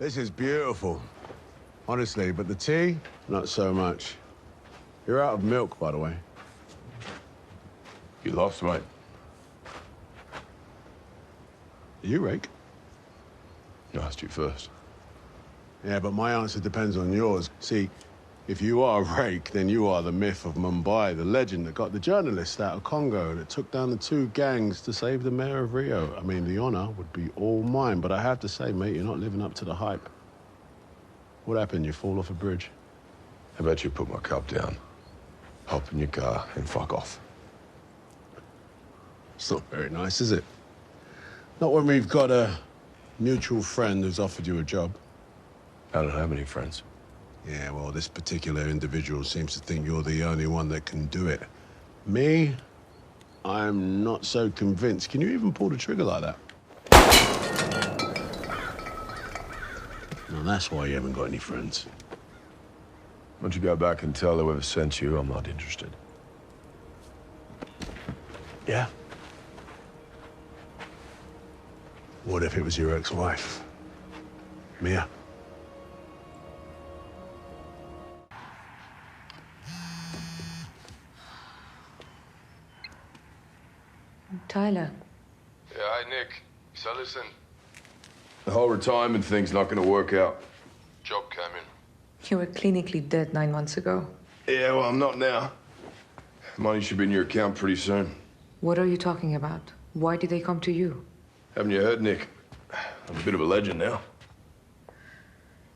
This is beautiful, honestly, but the tea, not so much. You're out of milk, by the way. You lost, mate. Are you Rake? I asked you first. Yeah, but my answer depends on yours. See, if you are Rake, then you are the myth of Mumbai, the legend that got the journalists out of Congo, that took down the 2 gangs to save the mayor of Rio. I mean, the honor would be all mine, but I have to say, mate, you're not living up to the hype. What happened? You fall off a bridge? How about you put my cup down, hop in your car, and fuck off? It's not very nice, is it? Not when we've got a mutual friend who's offered you a job. I don't have any friends. Yeah, well, this particular individual seems to think you're the only one that can do it. Me, I'm not so convinced. Can you even pull the trigger like that? Now, that's why you haven't got any friends. Why don't you go back and tell whoever sent you I'm not interested? Yeah? What if it was your ex-wife, Mia? Tyler. Yeah, hi, Nick. So listen. The whole retirement thing's not gonna work out. Job came in. You were clinically dead 9 months ago. Yeah, well, I'm not now. Money should be in your account pretty soon. What are you talking about? Why did they come to you? Haven't you heard, Nick? I'm a bit of a legend now.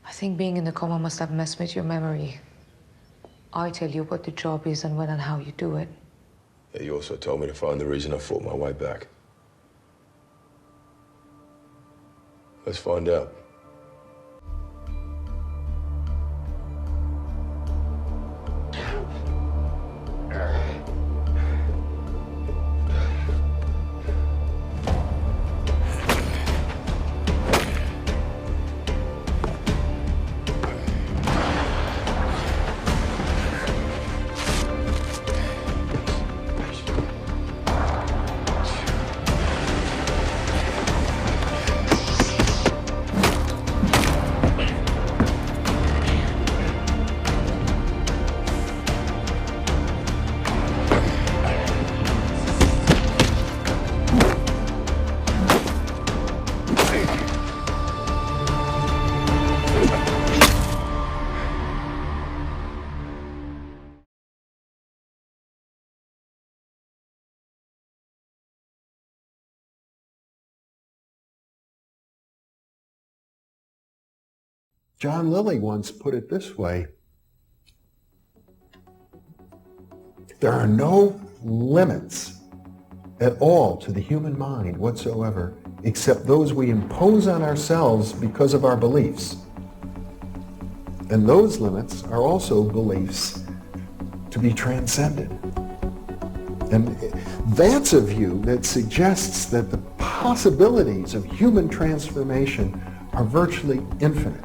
I think being in the coma must have messed with your memory. I tell you what the job is and when and how you do it. Yeah, you also told me to find the reason I fought my way back. Let's find out. John Lilly once put it this way: there are no limits at all to the human mind whatsoever, except those we impose on ourselves because of our beliefs. And those limits are also beliefs to be transcended. And that's a view that suggests that the possibilities of human transformation are virtually infinite.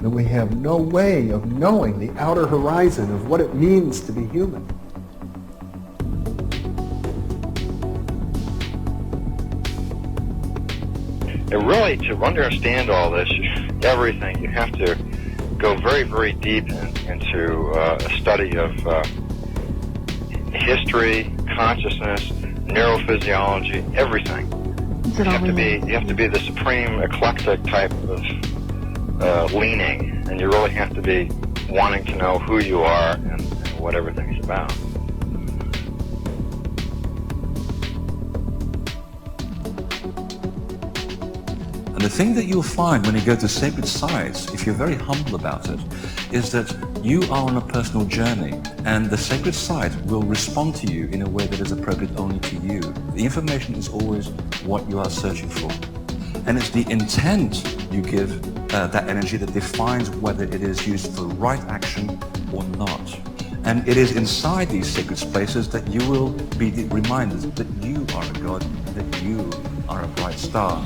And we have no way of knowing the outer horizon of what it means to be human. And really, to understand all this, everything, you have to go very, very deep into a study of history, consciousness, neurophysiology, everything. You have to be the supreme eclectic type of leaning, and you really have to be wanting to know who you are and what everything's about. And the thing that you'll find when you go to sacred sites, if you're very humble about it, is that you are on a personal journey, and the sacred site will respond to you in a way that is appropriate only to you. The information is always what you are searching for. And it's the intent you give that energy that defines whether it is used for right action or not. And it is inside these sacred spaces that you will be reminded that you are a god, that you are a bright star.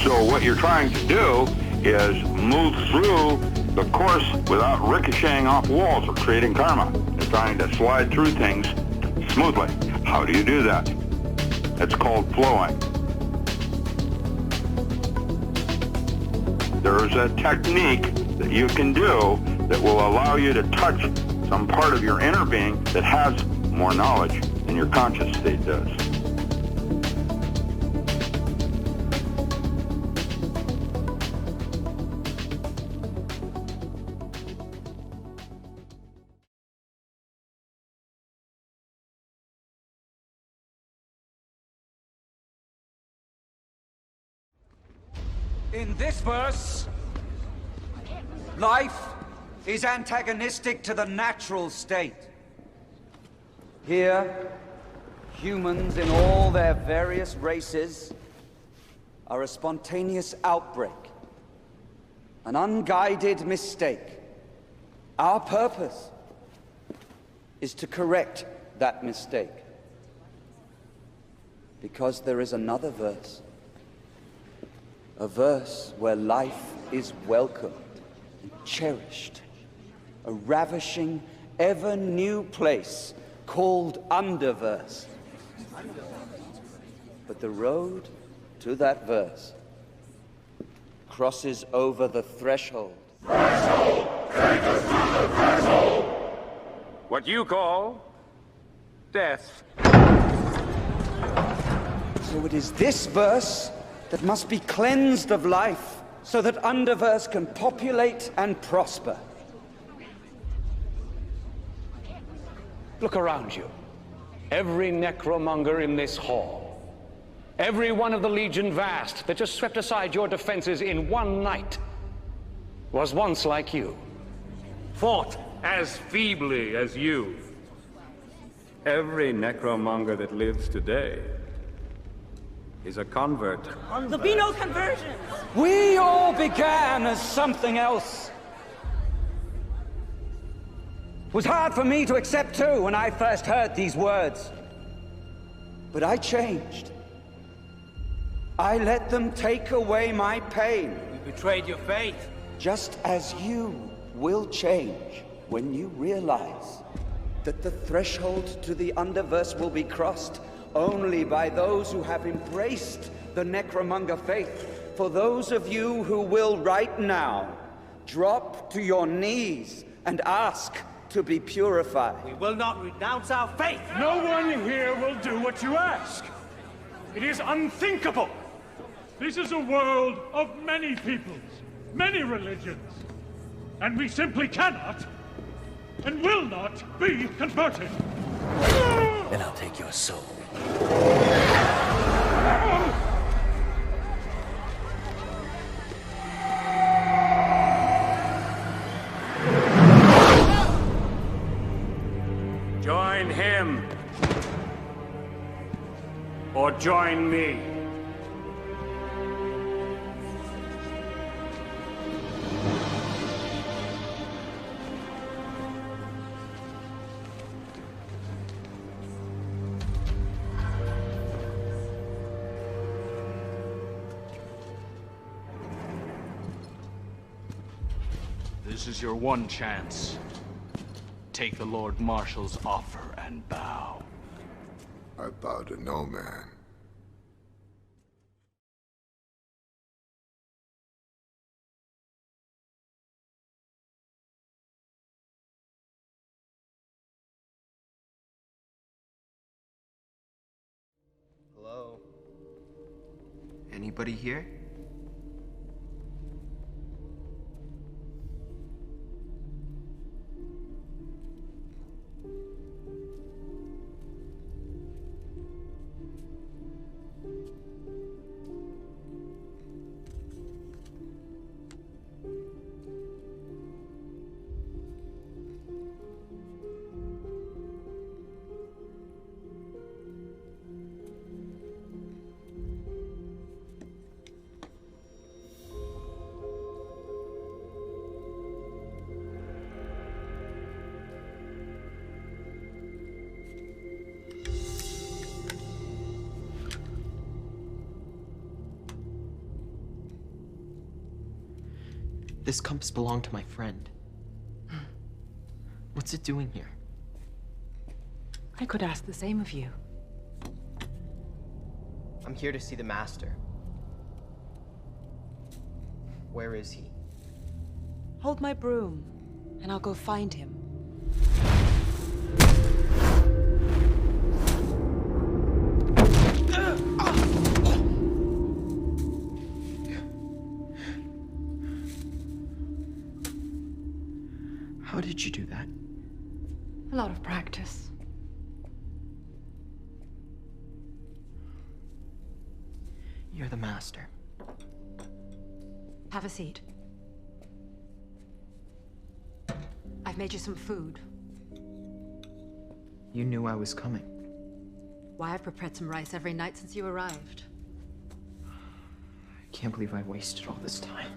So what you're trying to do is move through the course without ricocheting off walls or creating karma. You're trying to slide through things smoothly. How do you do that? It's called flowing. there's a technique that you can do that will allow you to touch some part of your inner being that has more knowledge than your conscious state does. In this verse, life is antagonistic to the natural state. Here, humans in all their various races are a spontaneous outbreak, an unguided mistake. Our purpose is to correct that mistake. Because there is another verse. A verse where life is welcomed and cherished. A ravishing, ever-new place called Underverse. But the road to that verse crosses over the threshold. Threshold! Take us to the threshold! What you call death. So it is this verse that must be cleansed of life, so that Underverse can populate and prosper. Look around you. Every necromonger in this hall. Every one of the Legion Vast that just swept aside your defenses in one night was once like you. Fought as feebly as you. Every necromonger that lives today is a convert. There'll be no conversions! We all began as something else. It was hard for me to accept too when I first heard these words. But I changed. I let them take away my pain. You betrayed your faith. Just as you will change when you realize that the threshold to the Underverse will be crossed only by those who have embraced the Necromonger faith. For those of you who will right now drop to your knees and ask to be purified. We will not renounce our faith. No one here will do what you ask. It is unthinkable. This is a world of many peoples, many religions, and we simply cannot and will not be converted. Then I'll take your soul. Join him. Or join me. This is your one chance. Take the Lord Marshal's offer and bow. I bow to no man. Hello? Anybody here? This compass belonged to my friend. What's it doing here? I could ask the same of you. I'm here to see the Master. Where is he? Hold my broom, and I'll go find him. How did you do that? A lot of practice. You're the master. Have a seat. I've made you some food. You knew I was coming. Why, I've prepared some rice every night since you arrived. I can't believe I wasted all this time.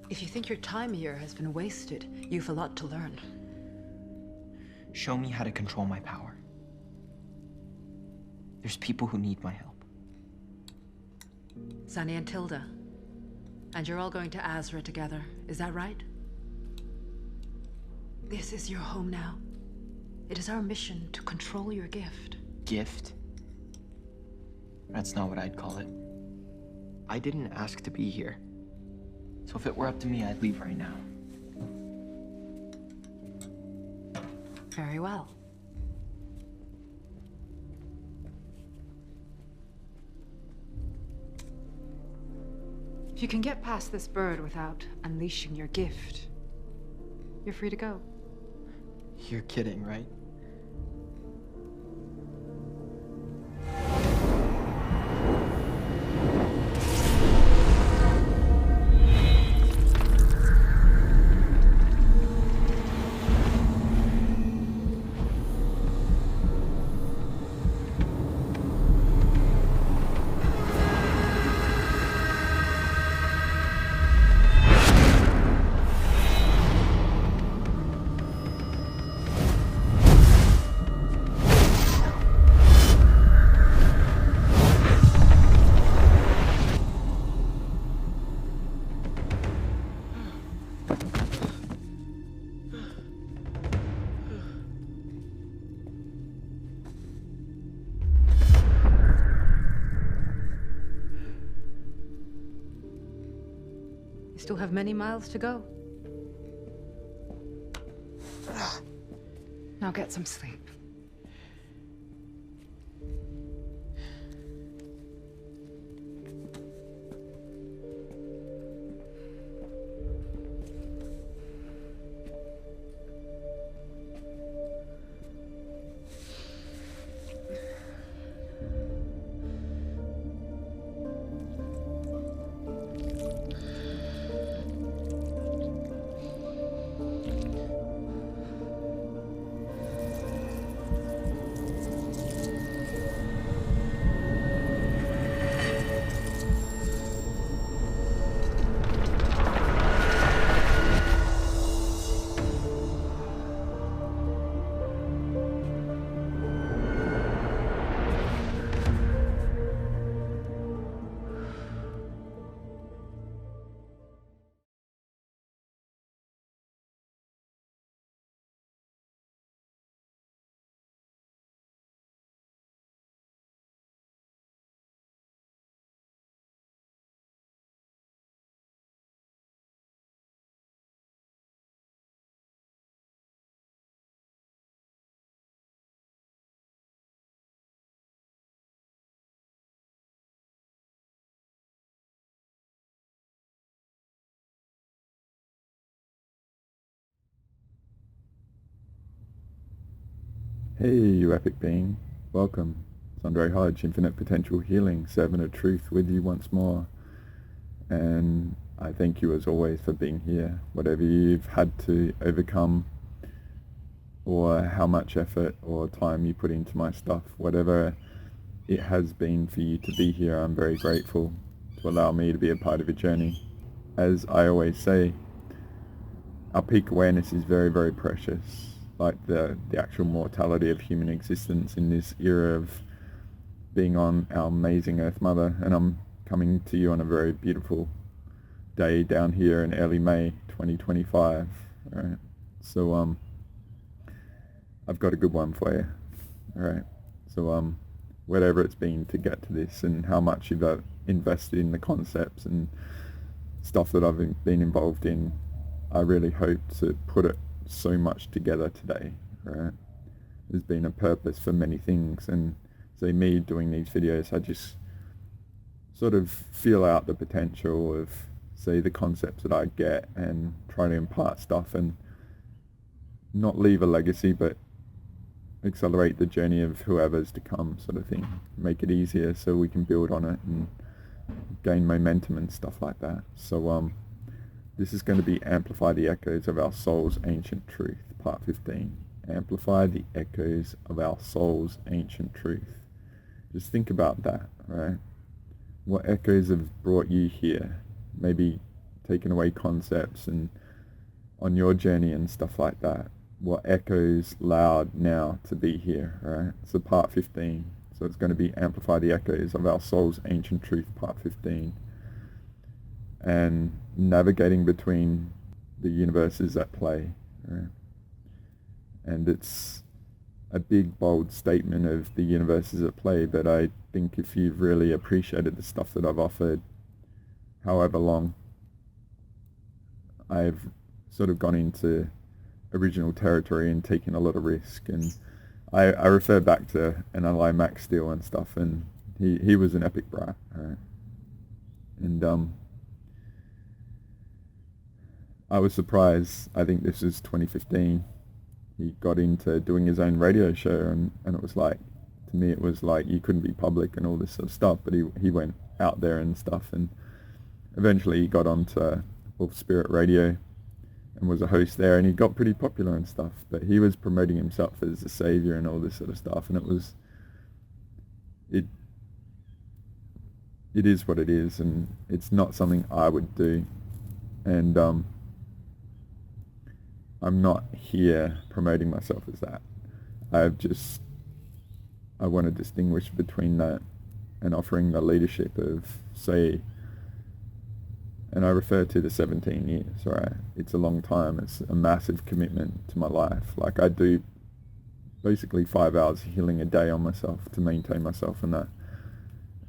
If you think your time here has been wasted, you've a lot to learn. Show me how to control my power. There's people who need my help. Sunny and Tilda. And you're all going to Azra together, is that right? This is your home now. It is our mission to control your gift. Gift? That's not what I'd call it. I didn't ask to be here. So if it were up to me, I'd leave right now. Very well. If you can get past this bird without unleashing your gift, you're free to go. You're kidding, right? You still have many miles to go. Now get some sleep. Hey, you epic being. Welcome. It's Andre Hodge, Infinite Potential Healing, Servant of Truth, with you once more. And I thank you as always for being here. Whatever you've had to overcome, or how much effort or time you put into my stuff, whatever it has been for you to be here, I'm very grateful to allow me to be a part of your journey. As I always say, our peak awareness is very, very precious. Like the actual mortality of human existence in this era of being on our amazing Earth Mother. And I'm coming to you on a very beautiful day down here in early May 2025. All right. So I've got a good one for you. All right. So whatever it's been to get to this, and how much you've invested in the concepts and stuff that I've been involved in, I really hope to put it so much together today, right? There's been a purpose for many things, and so me doing these videos, I just sort of feel out the potential of, say, the concepts that I get and try to impart stuff and not leave a legacy, but accelerate the journey of whoever's to come, sort of thing. Make it easier so we can build on it and gain momentum and stuff like that. So this is going to be Amplify the Echoes of Our Soul's Ancient Truth, Part 15. Amplify the echoes of our soul's ancient truth. Just think about that, right? What echoes have brought you here? Maybe taken away concepts and on your journey and stuff like that. What echoes loud now to be here, right? So part 15. So it's going to be Amplify the Echoes of Our Soul's Ancient Truth, Part 15. And navigating between the universes at play, right? And it's a big, bold statement of the universes at play, but I think if you've really appreciated the stuff that I've offered, however long, I've sort of gone into original territory and taken a lot of risk. And I refer back to NLI Max Steel and stuff, and he was an epic brat, right? And I was surprised. I think this is 2015. He got into doing his own radio show, and it was like, to me it was like you couldn't be public and all this sort of stuff, but he went out there and stuff, and eventually he got onto Wolf Spirit Radio and was a host there, and he got pretty popular and stuff, but he was promoting himself as a savior and all this sort of stuff, and it is what it is, and it's not something I would do. And I'm not here promoting myself as that. I want to distinguish between that and offering the leadership of, say, and I refer to the 17 years, right? It's a long time. It's a massive commitment to my life. Like, I do basically 5 hours of healing a day on myself to maintain myself in that.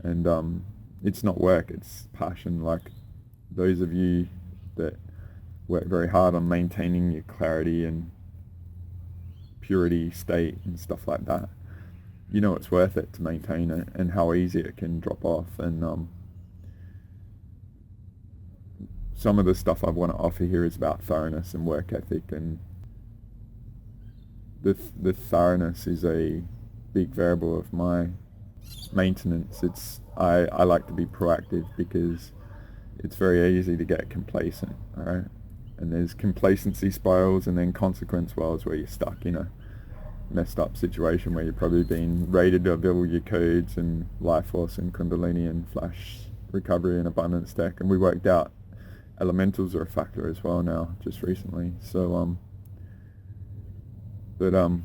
And it's not work, it's passion. Like, those of you that work very hard on maintaining your clarity and purity state and stuff like that, you know it's worth it to maintain it, and how easy it can drop off. And some of the stuff I want to offer here is about thoroughness and work ethic, and the thoroughness is a big variable of my maintenance. I like to be proactive because it's very easy to get complacent, alright? And there's complacency spirals and then consequence worlds where you're stuck in a messed up situation where you're probably being rated to avail your codes and life force and kundalini and flash recovery and abundance deck. And we worked out elementals are a factor as well now, just recently. So to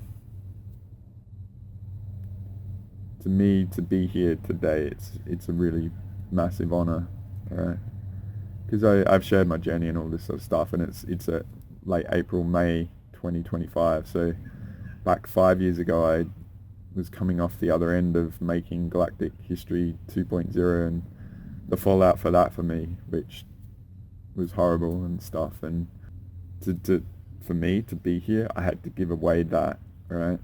me, to be here today, it's a really massive honor, alright? Because I've shared my journey and all this sort of stuff, and it's at late April, May 2025. So back 5 years ago, I was coming off the other end of making Galactic History 2.0, and the fallout for that for me, which was horrible and stuff. And for me to be here, I had to give away that, right?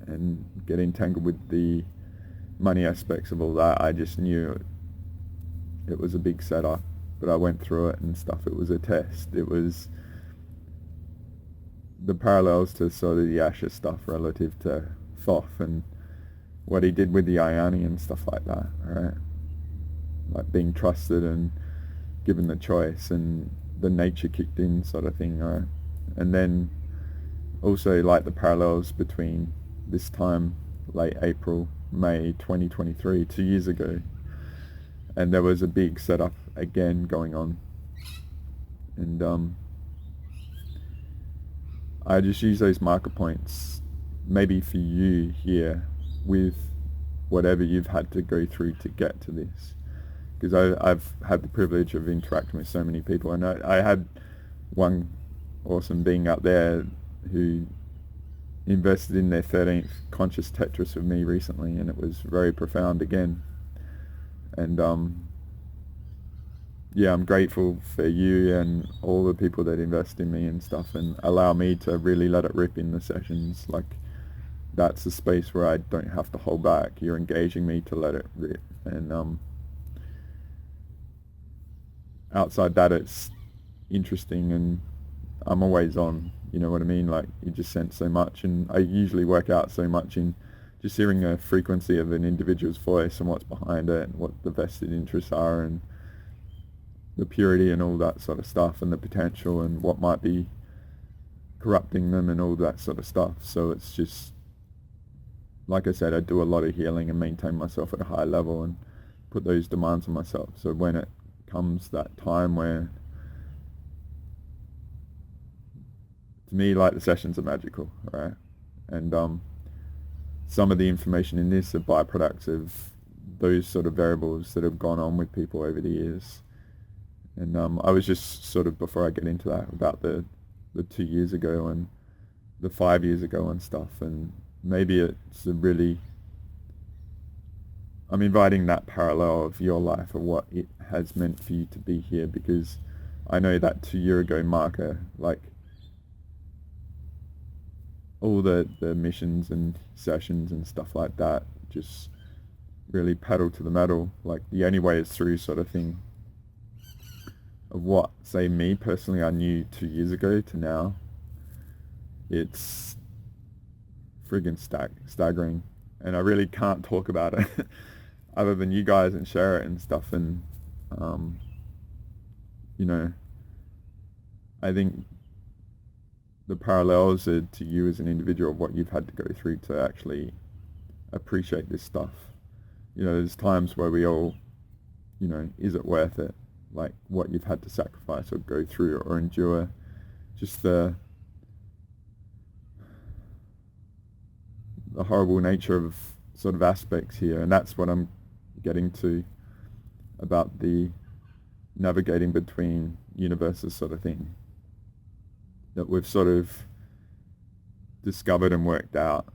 And get entangled with the money aspects of all that. I just knew it was a big setup, but I went through it and stuff. It was a test. It was the parallels to sort of the Asher stuff relative to Thoth and what he did with the Ayani and stuff like that, right? Like being trusted and given the choice, and the nature kicked in sort of thing, right? And then also like the parallels between this time, late April, May 2023, 2 years ago, and there was a big setup again going on. And I just use those marker points maybe for you here with whatever you've had to go through to get to this, because I've had the privilege of interacting with so many people, and I had one awesome being out there who invested in their 13th conscious Tetris with me recently, and it was very profound again. And yeah, I'm grateful for you and all the people that invest in me and stuff and allow me to really let it rip in the sessions. Like, that's a space where I don't have to hold back. You're engaging me to let it rip. And outside that, it's interesting, and I'm always on, you know what I mean? Like, you just sense so much, and I usually work out so much in just hearing a frequency of an individual's voice and what's behind it and what the vested interests are and the purity and all that sort of stuff and the potential and what might be corrupting them and all that sort of stuff. So it's just, like I said, I do a lot of healing and maintain myself at a high level and put those demands on myself. So when it comes that time where, to me, like, the sessions are magical, right? And some of the information in this are byproducts of those sort of variables that have gone on with people over the years. And I was just sort of, before I get into that, about the 2 years ago and the 5 years ago and stuff, and maybe it's a really, I'm inviting that parallel of your life, of what it has meant for you to be here, because I know that 2 year ago marker, like, all the missions and sessions and stuff like that, just really pedal to the metal, like, the only way is through sort of thing, of what, say, me personally, I knew 2 years ago to now. It's friggin' staggering, and I really can't talk about it other than you guys and share it and stuff. And you know, I think the parallels are to you as an individual of what you've had to go through to actually appreciate this stuff. You know, there's times where we all, you know, is it worth it? Like, what you've had to sacrifice or go through or endure, just the horrible nature of sort of aspects here. And that's what I'm getting to about the navigating between universes sort of thing that we've sort of discovered and worked out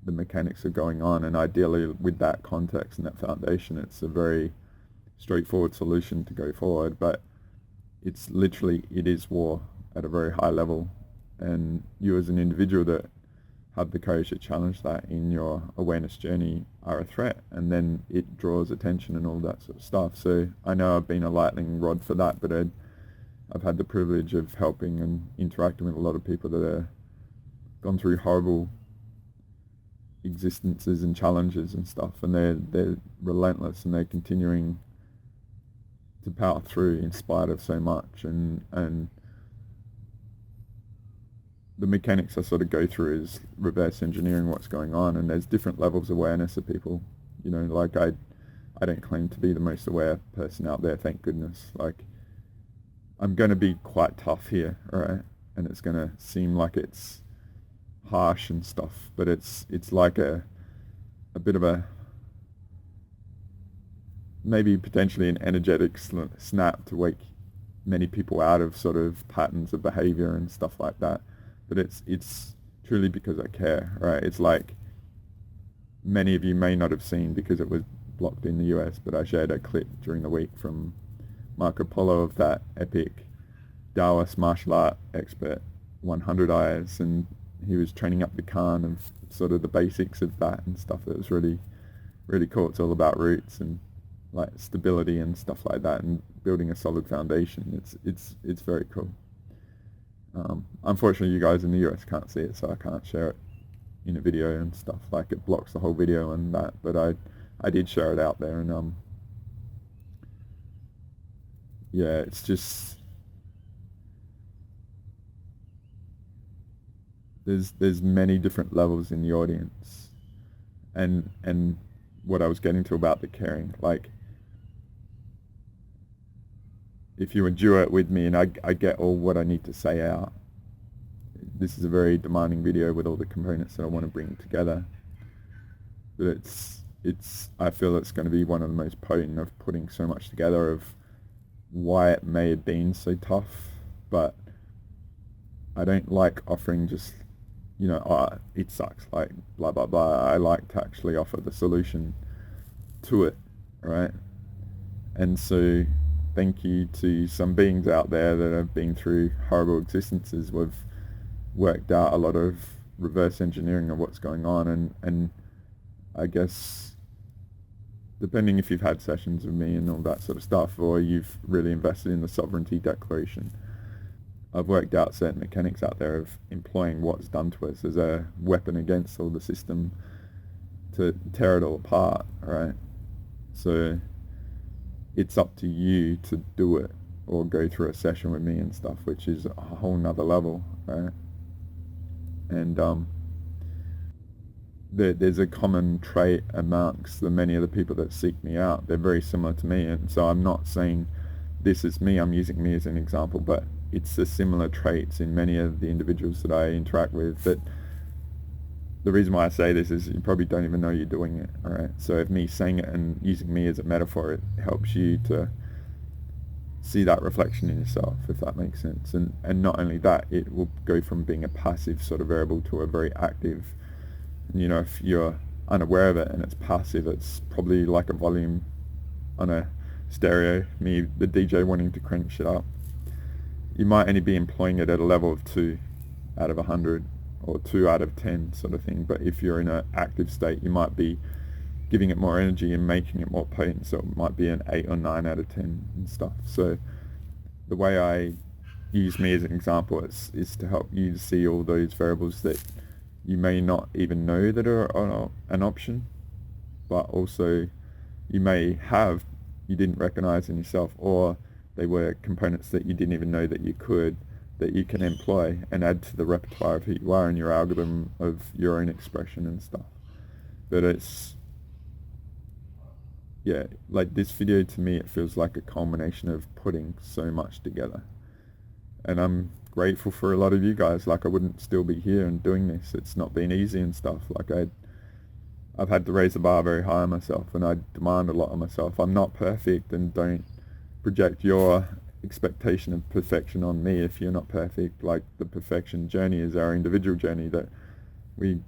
the mechanics of going on. And ideally, with that context and that foundation, it's a very straightforward solution to go forward. But it's literally, it is war at a very high level, and you as an individual that have the courage to challenge that in your awareness journey are a threat, and then it draws attention and all that sort of stuff. So I know I've been a lightning rod for that, but I've had the privilege of helping and interacting with a lot of people that are gone through horrible existences and challenges and stuff, and they're relentless, and they're continuing to power through in spite of so much. And the mechanics I sort of go through is reverse engineering what's going on, and there's different levels of awareness of people. You know, like, I don't claim to be the most aware person out there, thank goodness. Like, I'm going to be quite tough here, right? And it's going to seem like it's harsh and stuff, but it's like a bit of a, maybe potentially an energetic snap to wake many people out of sort of patterns of behavior and stuff like that. But it's truly because I care, right? It's like, many of you may not have seen because it was blocked in the US, but I shared a clip during the week from Marco Polo of that epic Taoist martial art expert, 100 Eyes, and he was training up the Khan of sort of the basics of that and stuff. It was really, really cool. It's all about roots and like stability and stuff like that, and building a solid foundation. It's very cool. Unfortunately, you guys in the US can't see it, so I can't share it in a video and stuff. Like, it blocks the whole video and that, but I did share it out there, and yeah, it's just, there's many different levels in the audience, and what I was getting to about the caring, like, if you endure it with me, and I get all what I need to say out. This is a very demanding video with all the components that I want to bring together, but I feel it's going to be one of the most potent of putting so much together of why it may have been so tough. But I don't like offering just, you know, oh, it sucks, like, blah, blah, blah. I like to actually offer the solution to it, right? And so thank you to some beings out there that have been through horrible existences. We've worked out a lot of reverse engineering of what's going on, and I guess depending if you've had sessions with me and all that sort of stuff, or you've really invested in the sovereignty declaration, I've worked out certain mechanics out there of employing what's done to us as a weapon against all the system to tear it all apart, right? So it's up to you to do it or go through a session with me and stuff, which is a whole nother level, right? And there's a common trait amongst the many of the people that seek me out. They're very similar to me, and so I'm not saying this is me, I'm using me as an example, but it's the similar traits in many of the individuals that I interact with. That the reason why I say this is you probably don't even know you're doing it, all right? So if me saying it and using me as a metaphor, it helps you to see that reflection in yourself, if that makes sense. And not only that, it will go from being a passive sort of variable to a very active. You know, if you're unaware of it and it's passive, it's probably like a volume on a stereo, me, the DJ, wanting to crank shit up. You might only be employing it at a level of 2 out of 100 or 2 out of 10 sort of thing. But if you're in an active state, you might be giving it more energy and making it more potent. So it might be an 8 or 9 out of 10 and stuff. So the way I use me as an example is to help you to see all those variables that you may not even know that are an option, but also you may have, you didn't recognize in yourself, or they were components that you didn't even know that you could, that you can employ and add to the repertoire of who you are and your algorithm of your own expression and stuff. But it's, yeah, like this video to me, it feels like a culmination of putting so much together. And I'm grateful for a lot of you guys. Like I wouldn't still be here and doing this. It's not been easy and stuff. Like I've had to raise the bar very high on myself, and I demand a lot of myself. I'm not perfect, and don't project your expectation of perfection on me if you're not perfect. Like the perfection journey is our individual journey that we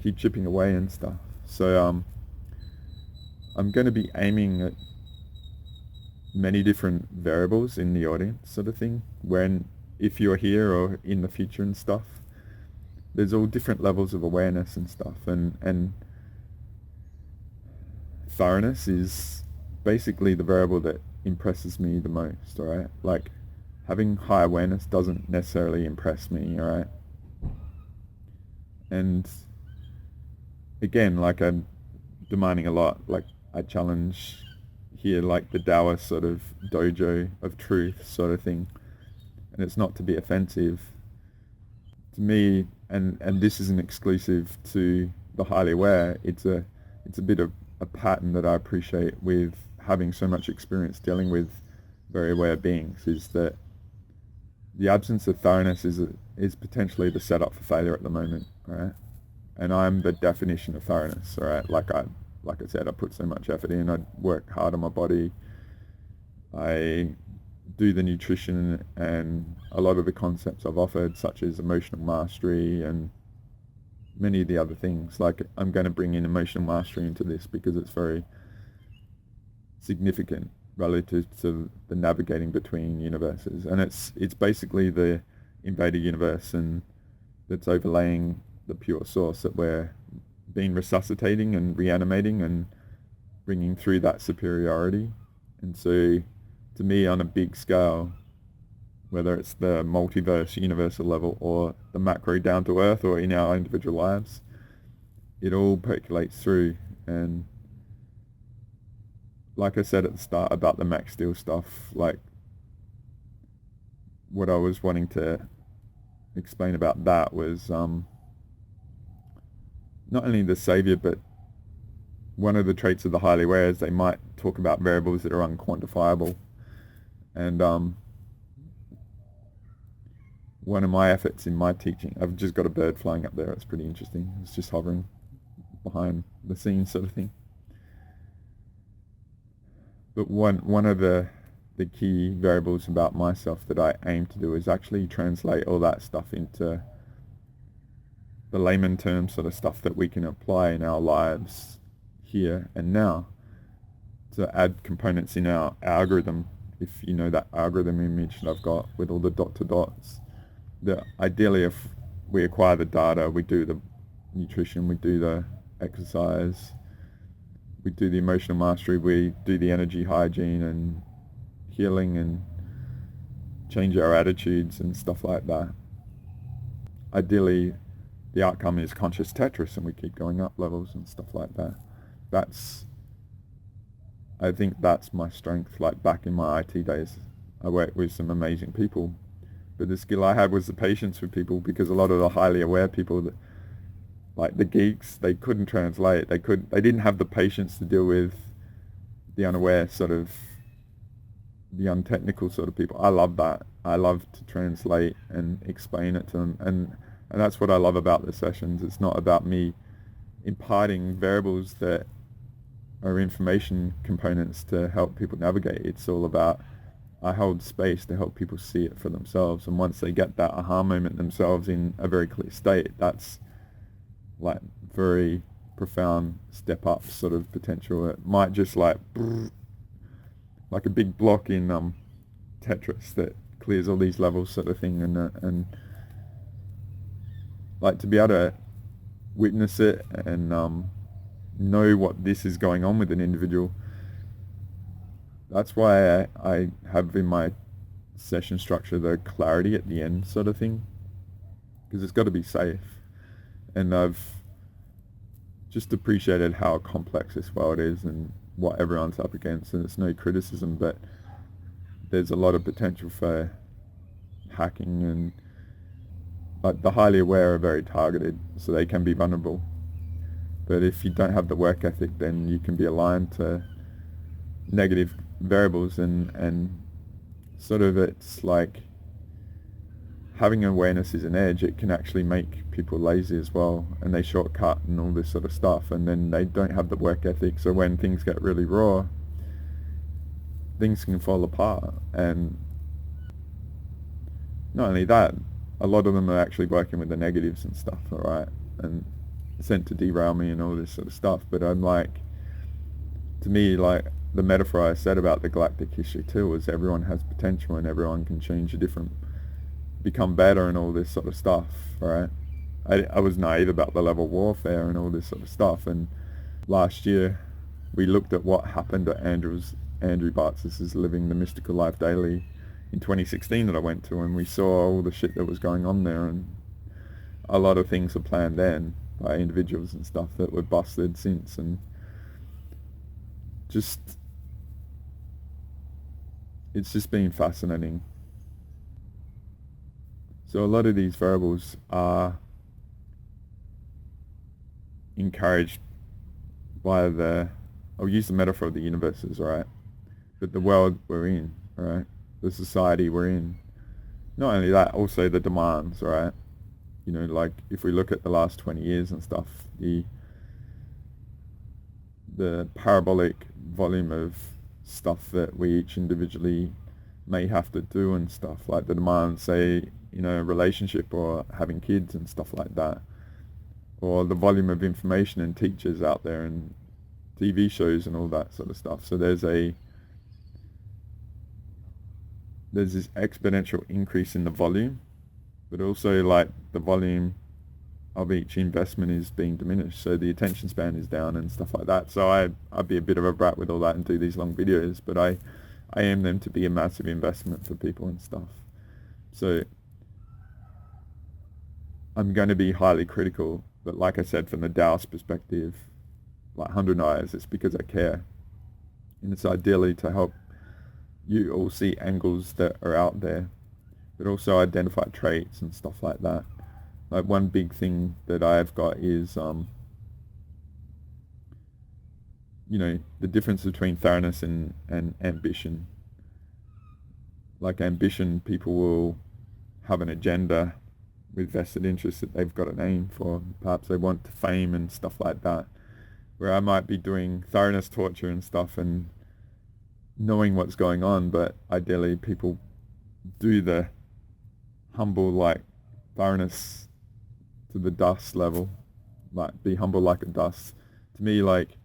keep chipping away and stuff. So I'm going to be aiming at many different variables in the audience sort of thing. If you're here or in the future and stuff, there's all different levels of awareness and stuff, and thoroughness is basically the variable that impresses me the most, alright? Like having high awareness doesn't necessarily impress me, alright? And again, like I'm demanding a lot. Like I challenge here like the Taoist sort of dojo of truth sort of thing. And it's not to be offensive to me, and this isn't exclusive to the highly aware. It's a bit of a pattern that I appreciate with having so much experience dealing with very aware beings, is that the absence of thoroughness is potentially the setup for failure at the moment, right? And I'm the definition of thoroughness, all right? Like I said, I put so much effort in. I work hard on my body. I do the nutrition and a lot of the concepts I've offered, such as emotional mastery and many of the other things. Like I'm going to bring in emotional mastery into this because it's very significant relative to the navigating between universes, and it's basically the Invader universe, and that's overlaying the pure source that we're being resuscitating and reanimating and bringing through that superiority. And so to me, on a big scale, whether it's the multiverse universal level or the macro down to earth or in our individual lives, it all percolates through. And like I said at the start about the Max Steel stuff, like what I was wanting to explain about that was not only the savior, but one of the traits of the highly aware is they might talk about variables that are unquantifiable. And one of my efforts in my teaching, I've just got a bird flying up there, it's pretty interesting, it's just hovering behind the scenes sort of thing. But one of the key variables about myself that I aim to do is actually translate all that stuff into the layman term sort of stuff that we can apply in our lives here and now, to add components in our algorithm, if you know that algorithm image that I've got with all the dot to dots, that ideally if we acquire the data, we do the nutrition, we do the exercise, we do the emotional mastery, we do the energy hygiene and healing and change our attitudes and stuff like that. Ideally, the outcome is conscious Tetris and we keep going up levels and stuff like that. I think that's my strength. Like back in my IT days, I worked with some amazing people, but the skill I had was the patience with people, because a lot of the highly aware people, that, like the geeks, they couldn't translate. They didn't have the patience to deal with the unaware sort of, the untechnical sort of people. I love that. I love to translate and explain it to them, and that's what I love about the sessions. It's not about me imparting variables that are information components to help people navigate. It's all about, I hold space to help people see it for themselves, and once they get that aha moment themselves in a very clear state, that's like very profound step up sort of potential. It might just like a big block in Tetris that clears all these levels sort of thing, and like to be able to witness it and know what this is going on with an individual. That's why I have in my session structure the clarity at the end sort of thing, because it's got to be safe. And I've just appreciated how complex this world is and what everyone's up against, and it's no criticism, but there's a lot of potential for hacking, and like the highly aware are very targeted, so they can be vulnerable. But if you don't have the work ethic, then you can be aligned to negative variables, and sort of it's like having awareness is an edge. It can actually make people lazy as well, and they shortcut and all this sort of stuff, and then they don't have the work ethic. So when things get really raw, things can fall apart. And not only that, a lot of them are actually working with the negatives and stuff, alright, and sent to derail me and all this sort of stuff. But I'm like, to me, like the metaphor I said about the galactic history too was everyone has potential and everyone can change a different, become better and all this sort of stuff, right? I was naive about the level of warfare and all this sort of stuff, and last year we looked at what happened to Andrew Bartz's Living the Mystical Life Daily in 2016 that I went to, and we saw all the shit that was going on there, and a lot of things were planned then by individuals and stuff that were busted since, and just it's just been fascinating. So a lot of these variables are encouraged by I'll use the metaphor of the universes, right? But the world we're in, right? The society we're in. Not only that, also the demands, right? You know, like if we look at the last 20 years and stuff, the parabolic volume of stuff that we each individually may have to do and stuff, like the demands, say, you know, a relationship or having kids and stuff like that, or the volume of information and teachers out there and TV shows and all that sort of stuff. So there's this exponential increase in the volume, but also like the volume of each investment is being diminished, so the attention span is down and stuff like that. So I'd be a bit of a brat with all that and do these long videos, but I aim them to be a massive investment for people and stuff. So I'm going to be highly critical, but like I said, from the Taoist perspective, like 100 eyes, it's because I care. And it's ideally to help you all see angles that are out there, but also identify traits and stuff like that. Like one big thing that I've got is, you know, the difference between thoroughness and ambition. Like ambition, people will have an agenda with vested interests that they've got an aim for. Perhaps they want fame and stuff like that. Where I might be doing thoroughness torture and stuff and knowing what's going on, but ideally people do the humble, like thoroughness to the dust level, like be humble like a dust. To me, like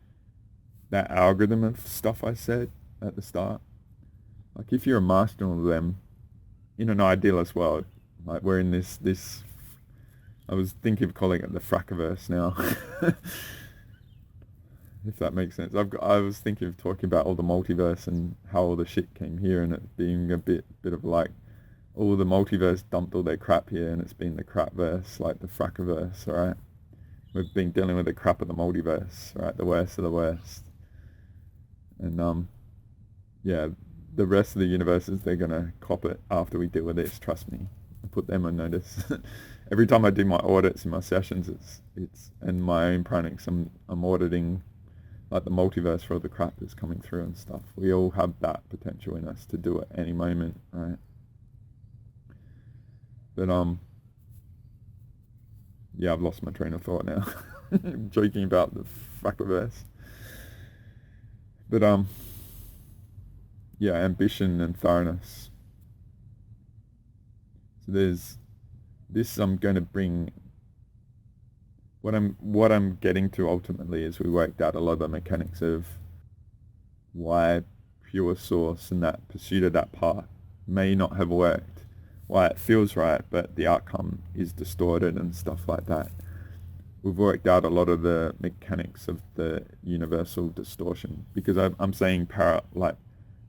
that algorithm of stuff I said at the start, Like if you're a master of them, in an idealist world, like we're in this, I was thinking of calling it the Frackiverse now, if that makes sense. I was thinking of talking about all the multiverse and how all the shit came here, and it being a bit of like, all the multiverse dumped all their crap here, and it's been the crapverse, like the Frackiverse, right? We've been dealing with the crap of the multiverse, right? The worst of the worst. And yeah, the rest of the universes, they're gonna cop it after we deal with this, trust me. I put them on notice. Every time I do my audits in my sessions, it's and my own pranix, I'm auditing like the multiverse for all the crap that's coming through and stuff. We all have that potential in us to do it any moment, right? But yeah, I've lost my train of thought now. Joking about the Frackiverse. But yeah, ambition and thoroughness. So there's this. I'm going to bring what I'm getting to ultimately is we worked out a lot of the mechanics of why pure source and that pursuit of that path may not have worked, why it feels right but the outcome is distorted and stuff like that. We've worked out a lot of the mechanics of the universal distortion, because I'm saying like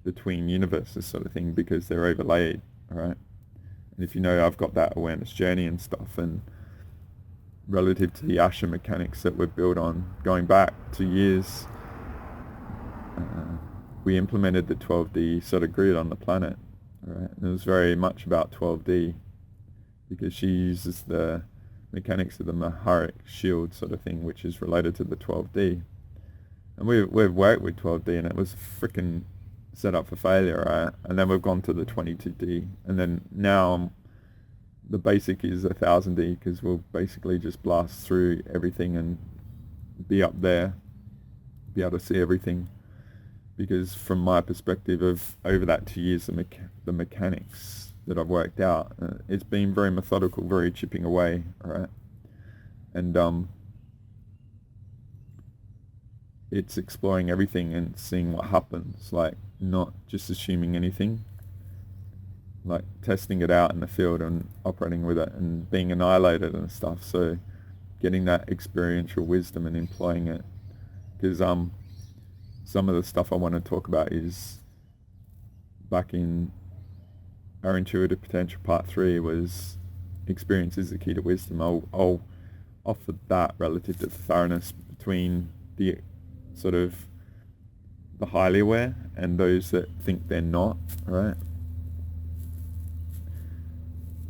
between universes sort of thing, because they're overlaid, right? And if you know, I've got that awareness journey and stuff, and relative to the Asher mechanics that we've built on going back 2 years, we implemented the 12D sort of grid on the planet, right? And it was very much about 12D, because she uses the mechanics of the Maharic shield sort of thing, which is related to the 12D. And we've worked with 12D, and it was freaking set up for failure, right? And then we've gone to the 22D, and then now the basic is 1000D, because we'll basically just blast through everything and be up there, be able to see everything. Because from my perspective of over that 2 years, the mechanics that I've worked out, it's been very methodical, very chipping away, right? And it's exploring everything and seeing what happens, like not just assuming anything, like testing it out in the field and operating with it and being annihilated and stuff. So getting that experiential wisdom and employing it, because some of the stuff I want to talk about is back in our intuitive potential part 3 was experience is the key to wisdom. I'll offer that relative to the thoroughness between the sort of the highly aware and those that think they're not, right?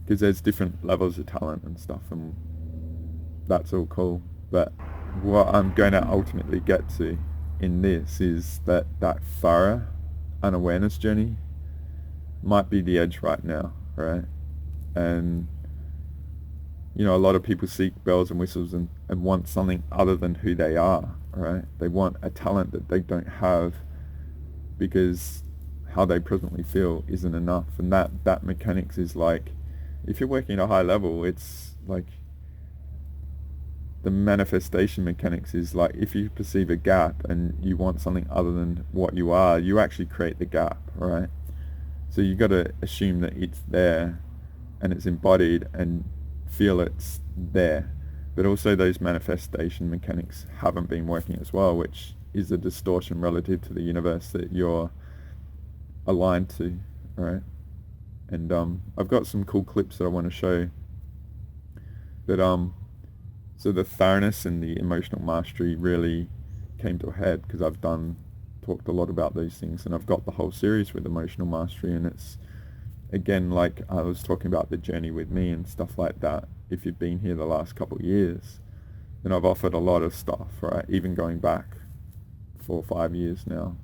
Because there's different levels of talent and stuff, and that's all cool. But what I'm going to ultimately get to in this is that thorough unawareness journey might be the edge right now, right? And you know, a lot of people seek bells and whistles and want something other than who they are, right? They want a talent that they don't have because how they presently feel isn't enough. And that mechanics is like, if you're working at a high level, it's like the manifestation mechanics is like, if you perceive a gap and you want something other than what you are, you actually create the gap, right? So you got to assume that it's there and it's embodied and feel it's there. But also those manifestation mechanics haven't been working as well, which is a distortion relative to the universe that you're aligned to, right? And I've got some cool clips that I want to show. But so the thoroughness and the emotional mastery really came to a head because I've talked a lot about those things, and I've got the whole series with emotional mastery, and it's again, like I was talking about the journey with me and stuff like that. If you've been here the last couple of years, then I've offered a lot of stuff, right? Even going back 4 or 5 years now,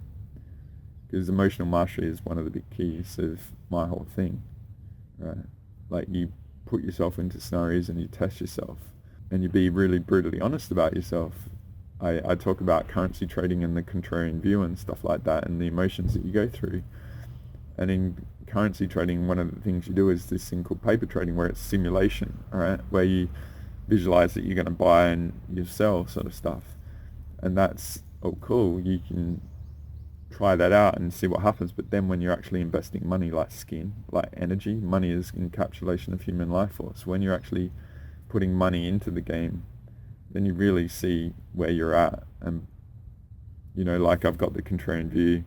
because emotional mastery is one of the big keys of my whole thing, right? Like you put yourself into scenarios and you test yourself, and you be really brutally honest about yourself. I talk about currency trading and the contrarian view and stuff like that, and the emotions that you go through. And in currency trading, one of the things you do is this thing called paper trading, where it's simulation, all right, where you visualize that you're going to buy and you sell sort of stuff. And that's cool. You can try that out and see what happens. But then when you're actually investing money, like skin, like energy, money is encapsulation of human life force. When you're actually putting money into the game, then you really see where you're at. And, you know, like I've got the contrarian view.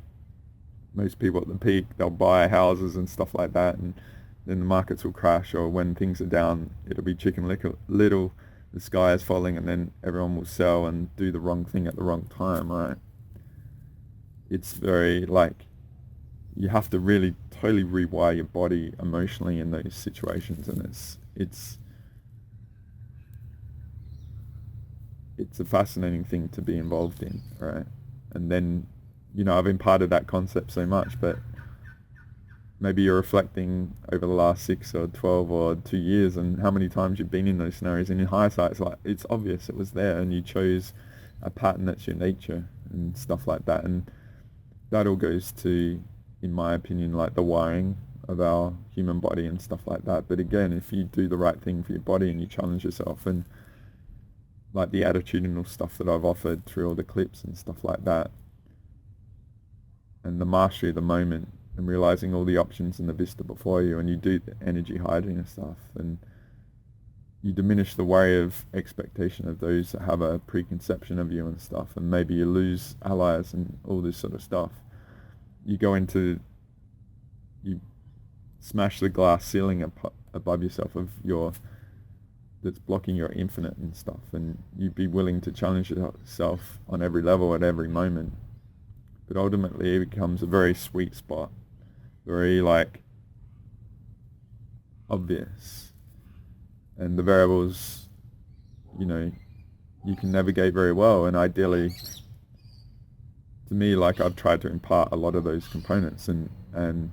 Most people at the peak, they'll buy houses and stuff like that, and then the markets will crash, or when things are down, it'll be chicken little, the sky is falling, and then everyone will sell and do the wrong thing at the wrong time, right? It's very, like, you have to really totally rewire your body emotionally in those situations, and it's a fascinating thing to be involved in, right? And then, you know, I've imparted that concept so much, but maybe you're reflecting over the last 6 or 12 or 2 years and how many times you've been in those scenarios, and in hindsight it's like, it's obvious it was there, and you chose a pattern that's your nature and stuff like that. And that all goes to, in my opinion, like the wiring of our human body and stuff like that. But again, if you do the right thing for your body and you challenge yourself, and like the attitudinal stuff that I've offered through all the clips and stuff like that, and the mastery of the moment, and realizing all the options in the vista before you, and you do the energy hiding and stuff, and you diminish the worry of expectation of those that have a preconception of you and stuff, and maybe you lose allies and all this sort of stuff. You smash the glass ceiling above yourself of that's blocking your infinite and stuff, and you'd be willing to challenge yourself on every level at every moment. But ultimately it becomes a very sweet spot, very like obvious, and the variables, you know, you can navigate very well. And ideally, to me, like, I've tried to impart a lot of those components, and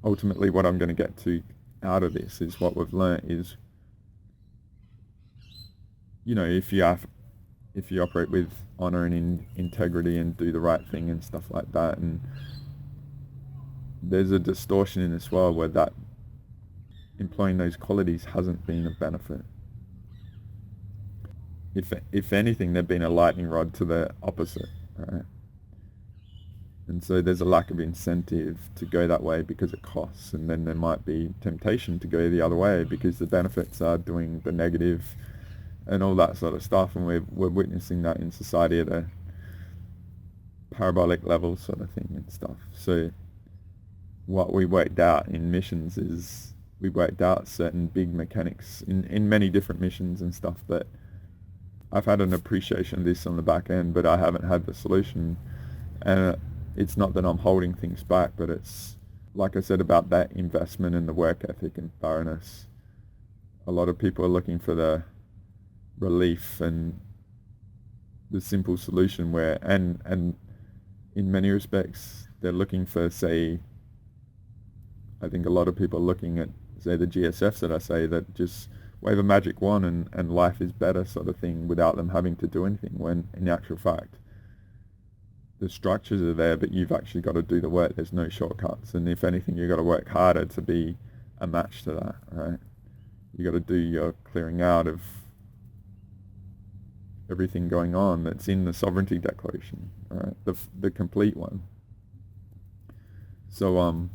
ultimately what I'm going to get to out of this is what we've learnt is, you know, if you operate with honor and integrity and do the right thing and stuff like that, and there's a distortion in this world where that employing those qualities hasn't been a benefit. If anything, they've been a lightning rod to the opposite, right? And so there's a lack of incentive to go that way because it costs, and then there might be temptation to go the other way because the benefits are doing the negative and all that sort of stuff, and we're witnessing that in society at a parabolic level sort of thing and stuff. So what we worked out in missions is we worked out certain big mechanics in many different missions and stuff, but I've had an appreciation of this on the back end, but I haven't had the solution. And it's not that I'm holding things back, but it's like I said about that investment and the work ethic and thoroughness. A lot of people are looking for the relief and the simple solution where, and in many respects, they're looking for, say, I think a lot of people are looking at, say, the GSFs that I say, that just wave a magic wand and life is better sort of thing without them having to do anything, when in actual fact, the structures are there, but you've actually got to do the work. There's no shortcuts. And if anything, you've got to work harder to be a match to that, right? You got to do your clearing out of everything going on that's in the sovereignty declaration, right? The complete one. So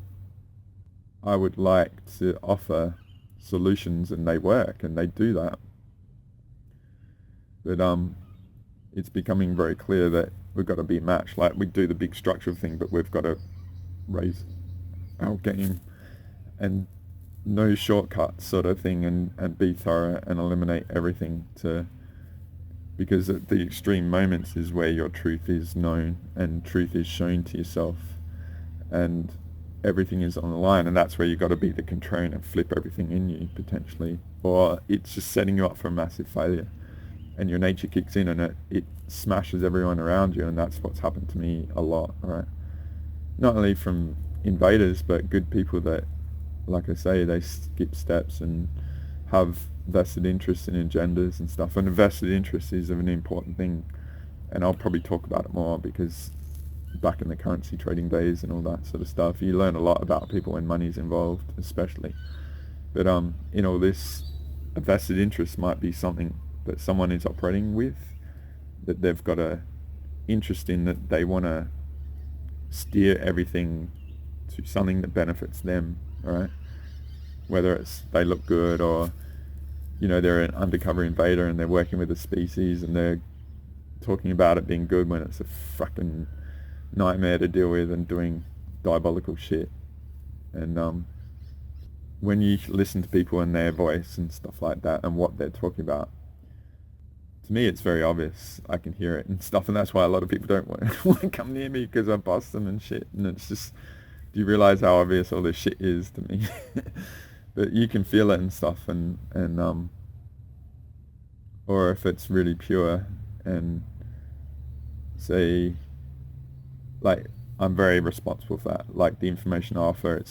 I would like to offer solutions, and they work, and they do that. But it's becoming very clear that we've got to be matched. Like, we do the big structural thing, but we've got to raise our game and no shortcuts sort of thing, and be thorough and eliminate everything because at the extreme moments is where your truth is known and truth is shown to yourself, and everything is on the line, and that's where you've got to be the contrarian and flip everything in you potentially, or it's just setting you up for a massive failure, and your nature kicks in and it smashes everyone around you. And that's what's happened to me a lot, right? Not only from invaders, but good people that, like I say, they skip steps and have vested interests in agendas and stuff. And a vested interest is an important thing, and I'll probably talk about it more, because back in the currency trading days and all that sort of stuff, you learn a lot about people when money's involved, especially. But in all this, a vested interest might be something that someone is operating with, that they've got a interest in, that they want to steer everything to something that benefits them, right? Whether it's they look good or, you know, they're an undercover invader and they're working with a species and they're talking about it being good when it's a fucking nightmare to deal with and doing diabolical shit. And when you listen to people and their voice and stuff like that and what they're talking about, to me it's very obvious. I can hear it and stuff, and that's why a lot of people don't want to come near me, because I bust them and shit. And it's just, do you realize how obvious all this shit is to me? But you can feel it and stuff, and or if it's really pure, and say, like, I'm very responsible for that. Like, the information I offer,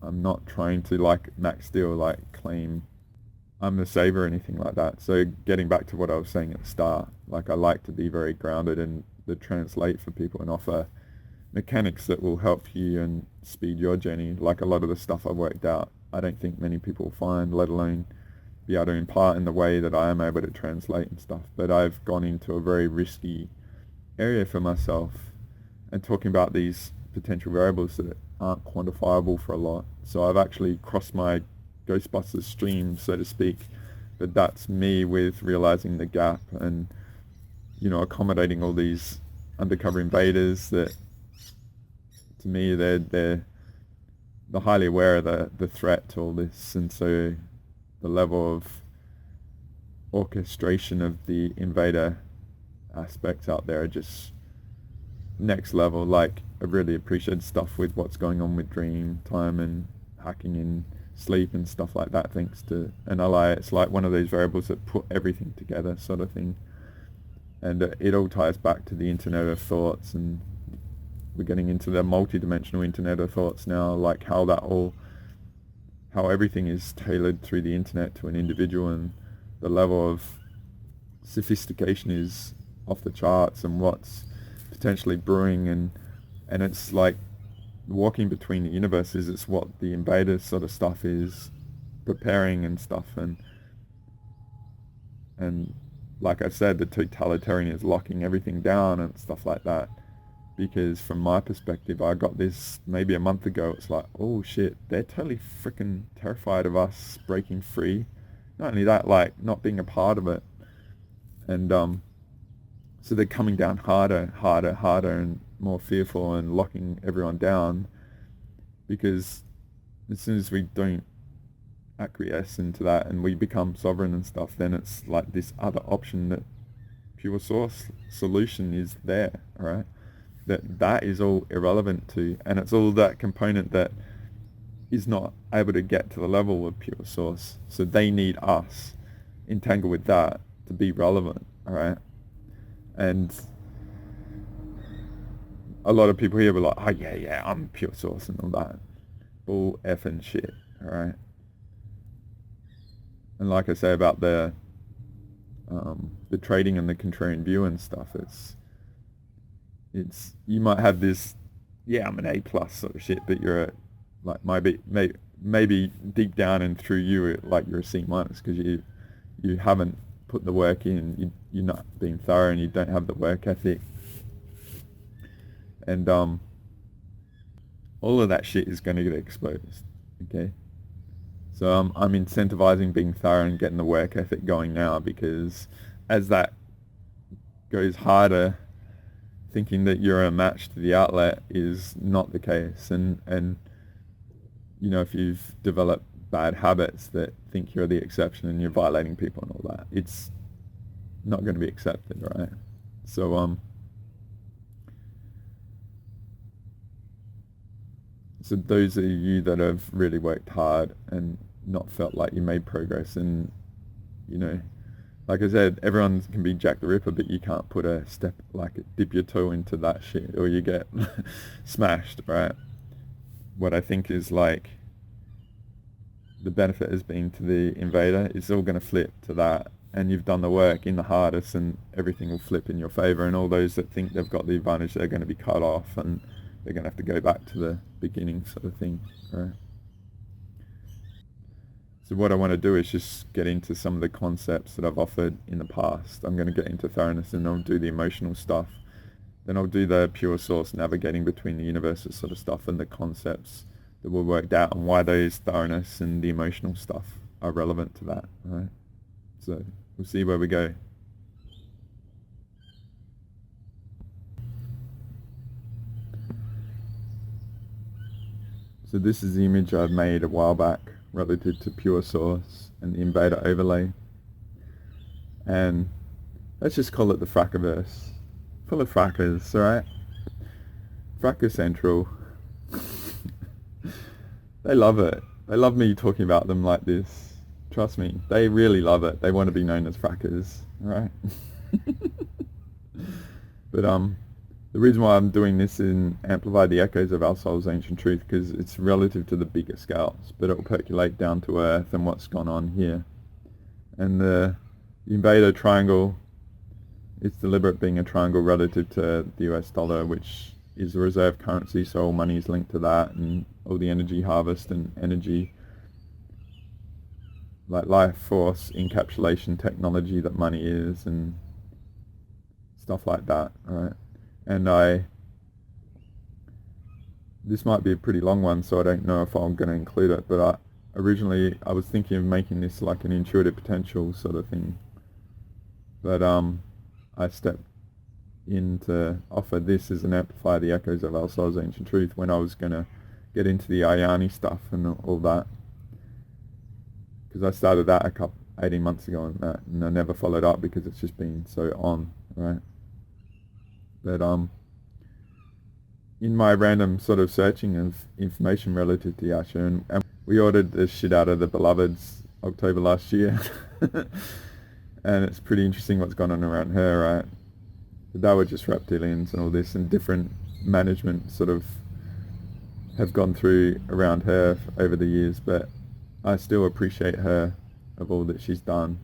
I'm not trying to, like Max Steel, like, claim I'm the saver or anything like that. So getting back to what I was saying at the start, like, I like to be very grounded and to translate for people and offer mechanics that will help you and speed your journey. Like, a lot of the stuff I've worked out, I don't think many people find, let alone be able to impart in the way that I am able to translate and stuff. But I've gone into a very risky area for myself and talking about these potential variables that aren't quantifiable for a lot. So I've actually crossed my Ghostbusters stream, so to speak, but that's me with realizing the gap and, you know, accommodating all these undercover invaders that, to me, they're highly aware of the threat to all this, and so the level of orchestration of the invader aspects out there are just next level. Like, I really appreciate stuff with what's going on with dream time and hacking in sleep and stuff like that, thanks to an ally. It's like one of those variables that put everything together, sort of thing. And it all ties back to the Internet of Thoughts, and we're getting into the multi-dimensional Internet of Thoughts now, like how everything is tailored through the internet to an individual, and the level of sophistication is off the charts, and what's potentially brewing, and it's like walking between the universes. It's what the Invader sort of stuff is preparing and stuff, and like I said, the totalitarian is locking everything down and stuff like that. Because from my perspective, I got this maybe a month ago. It's like, oh shit, they're totally freaking terrified of us breaking free. Not only that, like, not being a part of it. And so they're coming down harder, and more fearful, and locking everyone down. Because as soon as we don't acquiesce into that and we become sovereign and stuff, then it's like this other option, that pure source solution is there, alright? That is all irrelevant to, and it's all that component that is not able to get to the level of pure source. So they need us entangled with that to be relevant, alright? And a lot of people here were like, oh yeah, I'm pure source and all that. Bull effing shit, alright? And like I say about the trading and the contrarian view and stuff, it's you might have this, yeah, I'm an A+ sort of shit, but you're like maybe deep down and through you, like, you're a C- because you haven't put the work in, you're not being thorough, and you don't have the work ethic, and all of that shit is going to get exposed. Okay, so I'm incentivizing being thorough and getting the work ethic going now, because as that goes harder, thinking that you're a match to the outlet is not the case. And you know, if you've developed bad habits that think you're the exception and you're violating people and all that, it's not going to be accepted, right? So so those of you that have really worked hard and not felt like you made progress, and, you know, like I said, everyone can be Jack the Ripper, but you can't put a step, like, dip your toe into that shit or you get smashed, right? What I think is, like, the benefit has been to the Invader, it's all going to flip to that, and you've done the work in the hardest, and everything will flip in your favor, and all those that think they've got the advantage, they're going to be cut off, and they're going to have to go back to the beginning, sort of thing, right? So what I want to do is just get into some of the concepts that I've offered in the past. I'm going to get into thoroughness, and I'll do the emotional stuff Then I'll do the pure source navigating between the universes sort of stuff and the concepts that were worked out and why those thoroughness and the emotional stuff are relevant to that, right? So we'll see where we go. So this is the image I've made a while back relative to pure source and the Invader overlay. And let's just call it the Frackerverse. Full of frackers, alright? Fracker Central. They love it. They love me talking about them like this. Trust me, they really love it. They want to be known as frackers, alright? But the reason why I'm doing this in Amplify the Echoes of Our Soul's Ancient Truth, because it's relative to the bigger scales, but it'll percolate down to Earth and what's gone on here. And the Invader triangle, it's deliberate being a triangle relative to the US dollar, which is a reserve currency, so all money is linked to that, and all the energy harvest and energy, like life force encapsulation technology that money is, and stuff like that, alright? And this might be a pretty long one, so I don't know if I'm going to include it, but originally I was thinking of making this like an intuitive potential sort of thing. But I stepped in to offer this as an Amplify the Echoes of Our Soul's Ancient Truth when I was going to get into the Ayani stuff and all that. Because I started that 18 months ago and I never followed up because it's just been so on, right? But in my random sort of searching of information relative to Yasha, and we ordered the shit out of the Beloveds October last year. And it's pretty interesting what's gone on around her, right? But they were just reptilians and all this, and different management sort of have gone through around her over the years, but I still appreciate her of all that she's done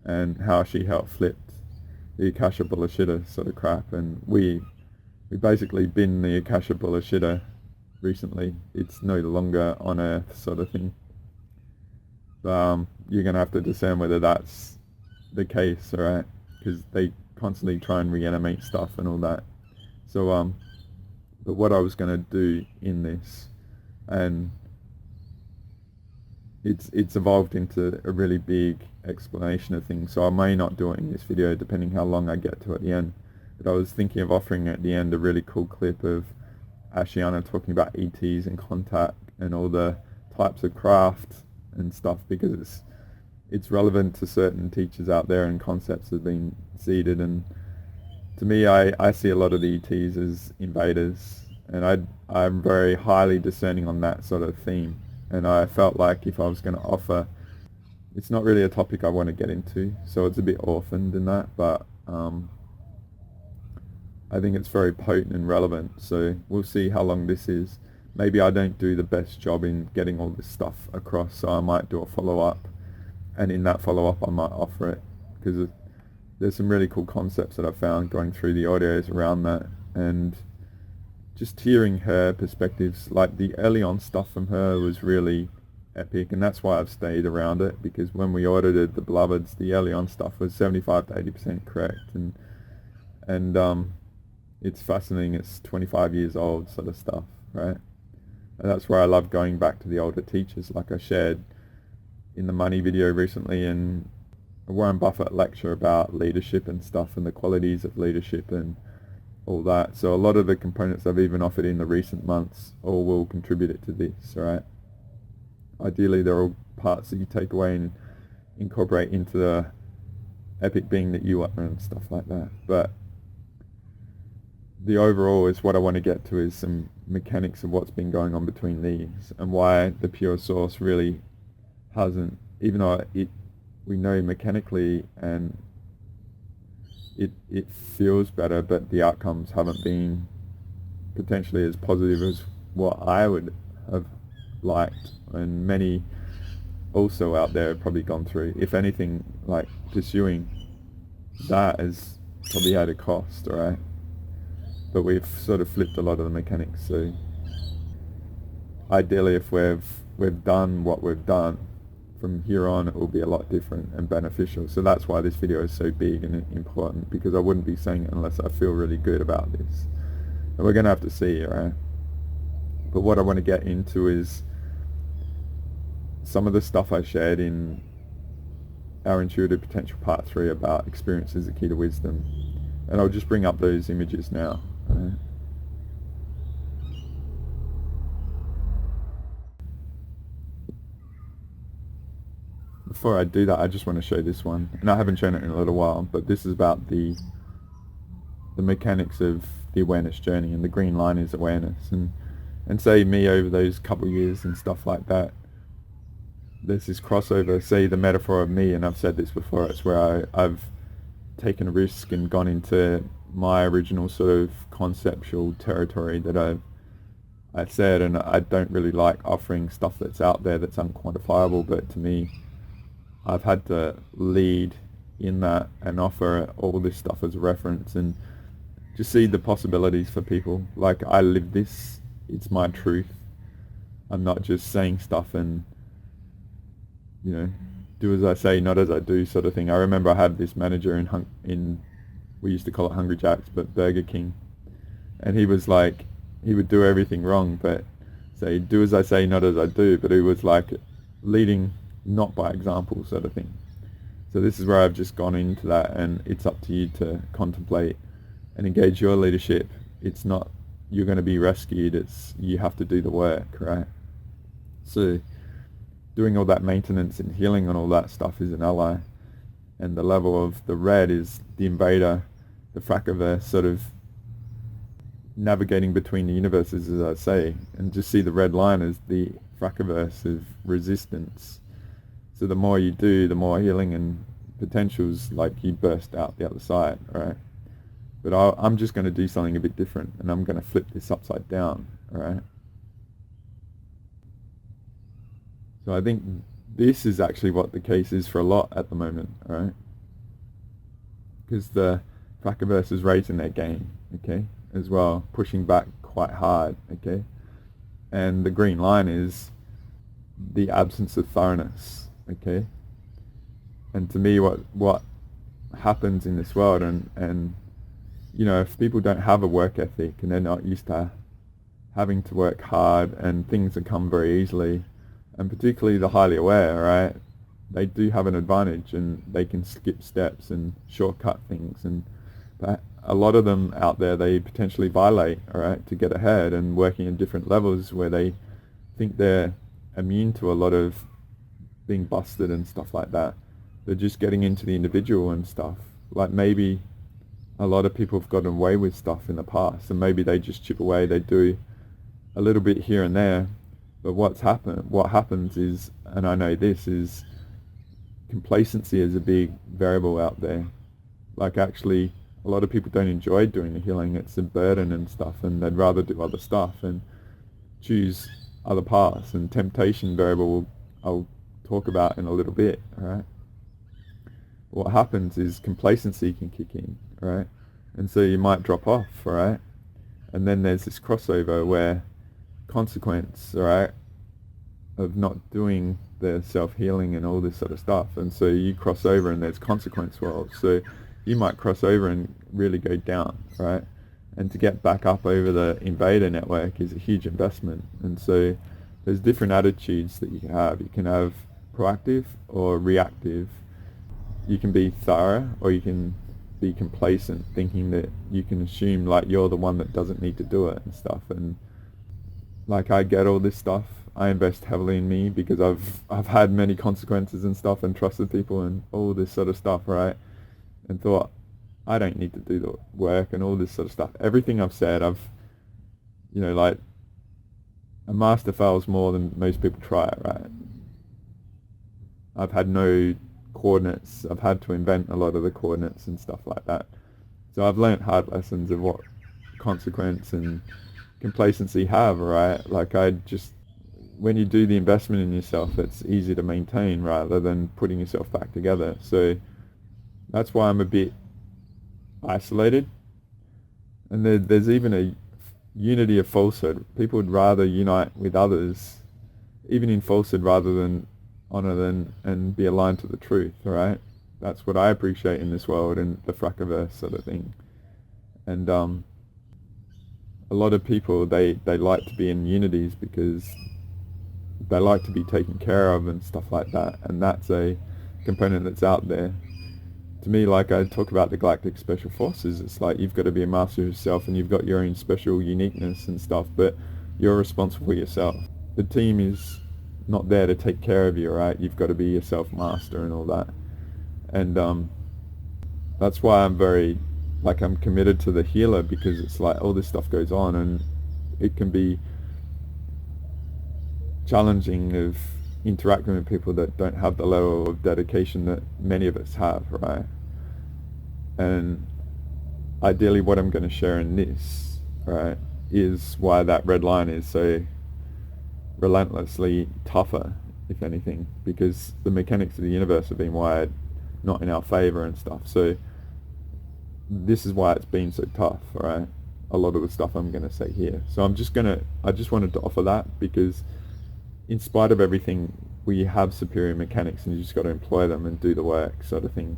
and how she helped flip the Akasha bullshitter sort of crap. And we basically been the Akasha bullshitter recently. It's no longer on Earth sort of thing. You're going to have to discern whether that's the case, alright? Because they constantly try and reanimate stuff and all that. So, but what I was going to do in this, and it's evolved into a really big explanation of things, so I may not do it in this video depending how long I get to at the end. But I was thinking of offering at the end a really cool clip of Ashiana talking about ETs and contact and all the types of craft and stuff, because it's relevant to certain teachers out there and concepts that have been seeded. And to me, I see a lot of the ETs as invaders, and I'm very highly discerning on that sort of theme. And I felt like if I was going to offer, it's not really a topic I want to get into, so it's a bit orphaned in that, but I think it's very potent and relevant. So we'll see how long this is. Maybe I don't do the best job in getting all this stuff across, so I might do a follow-up, and in that follow-up I might offer it, because there's some really cool concepts that I found going through the audios around that, and just hearing her perspectives, like the early on stuff from her was really epic, and that's why I've stayed around it, because when we audited the Beloveds, the early on stuff was 75 to 80% correct, and it's fascinating. It's 25 years old sort of stuff, right? And that's where I love going back to the older teachers, like I shared in the money video recently, and a Warren Buffett lecture about leadership and stuff and the qualities of leadership and all that. So a lot of the components I've even offered in the recent months all will contribute it to this, right? Ideally they're all parts that you take away and incorporate into the epic being that you are and stuff like that. But the overall is what I want to get to, is some mechanics of what's been going on between these, and why the pure source really hasn't, even though we know mechanically and it feels better, but the outcomes haven't been potentially as positive as what I would have liked, and many also out there have probably gone through. If anything, like pursuing that has probably had a cost, right? But we've sort of flipped a lot of the mechanics. So ideally, if we've done what we've done from here on it will be a lot different and beneficial. So that's why this video is so big and important, because I wouldn't be saying it unless I feel really good about this. And we're going to have to see, right? But what I want to get into is some of the stuff I shared in our Intuitive Potential Part 3 about experience is the key to wisdom. And I'll just bring up those images now. Right? Before I do that, I just want to show this one. And I haven't shown it in a little while, but this is about the mechanics of the awareness journey, and the green line is awareness. And say me over those couple years and stuff like that, there's this crossover, say the metaphor of me, and I've said this before, it's where I've taken a risk and gone into my original sort of conceptual territory that I said, and I don't really like offering stuff that's out there that's unquantifiable, but to me, I've had to lead in that and offer all this stuff as a reference and just see the possibilities for people. Like, I live this, it's my truth. I'm not just saying stuff and, you know, do as I say, not as I do sort of thing. I remember I had this manager in we used to call it Hungry Jack's, but Burger King. And he was like, he would do everything wrong, but say, do as I say, not as I do. But he was like leading not by example sort of thing. So this is where I've just gone into that, and it's up to you to contemplate and engage your leadership. It's not you're going to be rescued, it's you have to do the work, right? So doing all that maintenance and healing and all that stuff is an ally, and the level of the red is the Invader, the Frackiverse, sort of navigating between the universes, as I say, and just see the red line as the Frackiverse of resistance. So the more you do, the more healing and potentials, like you burst out the other side, right? But I'm just going to do something a bit different, and I'm going to flip this upside down, right? So I think this is actually what the case is for a lot at the moment, right? Because the Frackiverse is raising their game, okay, as well, pushing back quite hard, okay? And the green line is the absence of thoroughness, okay? And to me, what happens in this world, and you know, if people don't have a work ethic and they're not used to having to work hard and things that come very easily, and particularly the highly aware, right, they do have an advantage and they can skip steps and shortcut things, and but a lot of them out there, they potentially violate, all right, to get ahead, and working at different levels where they think they're immune to a lot of being busted and stuff like that. They're just getting into the individual and stuff. Like, maybe a lot of people have gotten away with stuff in the past, and maybe they just chip away, they do a little bit here and there. But what happens is, and I know this, is complacency is a big variable out there. Like, actually, a lot of people don't enjoy doing the healing. It's a burden and stuff, and they'd rather do other stuff and choose other paths. And temptation variable I'll talk about in a little bit, right? What happens is complacency can kick in, right? And so you might drop off, right? And then there's this crossover where consequence, right, of not doing the self-healing and all this sort of stuff. And so you cross over and there's consequence world. So you might cross over and really go down, right? And to get back up over the Invader network is a huge investment. And so there's different attitudes that you can have. You can have proactive or reactive. You can be thorough, or you can be complacent, thinking that you can assume like you're the one that doesn't need to do it and stuff. And like, I get all this stuff. I invest heavily in me because I've had many consequences and stuff, and trusted people and all this sort of stuff, right? And thought, I don't need to do the work and all this sort of stuff. Everything I've said, you know, like, a master fails more than most people try it, right? I've had no coordinates. I've had to invent a lot of the coordinates and stuff like that. So I've learnt hard lessons of what consequence and complacency have, right? Like, when you do the investment in yourself, it's easy to maintain rather than putting yourself back together. So that's why I'm a bit isolated. And there's even a unity of falsehood. People would rather unite with others, even in falsehood, rather than honor them and be aligned to the truth, right? That's what I appreciate in this world and the Frackaverse sort of thing. And a lot of people, they like to be in unities because they like to be taken care of and stuff like that, and that's a component that's out there. To me, like I talk about the Galactic Special Forces, it's like you've got to be a master of yourself and you've got your own special uniqueness and stuff, but you're responsible for yourself. The team is not there to take care of you, right? You've got to be yourself master and all that. And that's why I'm very, like, I'm committed to the healer, because it's like all this stuff goes on and it can be challenging of interacting with people that don't have the level of dedication that many of us have, right? And ideally what I'm going to share in this, right, is why that red line is so relentlessly tougher, if anything, because the mechanics of the universe have been wired not in our favor and stuff. So this is why it's been so tough, right? A lot of the stuff I'm going to say here. So I just wanted to offer that, because in spite of everything, we have superior mechanics and you just got to employ them and do the work, sort of thing.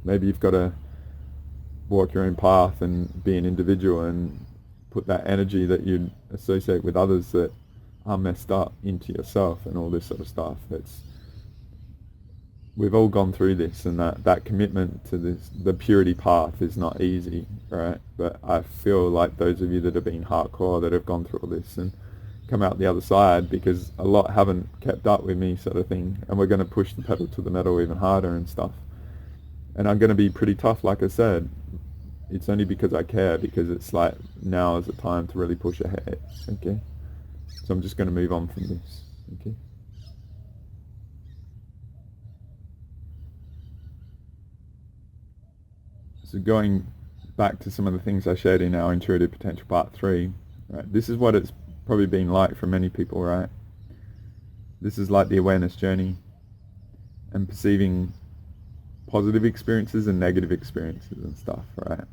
Maybe you've got to walk your own path and be an individual and put that energy that you associate with others that are messed up into yourself and all this sort of stuff. We've all gone through this, and that commitment to this, the purity path, is not easy, right? But I feel like those of you that have been hardcore, that have gone through all this and come out the other side, because a lot haven't kept up with me, sort of thing, and we're going to push the pedal to the metal even harder and stuff. And I'm going to be pretty tough, like I said. It's only because I care, because it's like now is the time to really push ahead, okay? So I'm just going to move on from this, okay? So going back to some of the things I shared in our Intuitive Potential Part 3, right? This is what it's probably been like for many people, right? This is like the awareness journey and perceiving positive experiences and negative experiences and stuff, right?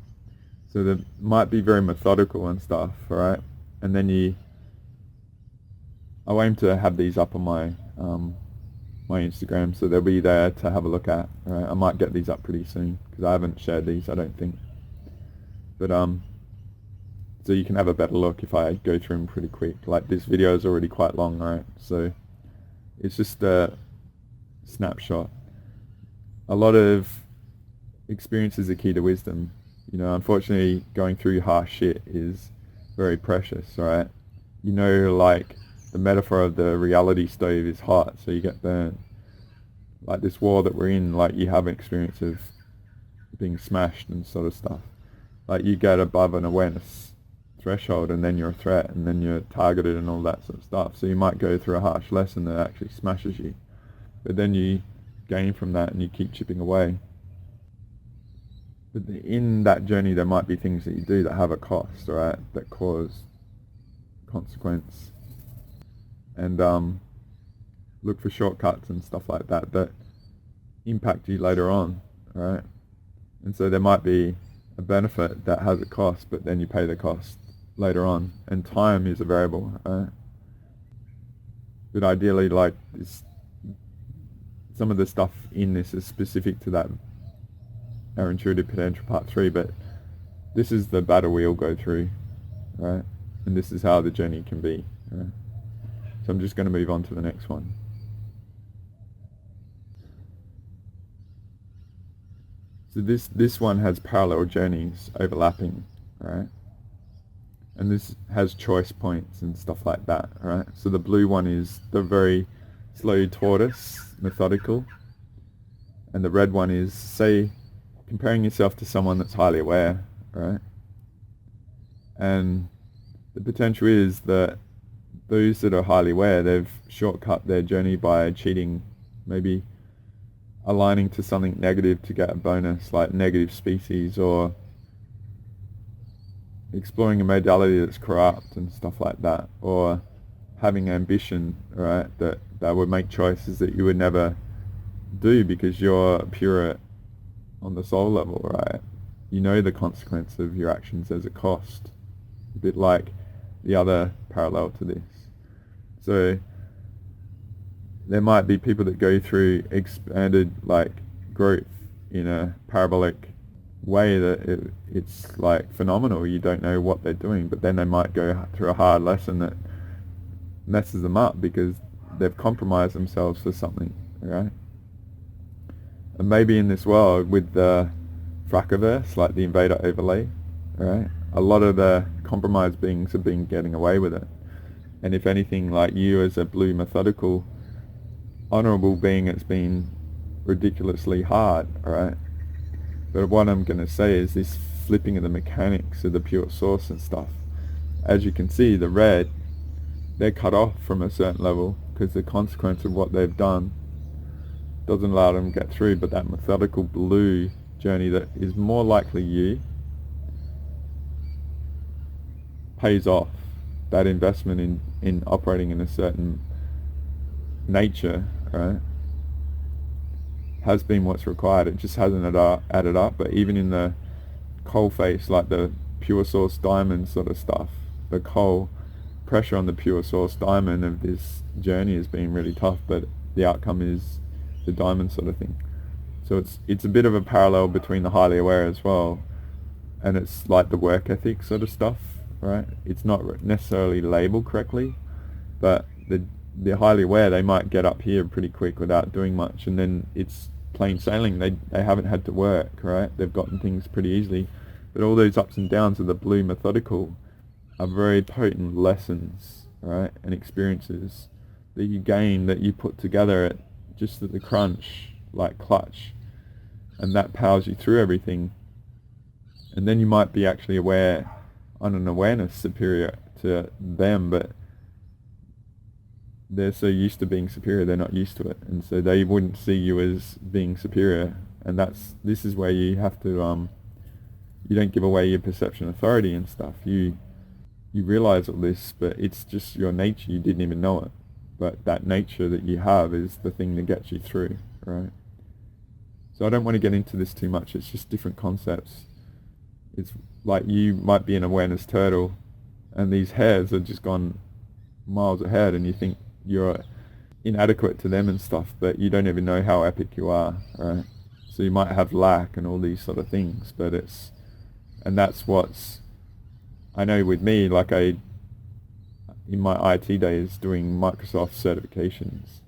So that might be very methodical and stuff, right? And then I'll aim to have these up on my my Instagram, so they'll be there to have a look at, right? I might get these up pretty soon, because I haven't shared these, I don't think. But so you can have a better look if I go through them pretty quick. Like, this video is already quite long, right? So it's just a snapshot. A lot of experiences are key to wisdom. You know, unfortunately, going through harsh shit is very precious, right? You know, like, the metaphor of the reality stove is hot, so you get burned. Like this war that we're in, like, you have an experience of being smashed and sort of stuff. Like, you get above an awareness threshold and then you're a threat and then you're targeted and all that sort of stuff. So you might go through a harsh lesson that actually smashes you, but then you gain from that and you keep chipping away. But in that journey there might be things that you do that have a cost, right, that cause consequence. And look for shortcuts and stuff like that that impact you later on, right? And so there might be a benefit that has a cost, but then you pay the cost later on, and time is a variable, right? But ideally, like, some of the stuff in this is specific to that, our Intuitive Potential Part 3, but this is the battle we all go through, right? And this is how the journey can be, right? So I'm just going to move on to the next one. So this one has parallel journeys overlapping, right? And this has choice points and stuff like that, right? So the blue one is the very slow tortoise, methodical. And the red one is, say, comparing yourself to someone that's highly aware, right? And the potential is that those that are highly aware, they've shortcut their journey by cheating, maybe aligning to something negative to get a bonus, like negative species, or exploring a modality that's corrupt and stuff like that, or having ambition, right, that would make choices that you would never do because you're pure on the soul level, right? You know the consequence of your actions as a cost, a bit like the other parallel to this. So there might be people that go through expanded like growth in a parabolic way that it's like phenomenal. You don't know what they're doing, but then they might go through a hard lesson that messes them up because they've compromised themselves for something, right? And maybe in this world with the Frackaverse, like the Invader overlay, right, a lot of the compromised beings have been getting away with it. And if anything, like you as a blue methodical honorable being, it's been ridiculously hard, right? But what I'm going to say is this flipping of the mechanics of the pure source and stuff. As you can see, the red, they're cut off from a certain level because the consequence of what they've done doesn't allow them to get through. But that methodical blue journey that is more likely you pays off. That investment in operating in a certain nature, right, has been what's required. It just hasn't added up. But even in the coal face, like the pure source diamond sort of stuff, the coal pressure on the pure source diamond of this journey has been really tough, but the outcome is the diamond sort of thing. So it's a bit of a parallel between the highly aware as well, and it's like the work ethic sort of stuff, right? It's not necessarily labeled correctly, but the highly aware, they might get up here pretty quick without doing much, and then it's plain sailing. They haven't had to work, right? They've gotten things pretty easily. But all those ups and downs of the blue methodical are very potent lessons, right, and experiences that you gain, that you put together at just at the crunch, like clutch, and that powers you through everything. And then you might be actually aware on an awareness superior to them, but they're so used to being superior, they're not used to it, and so they wouldn't see you as being superior. And this is where you have to you don't give away your perception authority and stuff. You realize all this, but it's just your nature. You didn't even know it, but that nature that you have is the thing that gets you through, right? So I don't want to get into this too much. It's just different concepts. It's like you might be an awareness turtle and these hares have just gone miles ahead, and you think you're inadequate to them and stuff, but you don't even know how epic you are, right? So you might have lack and all these sort of things, but and that's what's, I know with me, like in my IT days doing Microsoft certifications,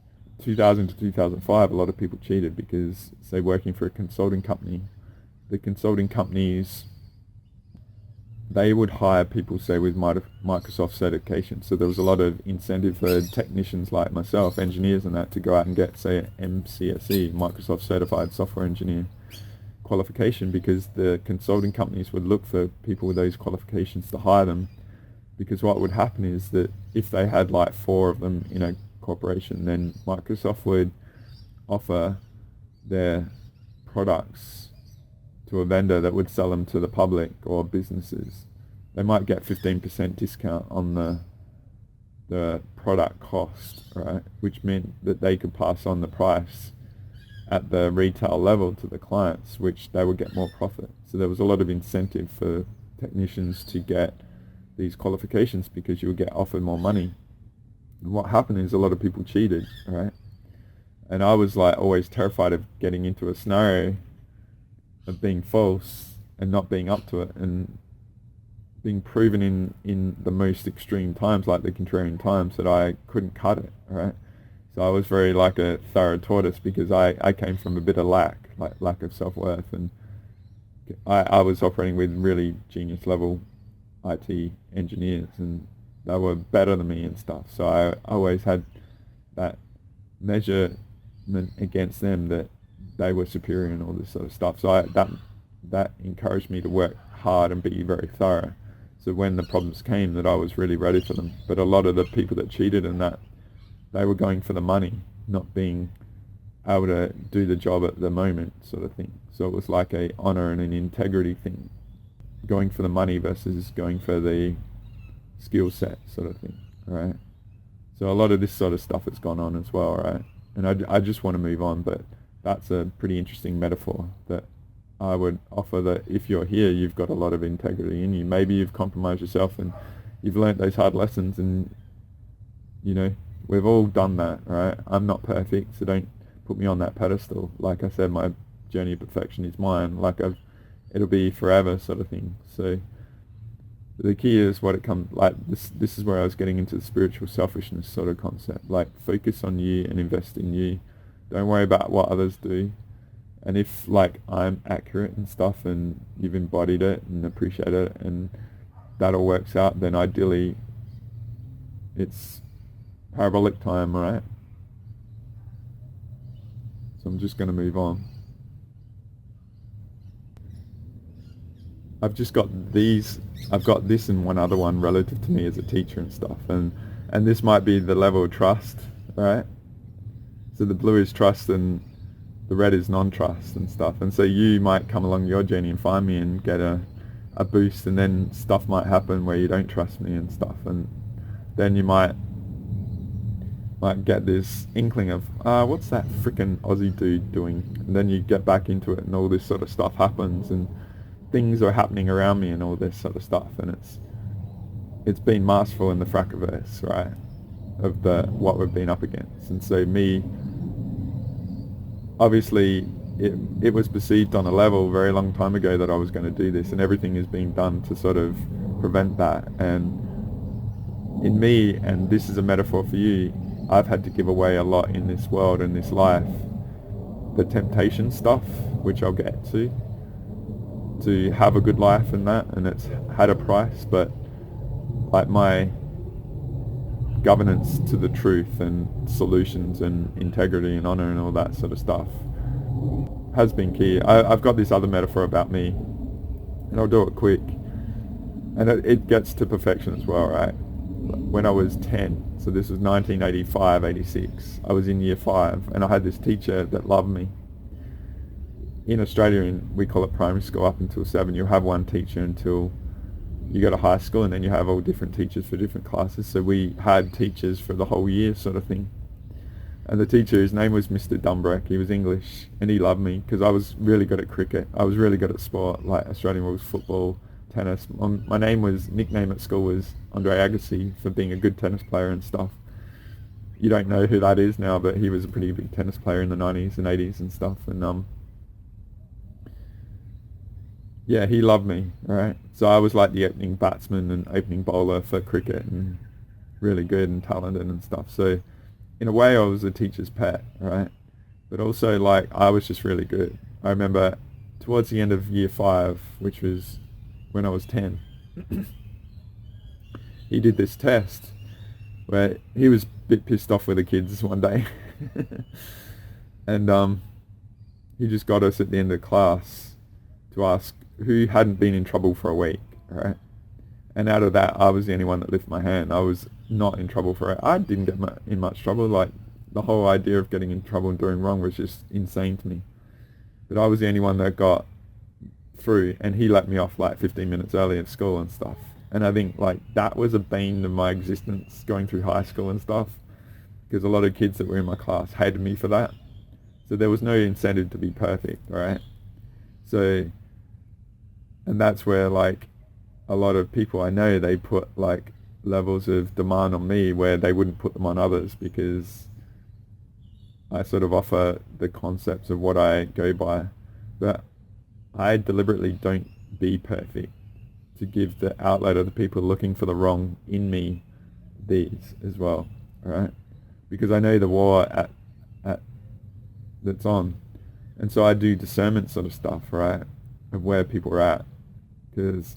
2000 to 2005, a lot of people cheated because, say, working for a consulting company, the consulting companies, they would hire people, say, with Microsoft certification. So there was a lot of incentive for technicians like myself, engineers and that, to go out and get, say, MCSE, Microsoft Certified Software Engineer qualification, because the consulting companies would look for people with those qualifications to hire them. Because what would happen is that if they had like 4 of them in a corporation, then Microsoft would offer their products to a vendor that would sell them to the public or businesses. They might get 15% discount on the product cost, right? Which meant that they could pass on the price at the retail level to the clients, which they would get more profit. So there was a lot of incentive for technicians to get these qualifications because you would get offered more money. And what happened is a lot of people cheated, right? And I was like always terrified of getting into a scenario of being false and not being up to it, and being proven in the most extreme times, like the contrarian times, that I couldn't cut it, right? So I was very like a thorough tortoise, because I came from a bit of lack of self-worth, and I was operating with really genius level IT engineers, and they were better than me and stuff. So I always had that measurement against them, that they were superior and all this sort of stuff. So that encouraged me to work hard and be very thorough. So when the problems came, that I was really ready for them. But a lot of the people that cheated in that, they were going for the money, not being able to do the job at the moment, sort of thing. So it was like a honor and an integrity thing, going for the money versus going for the skill set, sort of thing, right? So a lot of this sort of stuff has gone on as well, right? And I just want to move on, but that's a pretty interesting metaphor that I would offer, that if you're here, you've got a lot of integrity in you. Maybe you've compromised yourself and you've learnt those hard lessons, and you know, We've all done that, right? I'm not perfect, so don't put me on that pedestal. Like I said, my journey of perfection is mine. It'll be forever, sort of thing. So the key is what it comes like. This is where I was getting into the spiritual selfishness sort of concept. Like, focus on you and invest in you. Don't worry about what others do. And if like I'm accurate and stuff, and you've embodied it and appreciate it, and that all works out, then ideally it's parabolic time, right? So I'm just going to move on. I've just got these, I've got this and one other one relative to me as a teacher and stuff, and this might be the level of trust, right? So the blue is trust and the red is non-trust and stuff, and so you might come along your journey and find me and get a boost, and then stuff might happen where you don't trust me and stuff, and then you might get this inkling of, what's that frickin' Aussie dude doing? And then you get back into it and all this sort of stuff happens, and things are happening around me and all this sort of stuff, and it's been masterful in the Frackerverse, right, of what we've been up against. And so me, obviously it was perceived on a level a very long time ago that I was going to do this, and everything is being done to sort of prevent that. And in me, and this is a metaphor for you, I've had to give away a lot in this world and this life, the temptation stuff, which I'll get to have a good life and that, and it's had a price, but like my governance to the truth and solutions and integrity and honor and all that sort of stuff has been key. I've got this other metaphor about me, and I'll do it quick, and it gets to perfection as well, right? When I was 10, so this was 1985, 86, I was in year 5, and I had this teacher that loved me. In Australia, we call it primary school up until 7. You have one teacher until you go to high school, and then you have all different teachers for different classes. So we had teachers for the whole year sort of thing. And the teacher, his name was Mr. Dumbrick. He was English, and he loved me because I was really good at cricket. I was really good at sport, like Australian rules, football, tennis. My nickname at school was Andre Agassi for being a good tennis player and stuff. You don't know who that is now, but he was a pretty big tennis player in the 90s and 80s and stuff. And yeah, he loved me, right? So I was like the opening batsman and opening bowler for cricket, and really good and talented and stuff. So in a way I was a teacher's pet, right? But also like I was just really good. I remember towards the end of year 5, which was when I was 10, he did this test where he was a bit pissed off with the kids one day. And he just got us at the end of class to ask who hadn't been in trouble for a week, right? And out of that, I was the only one that lifted my hand. I was not in trouble for it. I didn't get in much trouble. Like, the whole idea of getting in trouble and doing wrong was just insane to me. But I was the only one that got through, and he let me off like 15 minutes early at school and stuff. And I think like that was a bane of my existence going through high school and stuff, because a lot of kids that were in my class hated me for that. So there was no incentive to be perfect, right? So, and that's where like a lot of people I know, they put like levels of demand on me where they wouldn't put them on others, because I sort of offer the concepts of what I go by. But I deliberately don't be perfect to give the outlet of the people looking for the wrong in me these as well, right? Because I know the war at that's on, and so I do discernment sort of stuff, right, of where people are at. Because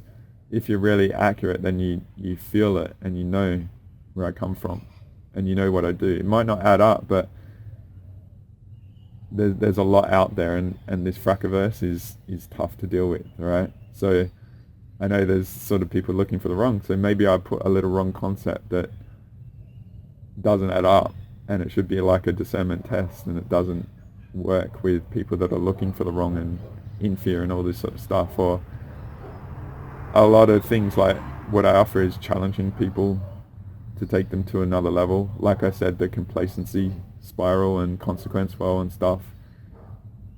if you're really accurate, then you feel it, and you know where I come from, and you know what I do. It might not add up, but there's a lot out there, and this Frackerverse is tough to deal with, right? So I know there's sort of people looking for the wrong, so maybe I put a little wrong concept that doesn't add up, and it should be like a discernment test, and it doesn't work with people that are looking for the wrong and in fear and all this sort of stuff. Or a lot of things, like what I offer is challenging people to take them to another level. Like I said, the complacency spiral and consequence well and stuff.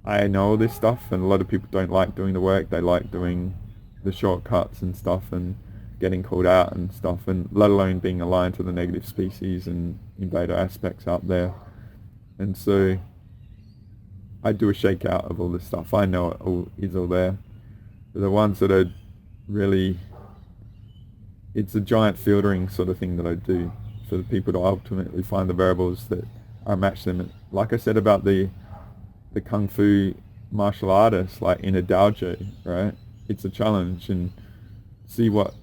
I know all this stuff, and a lot of people don't like doing the work. They like doing the shortcuts and stuff and getting called out and stuff, and let alone being aligned to the negative species and invader aspects out there. And so I do a shakeout of all this stuff. I know it all is all there. But the ones that are really, it's a giant filtering sort of thing that I do for the people to ultimately find the variables that I match them. Like I said about the kung fu martial artists, like in a dojo, right? It's a challenge, and see what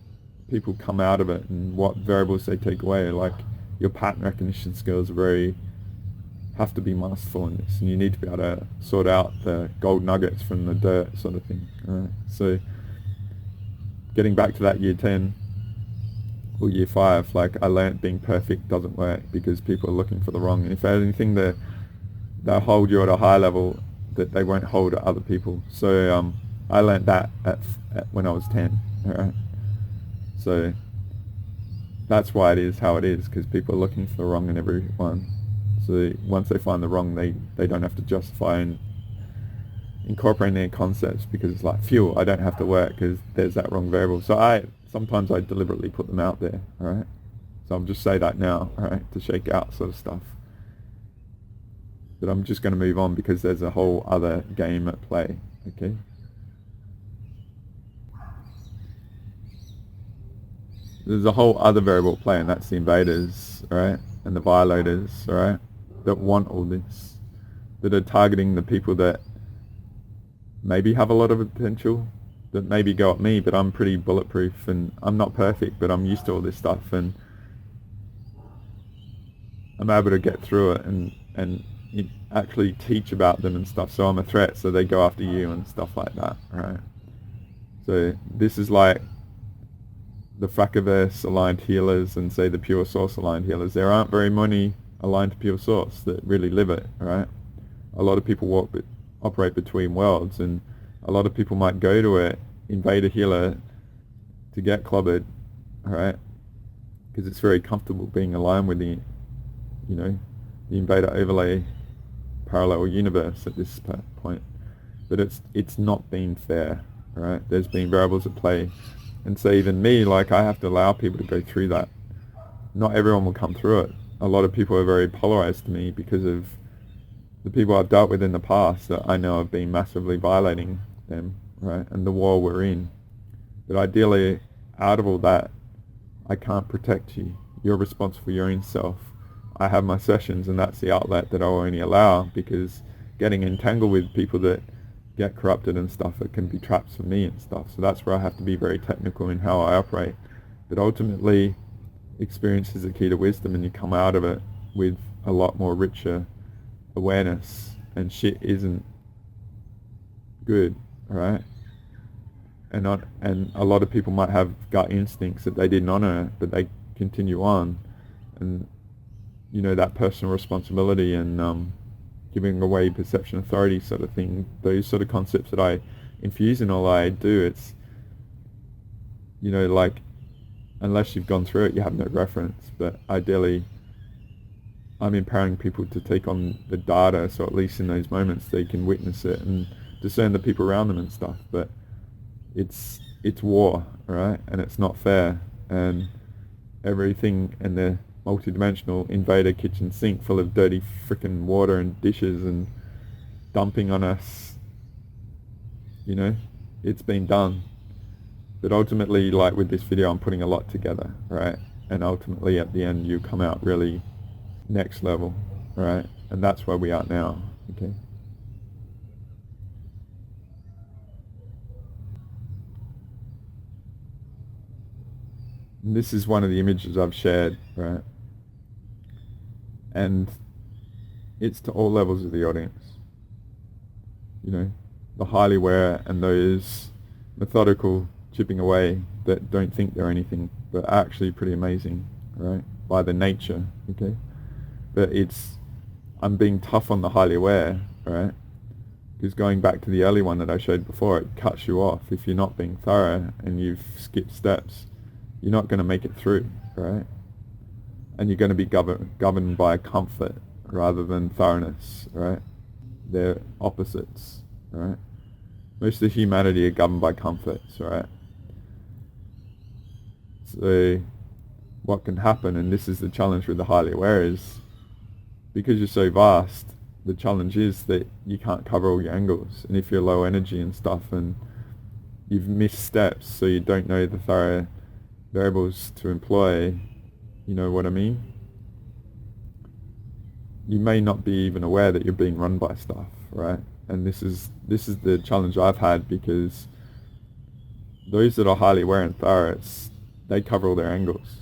people come out of it and what variables they take away. Like your pattern recognition skills have to be masterful in this, and you need to be able to sort out the gold nuggets from the dirt sort of thing, right? So getting back to that year 10 or year 5, like I learned being perfect doesn't work because people are looking for the wrong, and if anything they'll hold you at a high level that they won't hold at other people. So I learned that at when I was 10, right? So that's why it is how it is, because people are looking for the wrong in everyone. So once they find the wrong, they don't have to justify incorporating their concepts, because it's like, phew, I don't have to work because there's that wrong variable. So sometimes I deliberately put them out there, all right? So I'll just say that now, all right, to shake out sort of stuff. But I'm just going to move on because there's a whole other game at play, okay? There's a whole other variable at play, and that's the invaders, all right, and the violators, all right, that want all this, that are targeting the people that maybe have a lot of potential, that maybe go at me, but I'm pretty bulletproof, and I'm not perfect, but I'm used to all this stuff, and I'm able to get through it and actually teach about them and stuff. So I'm a threat, so they go after you and stuff like that, right? So this is like the Frackiverse aligned healers and say the pure source aligned healers. There aren't very many aligned to pure source that really live it, right? A lot of people operate between worlds, and a lot of people might go to a invader healer to get clobbered, right? Because it's very comfortable being aligned with the, the invader overlay parallel universe at this point. But it's not been fair, right? There's been variables at play, and so even me, like, I have to allow people to go through that. Not everyone will come through it. A lot of people are very polarized to me because of the people I've dealt with in the past that I know have been massively violating them, right? And the war we're in. But ideally, out of all that, I can't protect you. You're responsible for your own self. I have my sessions, and that's the outlet that I'll only allow, because getting entangled with people that get corrupted and stuff, it can be traps for me and stuff. So that's where I have to be very technical in how I operate. But ultimately, experience is the key to wisdom, and you come out of it with a lot more richer awareness, and shit isn't good, right? And a lot of people might have gut instincts that they didn't honor, but they continue on, and that personal responsibility and giving away perception authority sort of thing, those sort of concepts that I infuse in all I do, it's like, unless you've gone through it, you have no reference. But ideally, I'm empowering people to take on the data, so at least in those moments they can witness it and discern the people around them and stuff. But it's war, right? And it's not fair, and everything in the multi-dimensional invader kitchen sink full of dirty frickin' water and dishes and dumping on us, it's been done. But ultimately, like with this video, I'm putting a lot together, right? And ultimately at the end you come out really next level, right? And that's where we are now, okay? And this is one of the images I've shared, right? And it's to all levels of the audience. The highly aware and those methodical chipping away that don't think they're anything, but are actually pretty amazing, right? By the nature, okay? But I'm being tough on the highly aware, right? Because going back to the early one that I showed before, it cuts you off. If you're not being thorough and you've skipped steps, you're not going to make it through, right? And you're going to be governed by comfort rather than thoroughness, right? They're opposites, right? Most of humanity are governed by comforts, right? So what can happen, and this is the challenge with the highly aware, is because you're so vast, the challenge is that you can't cover all your angles. And if you're low energy and stuff and you've missed steps, so you don't know the thorough variables to employ, you know what I mean? You may not be even aware that you're being run by stuff, right? And this is the challenge I've had, because those that are highly aware and thorough, they cover all their angles.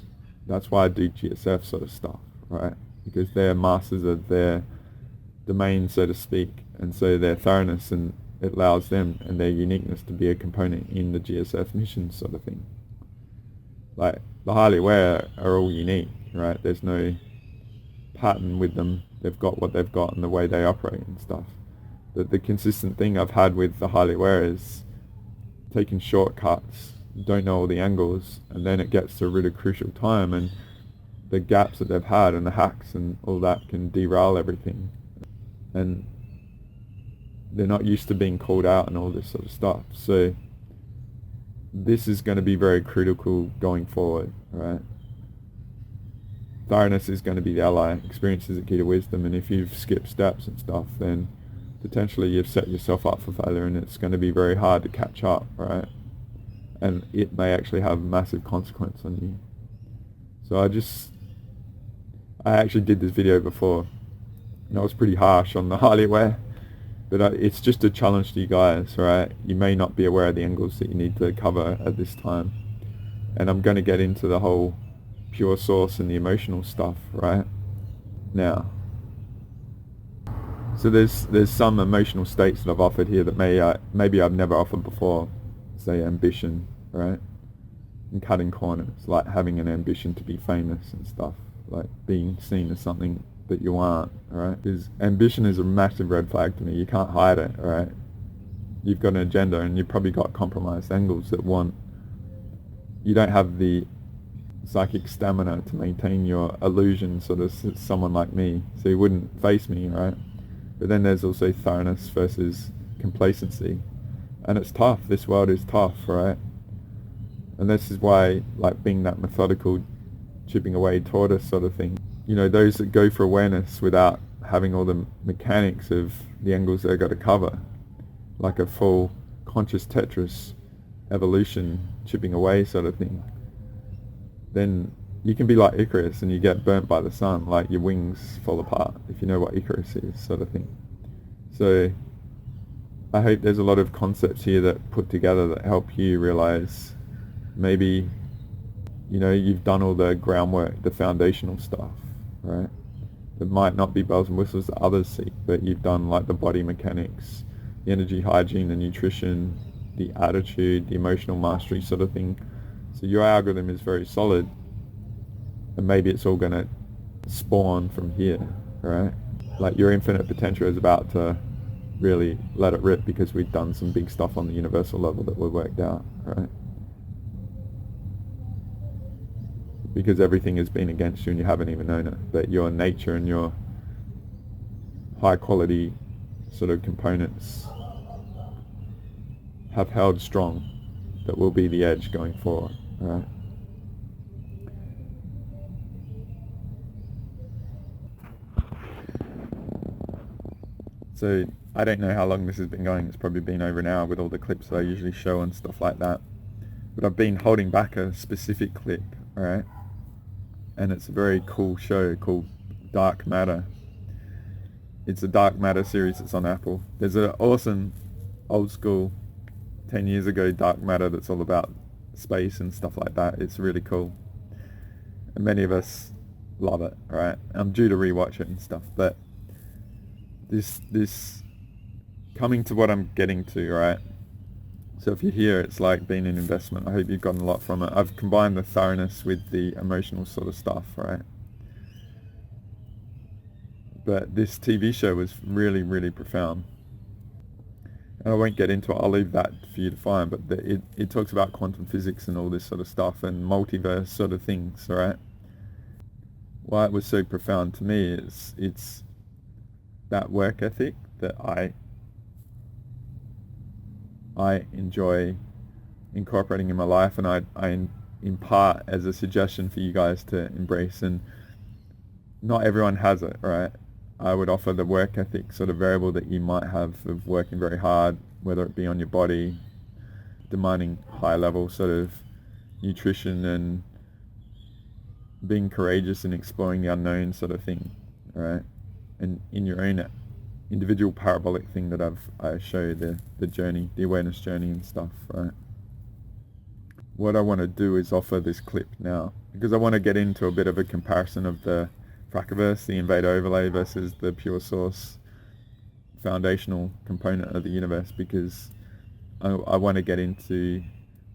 That's why I do GSF sort of stuff, right? Because they're masters of their domain, so to speak, and so their thoroughness, and it allows them and their uniqueness to be a component in the GSF mission sort of thing. Like, the highly aware are all unique, right? There's no pattern with them. They've got what they've got and the way they operate and stuff. But the consistent thing I've had with the highly aware is taking shortcuts, don't know all the angles, and then it gets to a really crucial time, and the gaps that they've had and the hacks and all that can derail everything. And they're not used to being called out and all this sort of stuff. So this is going to be very critical going forward, right? Thoroughness is going to be the ally, experience is the key to wisdom, and if you've skipped steps and stuff, then potentially you've set yourself up for failure, and it's going to be very hard to catch up, right? And it may actually have massive consequence on you. So I actually did this video before, and I was pretty harsh on the highly aware, but it's just a challenge to you guys, right? You may not be aware of the angles that you need to cover at this time, and I'm going to get into the whole pure source and the emotional stuff right now. So there's some emotional states that I've offered here that maybe I've never offered before. Say ambition, right? And cutting corners, like having an ambition to be famous and stuff, like being seen as something that you aren't, right? Because ambition is a massive red flag to me. You can't hide it, right? You've got an agenda, and you've probably got compromised angles that you don't have the psychic stamina to maintain your illusion, sort of someone like me, so you wouldn't face me, right? But then there's also thoroughness versus complacency, and it's tough. This world is tough, right? And this is why, like, being that methodical, chipping away tortoise sort of thing, you know, those that go for awareness without having all the mechanics of the angles they've got to cover, like a full conscious Tetris evolution, chipping away sort of thing, then you can be like Icarus and you get burnt by the sun, like your wings fall apart, if you know what Icarus is, sort of thing. So I hope there's a lot of concepts here that put together that help you realize maybe, you know, you've done all the groundwork, the foundational stuff, right? It might not be bells and whistles that others see, but you've done like the body mechanics, the energy hygiene, the nutrition, the attitude, the emotional mastery sort of thing. So your algorithm is very solid, and maybe it's all going to spawn from here, right? Like your infinite potential is about to really let it rip, because we've done some big stuff on the universal level that we've worked out, right? Because everything has been against you and you haven't even known it, but your nature and your high quality sort of components have held strong. That will be the edge going forward, right? So I don't know how long this has been going. It's probably been over an hour with all the clips that I usually show and stuff like that. But I've been holding back a specific clip, alright? And it's a very cool show called Dark Matter. It's a Dark Matter series that's on Apple. There's an awesome old school 10 years ago Dark Matter that's all about space and stuff like that. It's really cool. And many of us love it, right? I'm due to rewatch it and stuff, but this coming to what I'm getting to, right? So if you're here, it's like being an investment. I hope you've gotten a lot from it. I've combined the thoroughness with the emotional sort of stuff, right? But this TV show was really, really profound. And I won't get into it, I'll leave that for you to find, but it talks about quantum physics and all this sort of stuff and multiverse sort of things, right? Why it was so profound to me is it's that work ethic that I enjoy incorporating in my life, and I impart as a suggestion for you guys to embrace. And not everyone has it, right? I would offer the work ethic sort of variable that you might have of working very hard, whether it be on your body, demanding high level sort of nutrition and being courageous and exploring the unknown sort of thing, right? And in your own individual parabolic thing that I show the journey, the awareness journey and stuff, right? What I want to do is offer this clip now, because I want to get into a bit of a comparison of the Frackerverse, the Invader overlay versus the pure source foundational component of the universe, because I want to get into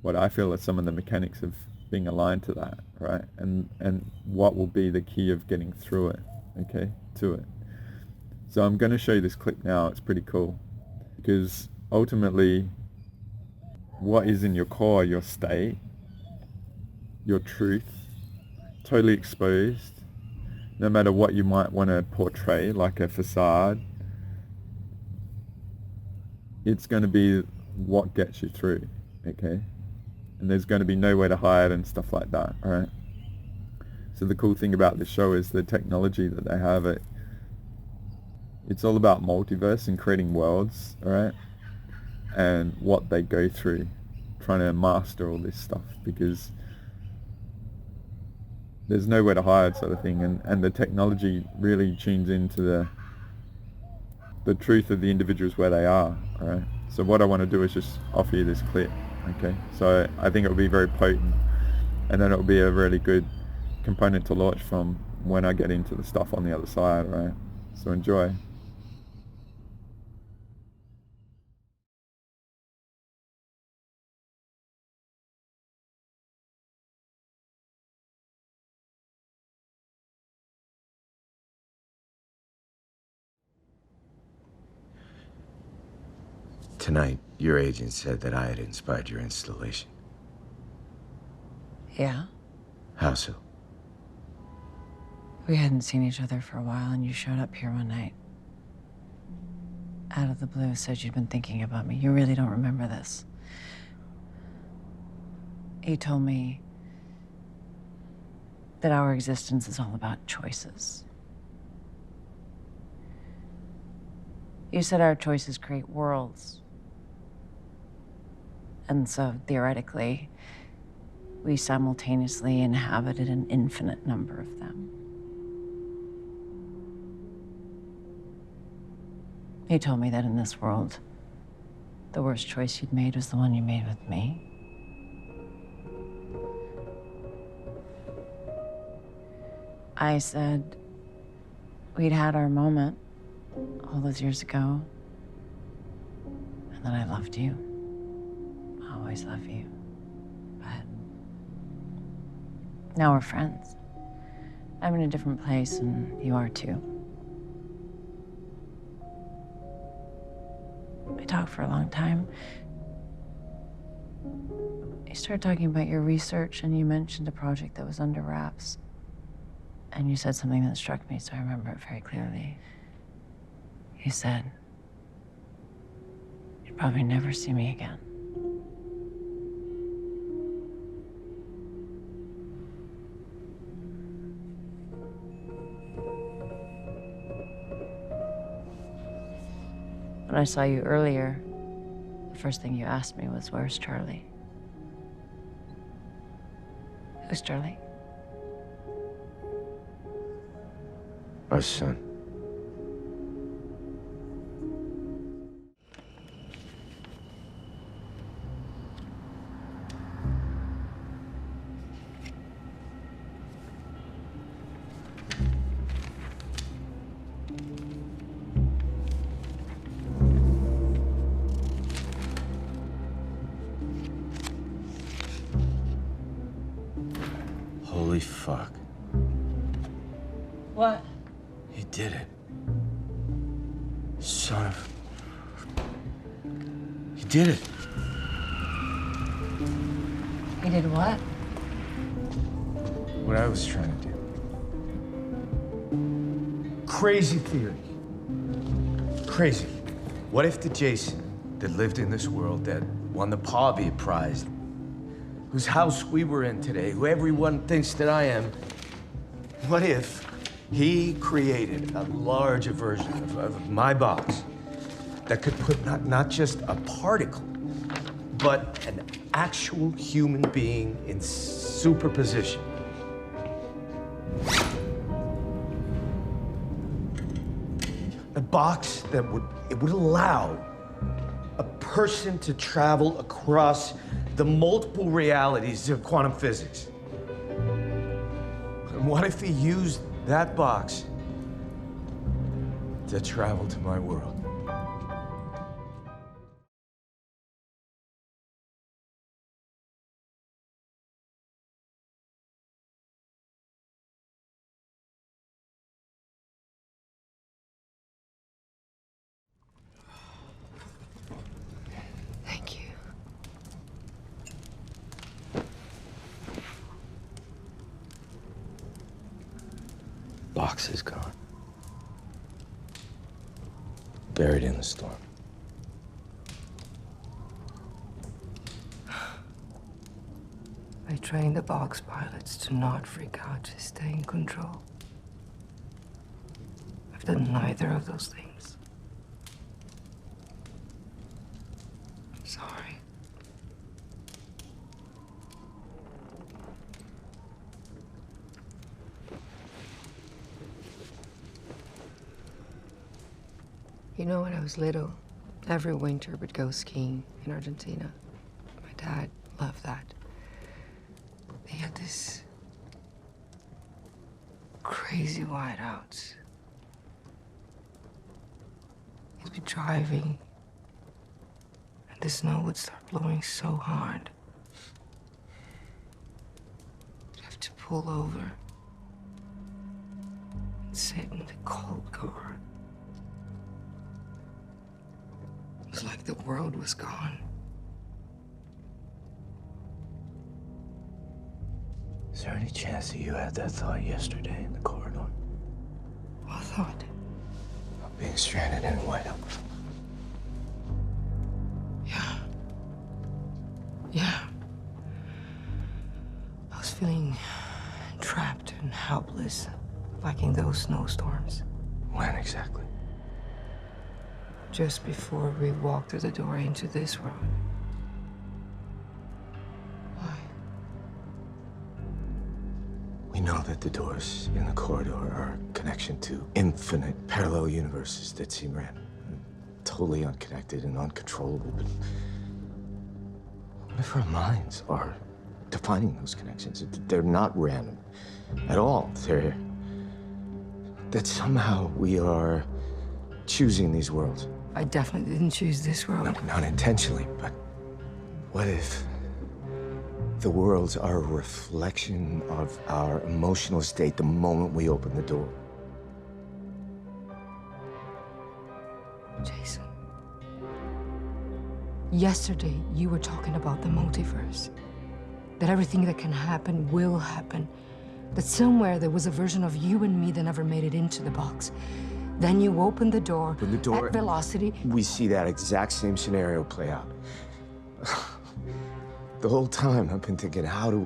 what I feel are some of the mechanics of being aligned to that, right? And what will be the key of getting through it, okay, to it. So I'm going to show you this clip now. It's pretty cool, because ultimately what is in your core, your state, your truth, totally exposed, no matter what you might want to portray like a facade, it's going to be what gets you through, okay? And there's going to be nowhere to hide and stuff like that, all right? So the cool thing about this show is the technology that they have. It's all about multiverse and creating worlds, all right? And what they go through trying to master all this stuff, because there's nowhere to hide sort of thing, and the technology really tunes into the truth of the individuals where they are, all right? So what I want to do is just offer you this clip, okay? So I think it will be very potent, and then it will be a really good component to launch from when I get into the stuff on the other side, right? So enjoy. Tonight, your agent said that I had inspired your installation. Yeah? How so? We hadn't seen each other for a while, and you showed up here one night. Out of the blue, said you'd been thinking about me. You really don't remember this. You told me that our existence is all about choices. You said our choices create worlds. And so, theoretically, we simultaneously inhabited an infinite number of them. You told me that in this world, the worst choice you'd made was the one you made with me. I said we'd had our moment all those years ago, and that I loved you. I always love you. But now we're friends. I'm in a different place, and you are too. We talked for a long time. You started talking about your research, and you mentioned a project that was under wraps. And you said something that struck me, so I remember it very clearly. You said, you'd probably never see me again. When I saw you earlier, the first thing you asked me was, where's Charlie? Who's Charlie? Our son. Holy fuck. What? He did it. Son of... He did it. He did what? What I was trying to do. Crazy theory. Crazy. What if the Jason that lived in this world, that won the Paviot Prize, whose house we were in today, who everyone thinks that I am, what if he created a larger version of my box that could put not just a particle, but an actual human being in superposition? A box that would allow a person to travel across the multiple realities of quantum physics. And what if he used that box to travel to my world? Thank you. Box is gone. Buried in the storm. I trained the box pilots to not freak out, to stay in control. I've done neither of those things. I'm sorry. You know, when I was little, every winter we'd go skiing in Argentina. My dad loved that. They had this crazy whiteouts. He'd be driving, and the snow would start blowing so hard. You'd have to pull over and sit in the cold car. It was like the world was gone. Is there any chance that you had that thought yesterday in the corridor? What thought? Of being stranded in a whiteout. Yeah. I was feeling trapped and helpless, like in those snowstorms. When exactly? Just before we walked through the door into this world. We know that the doors in the corridor are a connection to infinite parallel universes that seem random, totally unconnected and uncontrollable, but what if our minds are defining those connections? They're not random at all. That somehow we are choosing these worlds. I definitely didn't choose this world. No, not intentionally, but what if the worlds are a reflection of our emotional state the moment we open the door? Jason, yesterday you were talking about the multiverse. That everything that can happen will happen. That somewhere there was a version of you and me that never made it into the box. Then you open the door, at velocity. We see that exact same scenario play out. The whole time I've been thinking, how do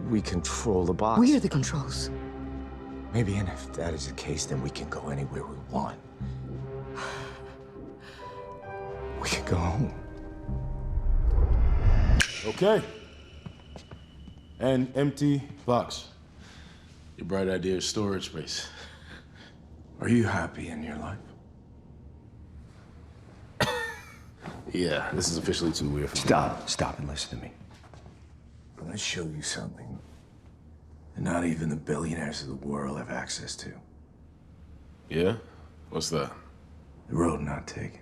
we control the box? We are the controls. Maybe, and if that is the case, then we can go anywhere we want. We can go home. Okay. An empty box. Your bright idea is storage space. Are you happy in your life? Yeah, this is officially too weird for me. Stop and listen to me. I'm gonna show you something that not even the billionaires of the world have access to. Yeah? What's that? The road not taken.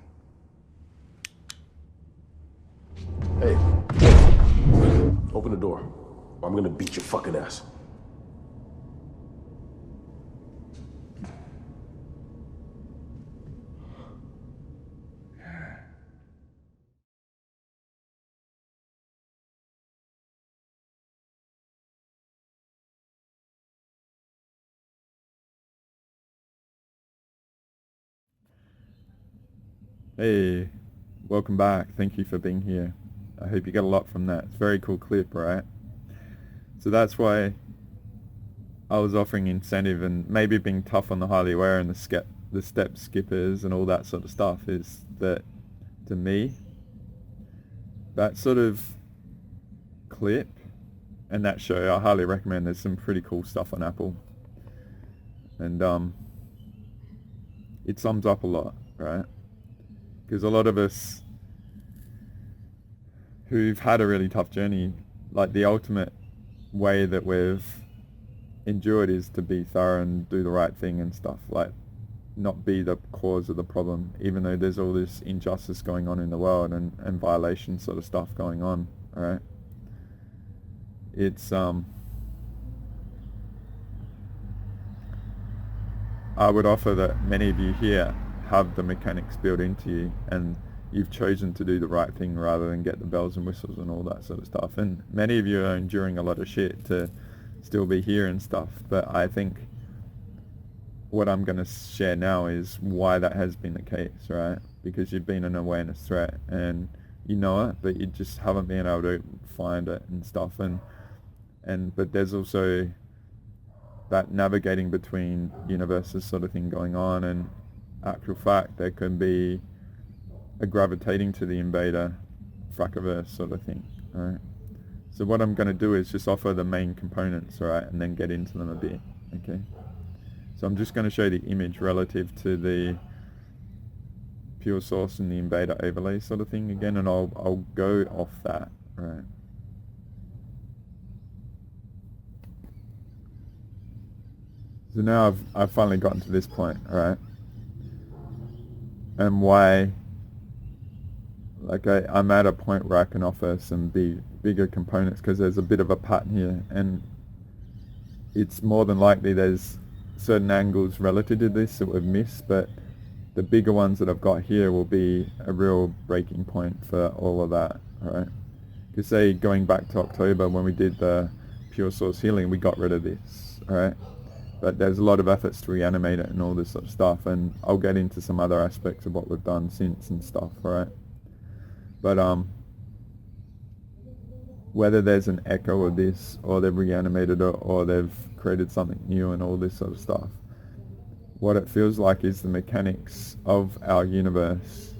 Hey. Open the door, or I'm gonna beat your fucking ass. Hey, welcome back. Thank you for being here. I hope you got a lot from that. It's a very cool clip, right? So that's why I was offering incentive and maybe being tough on the highly aware and the step skippers and all that sort of stuff, is that, to me, that sort of clip and that show, I highly recommend. There's some pretty cool stuff on Apple. And it sums up a lot, right? Because a lot of us who've had a really tough journey, like the ultimate way that we've endured is to be thorough and do the right thing and stuff, like not be the cause of the problem, even though there's all this injustice going on in the world and violation sort of stuff going on, right? It's I would offer that many of you here have the mechanics built into you, and you've chosen to do the right thing rather than get the bells and whistles and all that sort of stuff. And many of you are enduring a lot of shit to still be here and stuff. But I think what I'm going to share now is why that has been the case, right? Because you've been an awareness threat and you know it, but you just haven't been able to find it and stuff. But there's also that navigating between universes sort of thing going on, and actual fact there can be a gravitating to the Invader frackerverse sort of thing, right? So what I'm going to do is just offer the main components, right, and then get into them a bit, okay? So I'm just going to show the image relative to the pure source and the Invader overlay sort of thing again, and I'll go off that, right? So now I've finally gotten to this point, right? And why, like I'm at a point where I can offer some bigger components, because there's a bit of a pattern here, and it's more than likely there's certain angles relative to this that we've missed, but the bigger ones that I've got here will be a real breaking point for all of that, right? Because say going back to October when we did the pure source healing, we got rid of this, right? But there's a lot of efforts to reanimate it and all this sort of stuff, and I'll get into some other aspects of what we've done since and stuff, right? But whether there's an echo of this, or they've reanimated it, or they've created something new and all this sort of stuff, what it feels like is the mechanics of our universe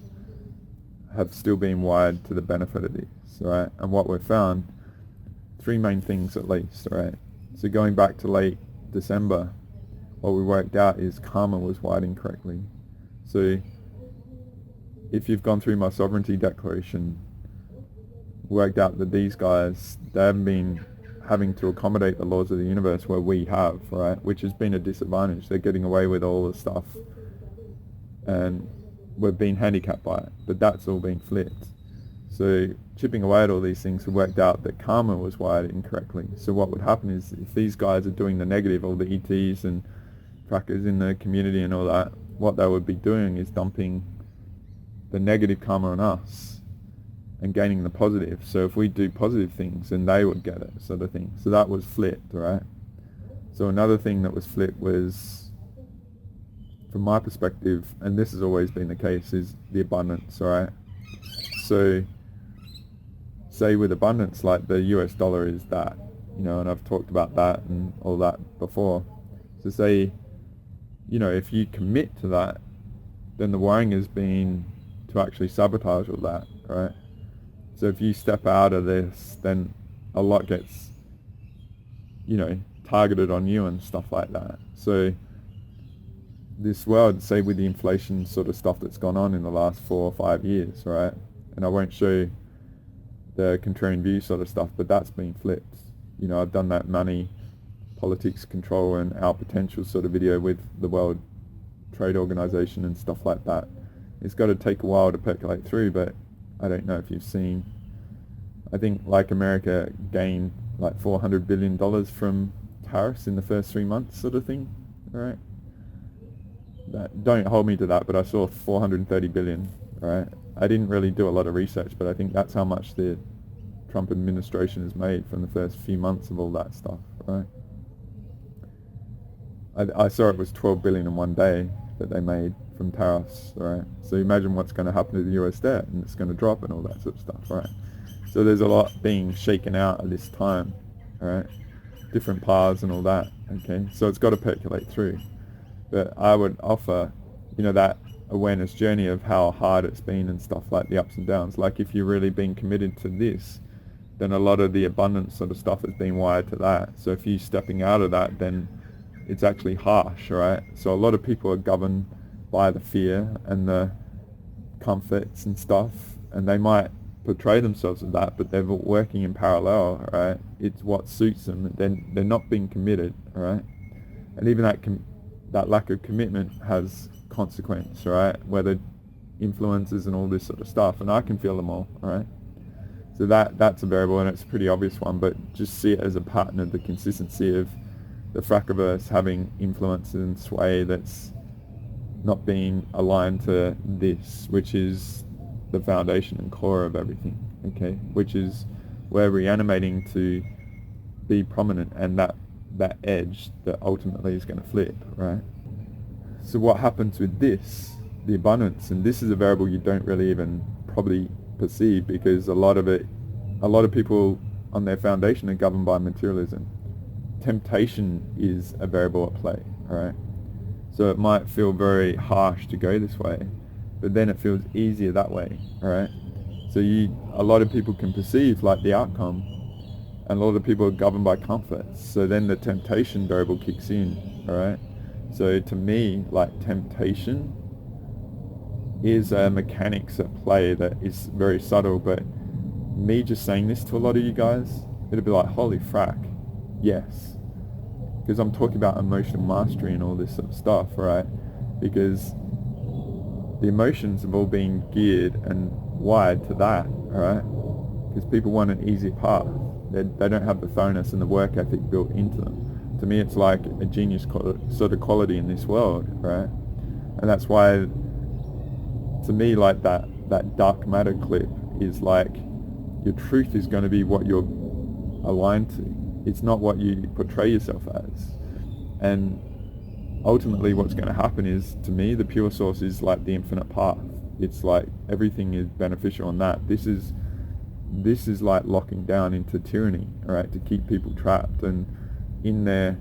have still been wired to the benefit of this, right? And what we've found, three main things at least, right? So going back to late December, what we worked out is karma was wired incorrectly. So if you've gone through my sovereignty declaration, worked out that these guys, they haven't been having to accommodate the laws of the universe where we have, right? Which has been a disadvantage. They're getting away with all the stuff and we've been handicapped by it, but that's all been flipped. So chipping away at all these things, we worked out that karma was wired incorrectly. So what would happen is if these guys are doing the negative, all the ETs and trackers in the community and all that, what they would be doing is dumping the negative karma on us and gaining the positive. So if we do positive things, then they would get it, sort of thing. So that was flipped, right? So another thing that was flipped was, from my perspective, and this has always been the case, is the abundance, right? So say with abundance, like the US dollar is that, you know, and I've talked about that and all that before. So say, you know, if you commit to that, then the worrying has been to actually sabotage all that, right? So if you step out of this, then a lot gets, you know, targeted on you and stuff like that. So this world, say with the inflation sort of stuff that's gone on in the last 4 or 5 years, right? And I won't show the contrarian view sort of stuff, but that's been flipped. You know, I've done that money, politics, control, and our potential sort of video with the World Trade Organization and stuff like that. It's got to take a while to percolate through, but I don't know if you've seen, I think like America gained like $400 billion from tariffs in the first 3 months sort of thing, right? Don't hold me to that, but I saw 430 billion, right? I didn't really do a lot of research, but I think that's how much the Trump administration has made from the first few months of all that stuff, right? I saw it was 12 billion in one day that they made from tariffs, right? So imagine what's going to happen to the US debt, and it's going to drop and all that sort of stuff, right? So there's a lot being shaken out at this time, right? different paths and all that, okay? So it's got to percolate through. But I would offer, that awareness journey of how hard it's been and stuff, like the ups and downs. Like if you've really been committed to this, then a lot of the abundance sort of stuff has been wired to that. So if you're stepping out of that, then it's actually harsh, right? So a lot of people are governed by the fear and the comforts and stuff, and they might portray themselves as that, but they're working in parallel, right? It's what suits them, and then they're not being committed, right? And even that lack of commitment has consequence, right? Whether influences and all this sort of stuff, and I can feel them all, right? So that's a variable, and it's a pretty obvious one, but just see it as a pattern of the consistency of the Frackerverse having influence and sway that's not being aligned to this, which is the foundation and core of everything, okay? Which is we're reanimating to be prominent, and that edge that ultimately is going to flip, right? So what happens with this, the abundance, and this is a variable you don't really even probably perceive, because a lot of people on their foundation are governed by materialism. Temptation is a variable at play, right? So it might feel very harsh to go this way, but then it feels easier that way, right? So a lot of people can perceive like the outcome, and a lot of people are governed by comforts. So then the temptation variable kicks in, all right? So to me, like temptation is a mechanics at play that is very subtle, but me just saying this to a lot of you guys, it'll be like, holy frack, yes. Because I'm talking about emotional mastery and all this sort of stuff, right? Because the emotions have all been geared and wired to that, right? Because people want an easy path. They don't have the thoroughness and the work ethic built into them. To me, it's like a genius sort of quality in this world, right? And that's why, to me, like that dark matter clip is like, your truth is going to be what you're aligned to. It's not what you portray yourself as. And ultimately what's going to happen is, to me, the pure source is like the infinite path. It's like everything is beneficial on that. This is like locking down into tyranny, right? To keep people trapped and in their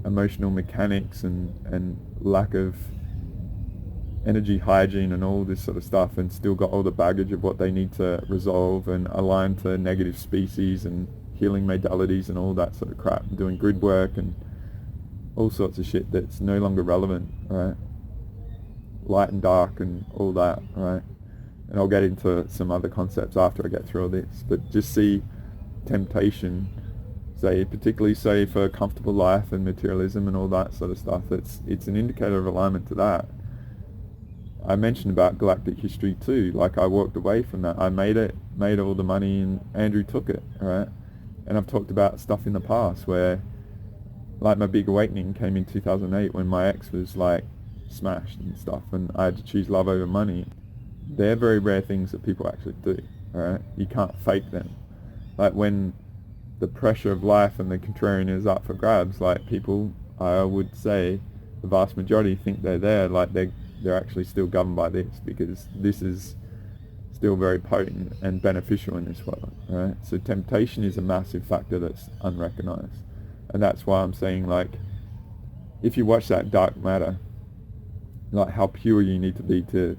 emotional mechanics and lack of energy hygiene and all this sort of stuff, and still got all the baggage of what they need to resolve and align to negative species and healing modalities and all that sort of crap, doing grid work and all sorts of shit that's no longer relevant, right? Light and dark and all that, right? And I'll get into some other concepts after I get through all this, but just see temptation, particularly for a comfortable life and materialism and all that sort of stuff. It's an indicator of alignment to that. I mentioned about galactic history too. Like, I walked away from that. I made all the money, and Andrew took it, right? And I've talked about stuff in the past where, like, my big awakening came in 2008 when my ex was like smashed and stuff, and I had to choose love over money. They're very rare things that people actually do, right? You can't fake them. Like, when the pressure of life and the contrarian is up for grabs, like, people, I would say the vast majority think they're there, like they're actually still governed by this, because this is still very potent and beneficial in this world, right? So temptation is a massive factor that's unrecognized. And that's why I'm saying, like, if you watch that dark matter, like, how pure you need to be to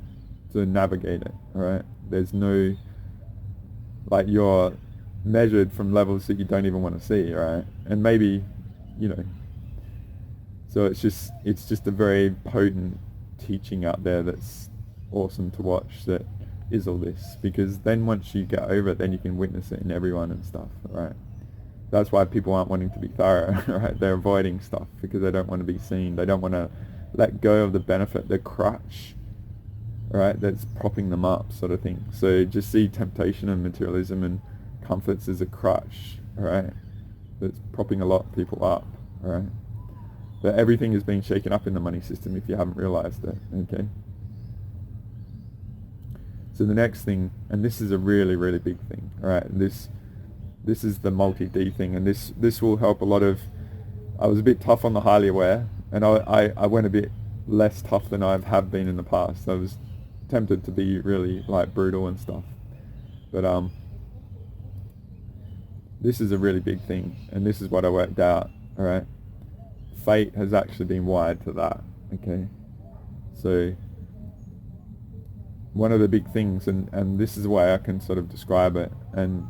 navigate it, right? There's no, like, you're measured from levels that you don't even want to see, right? And maybe, so it's just a very potent teaching out there that's awesome to watch, that is all this, because then once you get over it, then you can witness it in everyone and stuff, right? That's why people aren't wanting to be thorough, right? They're avoiding stuff because they don't want to be seen. They don't want to let go of the benefit, the crutch, right, that's propping them up, sort of thing. So just see temptation and materialism and comforts as a crutch, right, that's propping a lot of people up, right? But everything is being shaken up in the money system if you haven't realized it, okay? So the next thing, and this is a really, really big thing, all right? This is the multi-D thing, and this will help a lot of, I was a bit tough on the highly aware, and I went a bit less tough than I have been in the past. I was tempted to be really, like, brutal and stuff. But This is a really big thing, and this is what I worked out, alright? Fate has actually been wired to that, okay? So, one of the big things, and this is the way I can sort of describe it, and,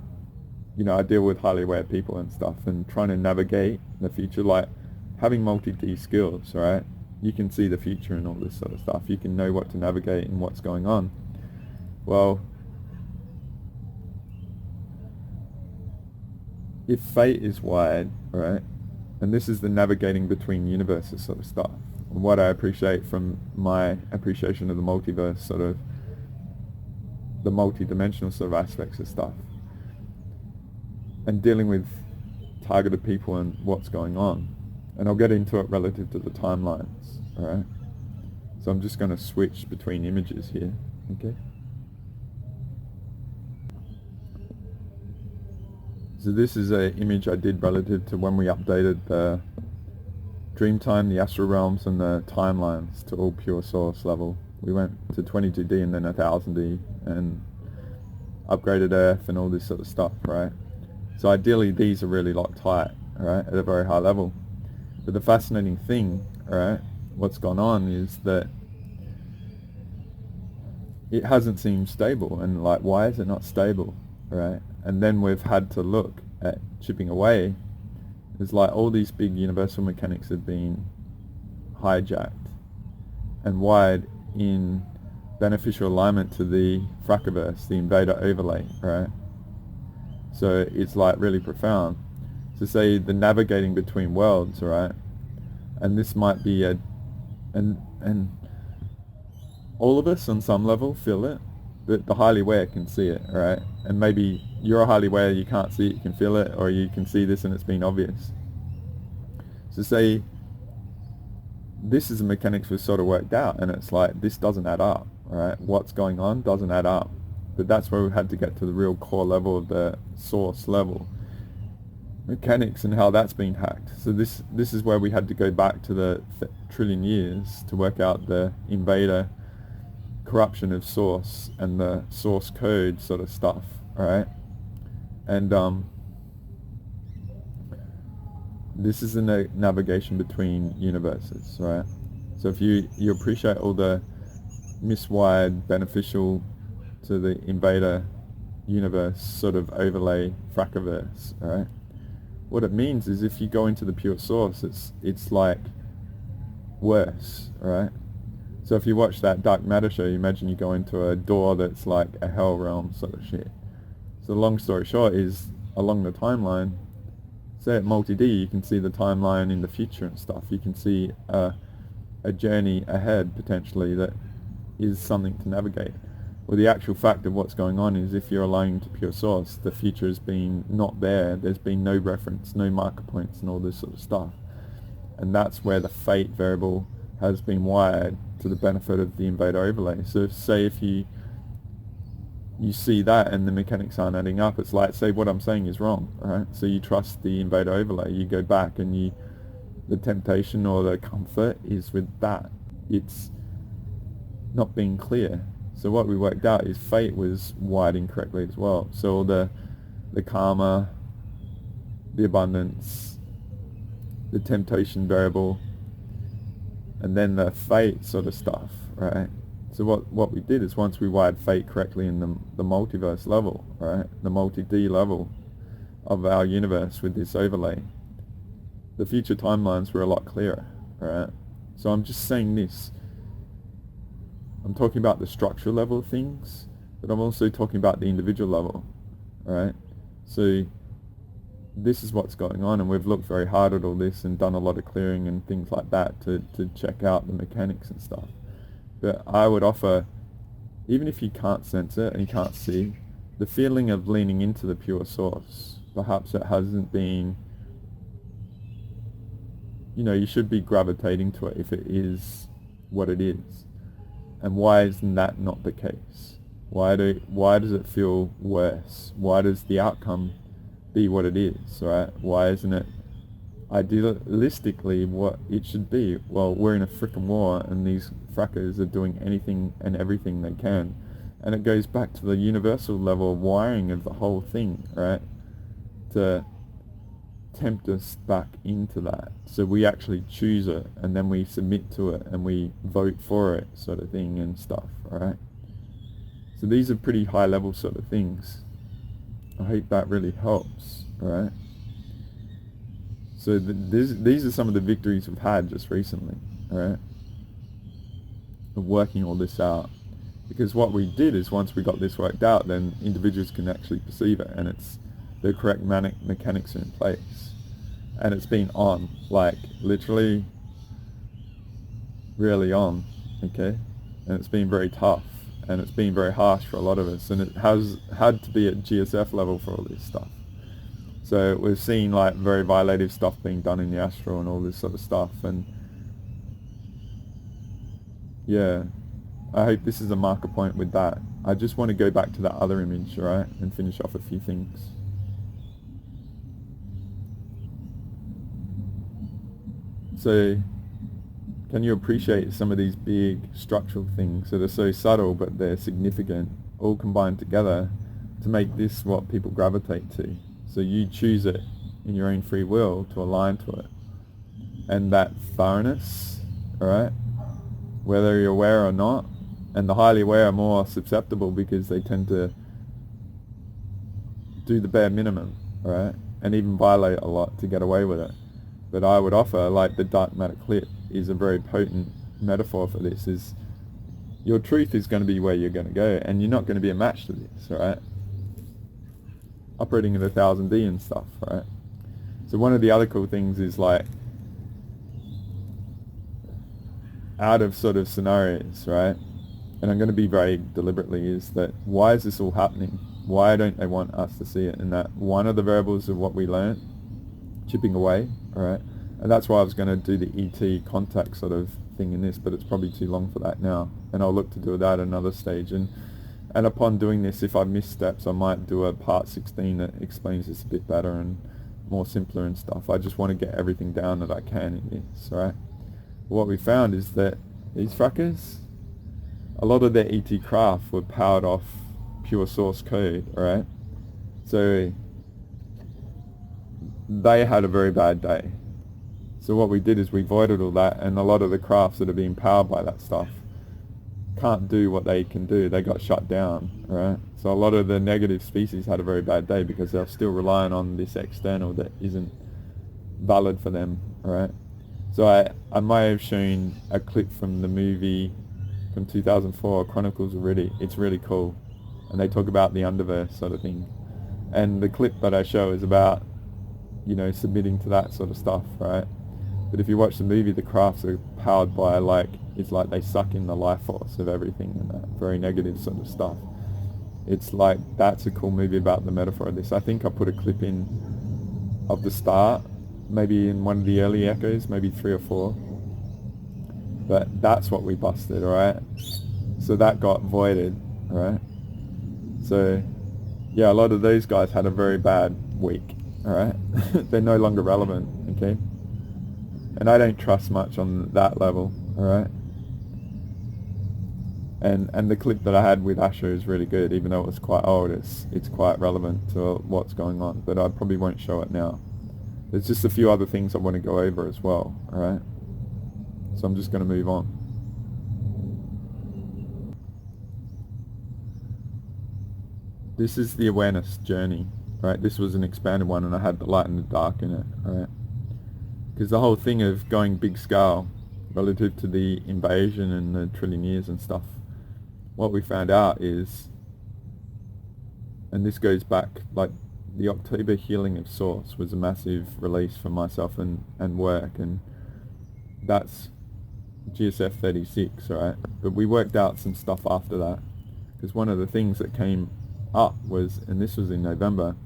you know, I deal with highly aware people and stuff, and trying to navigate the future, like having multi-D skills, right? You can see the future and all this sort of stuff. You can know what to navigate and what's going on. Well, if fate is wired, right, and this is the navigating between universes sort of stuff, and what I appreciate from my appreciation of the multiverse, sort of the multi-dimensional sort of aspects of stuff, and dealing with targeted people and what's going on. And I'll get into it relative to the timelines, alright? So I'm just going to switch between images here, okay? So this is an image I did relative to when we updated the Dreamtime, the Astral Realms, and the timelines to all pure source level. We went to 22D and then 1000D and upgraded Earth and all this sort of stuff, right? So ideally these are really locked tight, alright, at a very high level. But the fascinating thing, alright, what's gone on is that it hasn't seemed stable, and like, why is it not stable, right? And then we've had to look at chipping away. It's like all these big universal mechanics have been hijacked and wired in beneficial alignment to the Frackerverse, the Invader overlay, right? So it's like really profound. So say the navigating between worlds, right? And this might be and all of us on some level feel it, but the highly aware can see it, right? And maybe you're a highly aware, you can't see it, you can feel it, or you can see this and it's been obvious. So say this is the mechanics we've sort of worked out, and it's like, this doesn't add up, right? What's going on doesn't add up. But that's where we had to get to the real core level of the source level mechanics and how that's been hacked. So this is where we had to go back to the trillion years to work out the Invader corruption of source and the source code sort of stuff, alright? And this is a navigation between universes, right? So if you appreciate all the miswired, beneficial to the Invader universe sort of overlay Frackerverse, alright? What it means is if you go into the pure source, it's like worse, alright? So if you watch that Dark Matter show, you imagine you go into a door that's like a hell realm sort of shit. So the long story short is, along the timeline, say at multi-D, you can see the timeline in the future and stuff. You can see a journey ahead, potentially, that is something to navigate. Well, the actual fact of what's going on is if you're aligning to pure source, the future has been not there. There's been no reference, no marker points and all this sort of stuff. And that's where the fate variable has been wired to the benefit of the Invader overlay. So say if you see that and the mechanics aren't adding up, it's like, say what I'm saying is wrong, right? So you trust the Invader overlay, you go back and the temptation or the comfort is with that. It's not being clear. So what we worked out is fate was wired incorrectly as well. So the karma, the abundance, the temptation variable, and then the fate sort of stuff, right? So what we did is once we wired fate correctly in the multiverse level, right, the multi-D level of our universe with this overlay, the future timelines were a lot clearer, right? So I'm just saying this. I'm talking about the structural level of things, but I'm also talking about the individual level, right? So this is what's going on, and we've looked very hard at all this and done a lot of clearing and things like that to check out the mechanics and stuff. But I would offer, even if you can't sense it and you can't see, the feeling of leaning into the pure source, perhaps it hasn't been, you should be gravitating to it if it is what it is. And why isn't that not the case? Why does it feel worse? Why does the outcome be what it is, right? Why isn't it idealistically what it should be? Well, we're in a frickin' war and these frackers are doing anything and everything they can. And it goes back to the universal level of wiring of the whole thing, right? to tempt us back into that. So we actually choose it, and then we submit to it, and we vote for it, sort of thing and stuff, right? So these are pretty high level sort of things. I hope that really helps, right? So these are some of the victories we've had just recently, right? Of working all this out. Because what we did is once we got this worked out, then individuals can actually perceive it, and it's the correct mechanics are in place. And it's been on, like literally really on, okay? And it's been very tough, and it's been very harsh for a lot of us, and it has had to be at GSF level for all this stuff. So we've seen like very violative stuff being done in the astral and all this sort of stuff, and yeah, I hope this is a marker point with that. I just want to go back to that other image, right, and finish off a few things. So, can you appreciate some of these big structural things that are so subtle but they're significant, all combined together to make this what people gravitate to? So you choose it in your own free will to align to it. And that thoroughness, alright, whether you're aware or not, and the highly aware are more susceptible because they tend to do the bare minimum, alright, and even violate a lot to get away with it. But I would offer, like the dark matter clip is a very potent metaphor for this, is your truth is going to be where you're going to go, and you're not going to be a match to this, right? Operating at 1000D and stuff, right? So one of the other cool things is like, out of sort of scenarios, right? And I'm going to be very deliberately, is that why is this all happening? Why don't they want us to see it? And that one of the variables of what we learned, chipping away, alright? And that's why I was going to do the ET contact sort of thing in this, but it's probably too long for that now. And I'll look to do that at another stage. And upon doing this, if I miss steps, I might do a part 16 that explains this a bit better and more simpler and stuff. I just want to get everything down that I can in this, alright? What we found is that these fuckers, a lot of their ET craft were powered off pure source code, alright? So they had a very bad day. So what we did is we voided all that, and a lot of the crafts that are being powered by that stuff can't do what they can do. They got shut down, right? So a lot of the negative species had a very bad day because they're still relying on this external that isn't valid for them, right? So I might have shown a clip from the movie from 2004, Chronicles of Riddick. It's really cool. And they talk about the underverse sort of thing. And the clip that I show is about, you know, submitting to that sort of stuff, right? But if you watch the movie, the crafts are powered by, like, it's like they suck in the life force of everything and that very negative sort of stuff. It's like, that's a cool movie about the metaphor of this. I think I put a clip in of the start, maybe in one of the early echoes, maybe 3 or 4. But that's what we busted, alright? So that got voided, alright? So, yeah, a lot of those guys had a very bad week, alright? They're no longer relevant, okay? And I don't trust much on that level, alright? And the clip that I had with Asher is really good, even though it was quite old. It's quite relevant to what's going on, but I probably won't show it now. There's just a few other things I want to go over as well, alright? So I'm just going to move on. This is the awareness journey, right? This was an expanded one, and I had the light and the dark in it, alright? Because the whole thing of going big scale relative to the invasion and the trillion years and stuff, what we found out is, and this goes back, like the October healing of Source was a massive release for myself and work, and that's GSF 36, right? But we worked out some stuff after that, because one of the things that came up was, and this was in November,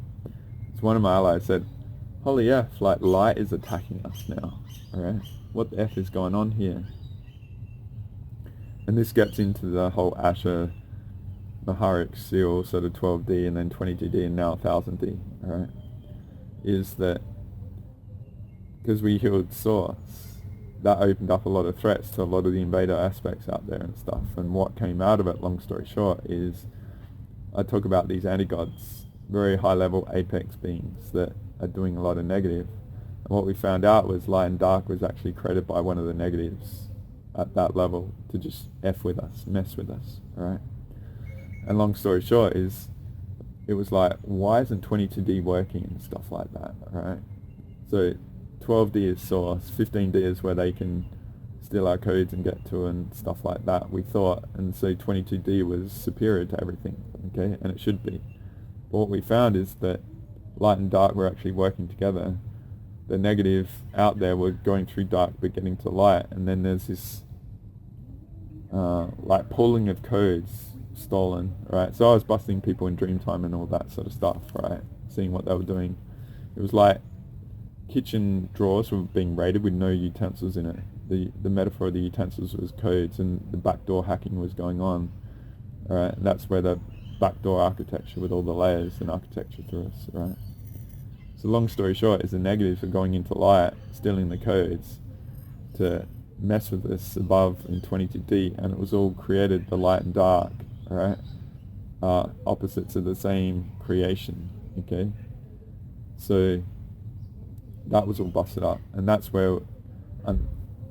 it's one of my allies said, holy F, like light is attacking us now, alright? What the F is going on here? And this gets into the whole Asher Maharic seal, sort of 12D and then 22D and now 1000D, alright? Is that because we healed Source, that opened up a lot of threats to a lot of the Invader aspects out there and stuff. And what came out of it, long story short, is I talk about these anti-gods very high level apex beings that are doing a lot of negative. And what we found out was light and dark was actually created by one of the negatives at that level to just F with us, mess with us, right? And long story short is, it was like, why isn't 22D working and stuff like that, right? So 12D is source, 15D is where they can steal our codes and get to and stuff like that, we thought. And so 22D was superior to everything, okay? And it should be. But what we found is that light and dark were actually working together. The negative out there were going through dark but getting to light, and then there's this like pulling of codes stolen, right? So I was busting people in Dreamtime and all that sort of stuff, right? Seeing what they were doing. It was like kitchen drawers were being raided with no utensils in it. The metaphor of the utensils was codes, and the backdoor hacking was going on, right? And that's where the backdoor architecture with all the layers and architecture through us, right? So long story short is the negatives are going into light, stealing the codes to mess with us above in 22D, and it was all created the light and dark, right? Opposites of the same creation, okay? So that was all busted up, and that's where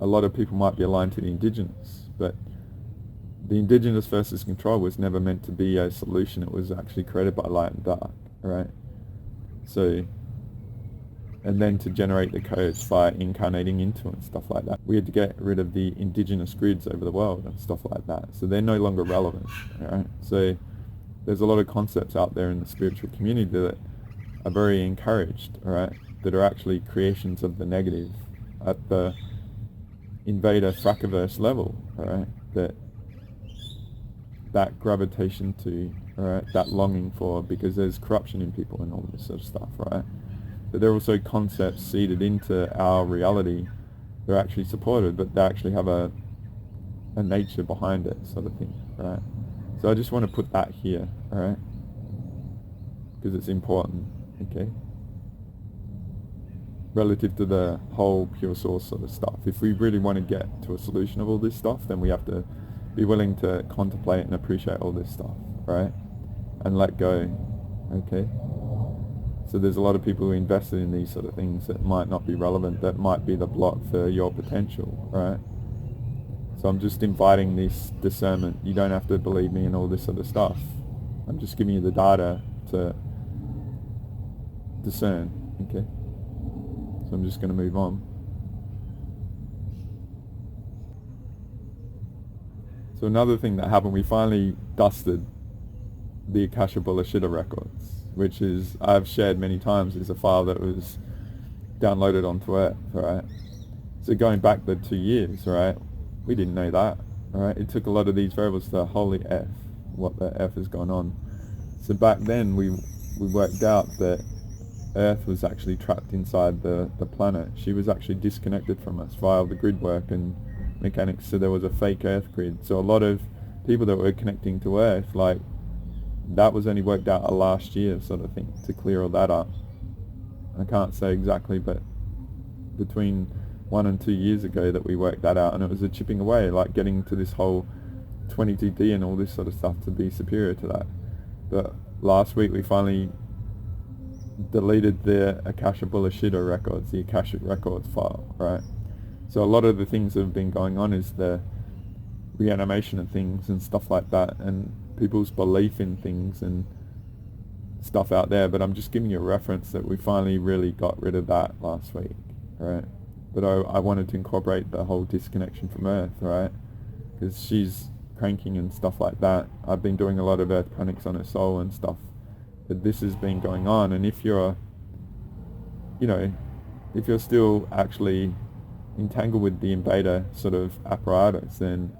a lot of people might be aligned to the indigenous, but the indigenous versus control was never meant to be a solution. It was actually created by light and dark, right? So, and then to generate the codes by incarnating into and stuff like that, we had to get rid of the indigenous grids over the world and stuff like that. So they're no longer relevant, right? So there's a lot of concepts out there in the spiritual community that are very encouraged, right? That are actually creations of the negative at the Invader Frackiverse level, right? That gravitation to, right? That longing for, because there's corruption in people and all this sort of stuff, right? But there are also concepts seeded into our reality. They're actually supported, but they actually have a nature behind it, sort of thing, right? So I just want to put that here, all right? Because it's important, okay? Relative to the whole pure source sort of stuff. If we really want to get to a solution of all this stuff, then we have to be willing to contemplate and appreciate all this stuff, right? And let go, okay? So there's a lot of people who invested in these sort of things that might not be relevant, that might be the block for your potential, right? So I'm just inviting this discernment. You don't have to believe me and all this sort of stuff. I'm just giving you the data to discern, okay? So I'm just going to move on. So another thing that happened, we finally dusted the Akasha Bullshita records, which is, I've shared many times, is a file that was downloaded onto Earth, right? So going back the 2 years, right, we didn't know that, right? It took a lot of these variables to holy F, what the F has gone on. So back then we worked out that Earth was actually trapped inside the planet. She was actually disconnected from us via the grid work and mechanics, so there was a fake Earth grid. So a lot of people that were connecting to Earth, like, that was only worked out last year sort of thing, to clear all that up. I can't say exactly, but between 1 and 2 years ago that we worked that out, and it was a chipping away, like getting to this whole 22D and all this sort of stuff to be superior to that. But last week we finally deleted the Akasha Bullshita records, the Akashic records file, right? So a lot of the things that have been going on is the reanimation of things and stuff like that, and people's belief in things and stuff out there. But I'm just giving you a reference that we finally really got rid of that last week, right? But I wanted to incorporate the whole disconnection from Earth, right? Because she's cranking and stuff like that. I've been doing a lot of Earth panics on her soul and stuff, but this has been going on. And if you're, if you're still actually entangled with the Invader sort of apparatus, then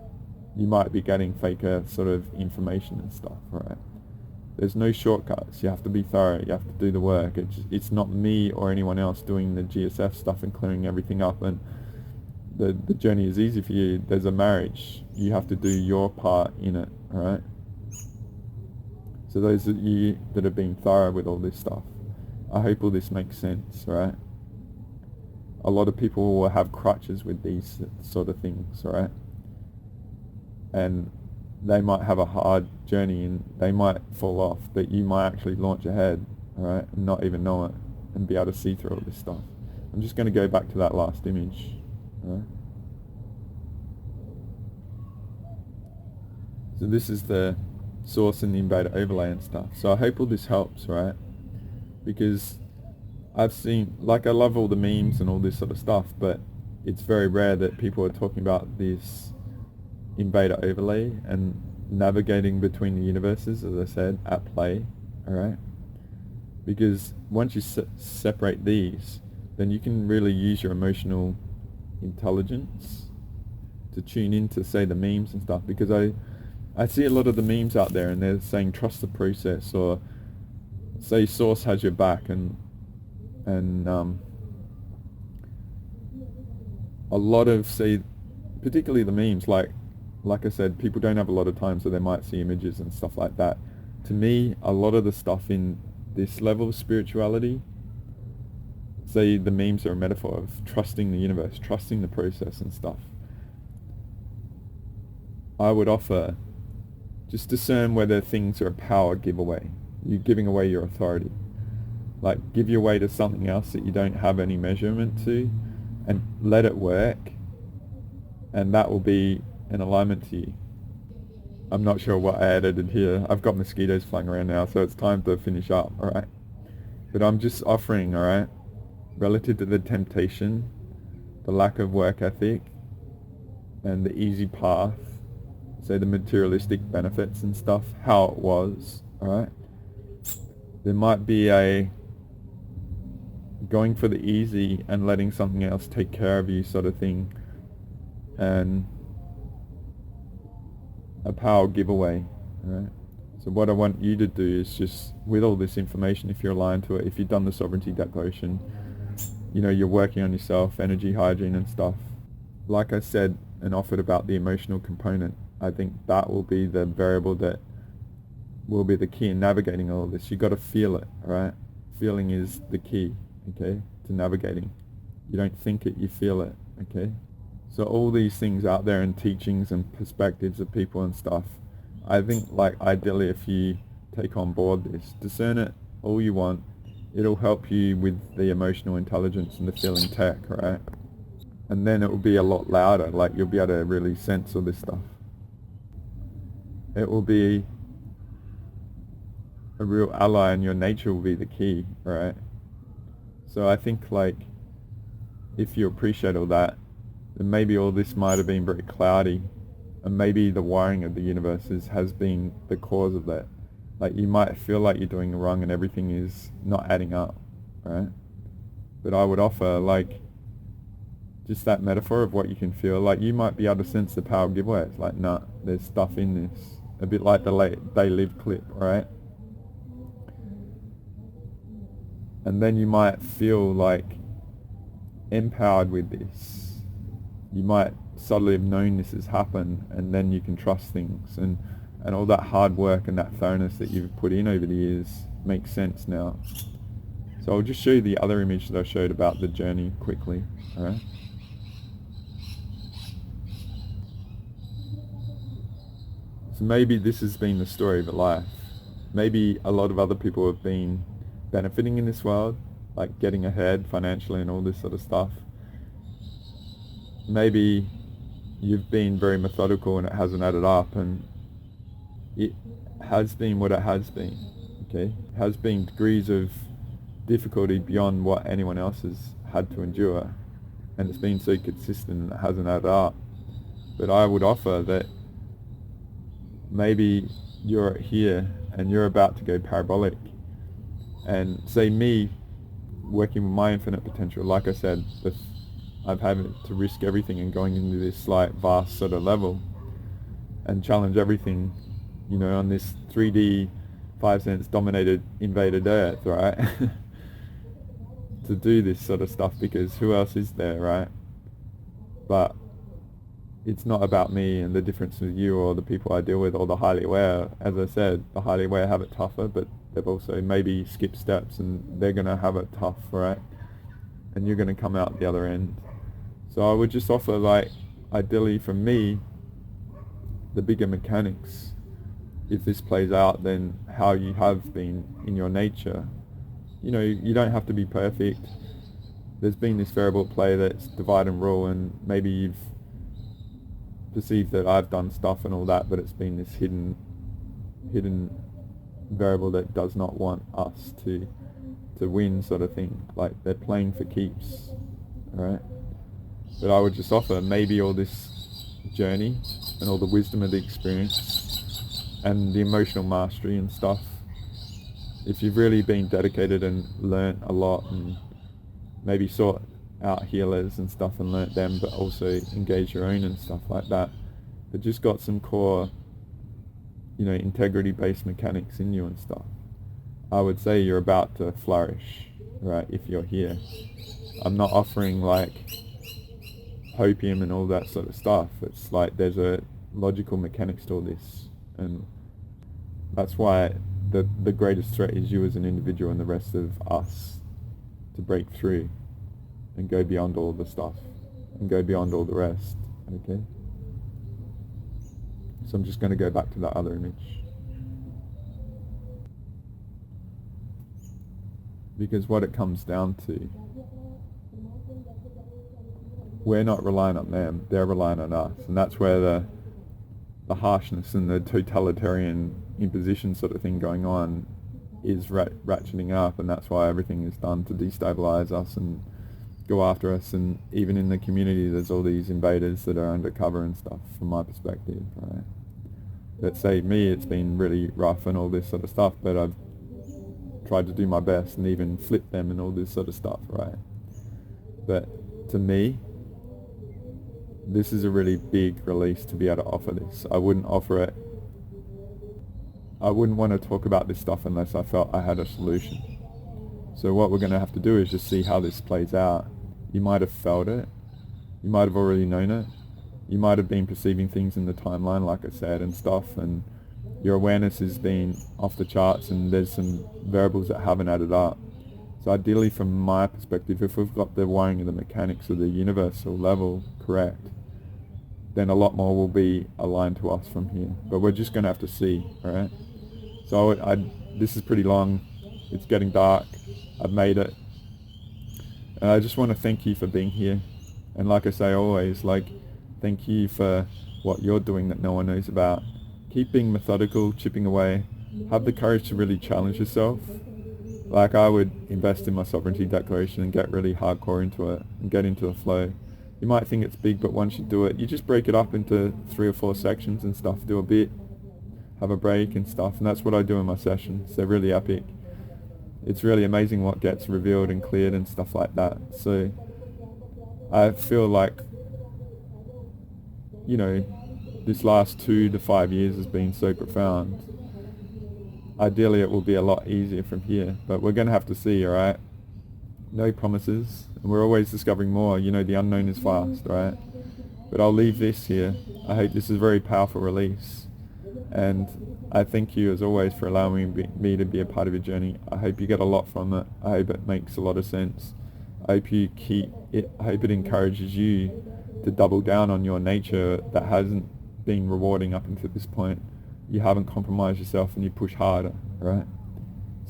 you might be getting fake Earth sort of information and stuff, right? There's no shortcuts. You have to be thorough. You have to do the work. It's not me or anyone else doing the GSF stuff and clearing everything up, and the journey is easy for you. There's a marriage. You have to do your part in it, right? So those of you that have been thorough with all this stuff, I hope all this makes sense, right? A lot of people will have crutches with these sort of things, right? And they might have a hard journey and they might fall off, that you might actually launch ahead, all right, and not even know it, and be able to see through all this stuff. I'm just going to go back to that last image, all right? So this is the source and the Invader overlay and stuff. So I hope all this helps, right? Because I've seen, like, I love all the memes and all this sort of stuff, but it's very rare that people are talking about this Invader overlay and navigating between the universes, as I said, at play, alright? Because once you separate these, then you can really use your emotional intelligence to tune into, say, the memes and stuff. Because I see a lot of the memes out there and they're saying trust the process, or say source has your back, and a lot of, say, particularly the memes, like I said, people don't have a lot of time, so they might see images and stuff like that. To me, a lot of the stuff in this level of spirituality, say the memes are a metaphor of trusting the universe, trusting the process and stuff. I would offer, just discern whether things are a power giveaway. You're giving away your authority. Like, give your way to something else that you don't have any measurement to, and let it work, and that will be an alignment to you. I'm not sure what I edited here. I've got mosquitoes flying around now, so it's time to finish up, alright? But I'm just offering, alright, relative to the temptation, the lack of work ethic, and the easy path, say the materialistic benefits and stuff, how it was, alright? There might be a going for the easy and letting something else take care of you sort of thing, and a power giveaway, alright? So what I want you to do is just, with all this information, if you're aligned to it, if you've done the sovereignty declaration, you know, you're working on yourself, energy hygiene and stuff. Like I said and offered about the emotional component, I think that will be the variable that will be the key in navigating all of this. You've got to feel it, alright? Feeling is the key, okay, to navigating. You don't think it, you feel it, okay? So all these things out there and teachings and perspectives of people and stuff, I think, like, ideally if you take on board this, discern it all you want, it'll help you with the emotional intelligence and the feeling tech, right? And then it will be a lot louder, like you'll be able to really sense all this stuff. It will be a real ally, and your nature will be the key, right? So I think, like, if you appreciate all that, then maybe all this might have been very cloudy, and maybe the wiring of the universes has been the cause of that. Like, you might feel like you're doing wrong and everything is not adding up, right? But I would offer, like, just that metaphor of what you can feel. Like, you might be able to sense the power giveaway. It's like, nah, there's stuff in this. A bit like the They Live clip, right? And then you might feel, like, empowered with this. You might subtly have known this has happened, and then you can trust things, and all that hard work and that thoroughness that you've put in over the years makes sense now. So I'll just show you the other image that I showed about the journey quickly, alright? So maybe this has been the story of your life. Maybe a lot of other people have been benefiting in this world, like getting ahead financially and all this sort of stuff. Maybe you've been very methodical and it hasn't added up, and it has been what it has been, okay? It has been degrees of difficulty beyond what anyone else has had to endure, and it's been so consistent and it hasn't added up. But I would offer that maybe you're here and you're about to go parabolic, and say me working with my infinite potential, like I said, I've had to risk everything and going into this, like, vast sort of level and challenge everything, you know, on this 3D 5 cents dominated invaded Earth, right? To do this sort of stuff, because who else is there, right? But it's not about me and the difference with you or the people I deal with or the highly aware. As I said, the highly aware have it tougher, but they've also maybe skipped steps and they're going to have it tough, right? And you're going to come out the other end. So I would just offer, like, ideally from me, the bigger mechanics, if this plays out, then how you have been in your nature. You know, you don't have to be perfect. There's been this variable at play that's divide and rule, and maybe you've perceived that I've done stuff and all that, but it's been this hidden variable that does not want us to win, sort of thing. Like, they're playing for keeps, alright? But I would just offer, maybe all this journey and all the wisdom of the experience and the emotional mastery and stuff, if you've really been dedicated and learnt a lot and maybe sought out healers and stuff and learnt them, but also engage your own and stuff like that, but just got some core, you know, integrity-based mechanics in you and stuff, I would say you're about to flourish, right, if you're here. I'm not offering like hopium and all that sort of stuff. It's like there's a logical mechanics to all this, and that's why the greatest threat is you as an individual and the rest of us to break through and go beyond all the stuff and go beyond all the rest, okay? So I'm just going to go back to that other image. Because what it comes down to, we're not relying on them, they're relying on us. And that's where the harshness and the totalitarian imposition sort of thing going on is ratcheting up, and that's why everything is done to destabilize us and go after us. And even in the community there's all these invaders that are undercover and stuff, from my perspective, right? That saved me. It's been really rough and all this sort of stuff, but I've tried to do my best and even flip them and all this sort of stuff, right? But to me, this is a really big release to be able to offer this. I wouldn't offer it. I wouldn't want to talk about this stuff unless I felt I had a solution. So what we're going to have to do is just see how this plays out. You might have felt it. You might have already known it. You might have been perceiving things in the timeline, like I said, and stuff, and your awareness has been off the charts, and there's some variables that haven't added up. So ideally, from my perspective, if we've got the wiring of the mechanics of the universal level correct, then a lot more will be aligned to us from here. But we're just going to have to see, alright? So this is pretty long. It's getting dark. I've made it. And I just want to thank you for being here. And like I say always, like, thank you for what you're doing that no one knows about. Keep being methodical, chipping away. Have the courage to really challenge yourself. Like, I would invest in my sovereignty declaration and get really hardcore into it and get into the flow. You might think it's big, but once you do it, you just break it up into 3 or 4 sections and stuff. Do a bit, have a break and stuff. And that's what I do in my sessions. They're really epic. It's really amazing what gets revealed and cleared and stuff like that. So I feel like, you know, this last 2 to 5 years has been so profound. Ideally it will be a lot easier from here, but we're going to have to see, alright? No promises, and we're always discovering more. You know, the unknown is fast, right? But I'll leave this here. I hope this is a very powerful release, and I thank you as always for allowing me to be a part of your journey. I hope you get a lot from it. I hope it makes a lot of sense. I hope you keep it. I hope it encourages you to double down on your nature that hasn't been rewarding up until this point. You haven't compromised yourself and you push harder, right?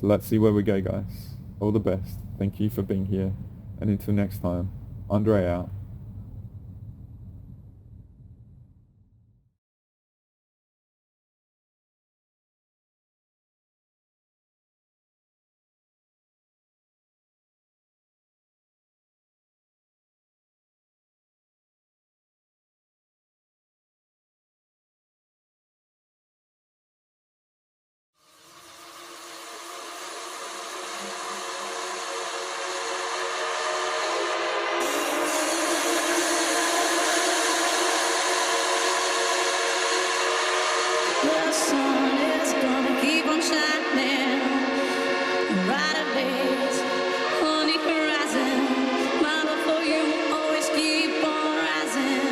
So let's see where we go, guys. All the best. Thank you for being here. And until next time, Andre out. The sun is gonna keep on shining brighter days on the horizon. My love for you always keep on rising.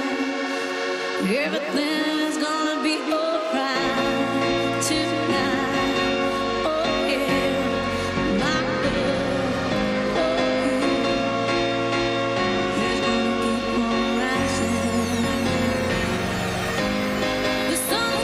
Everything's gonna be alright tonight. Oh yeah, my love for you is gonna keep on rising. The sun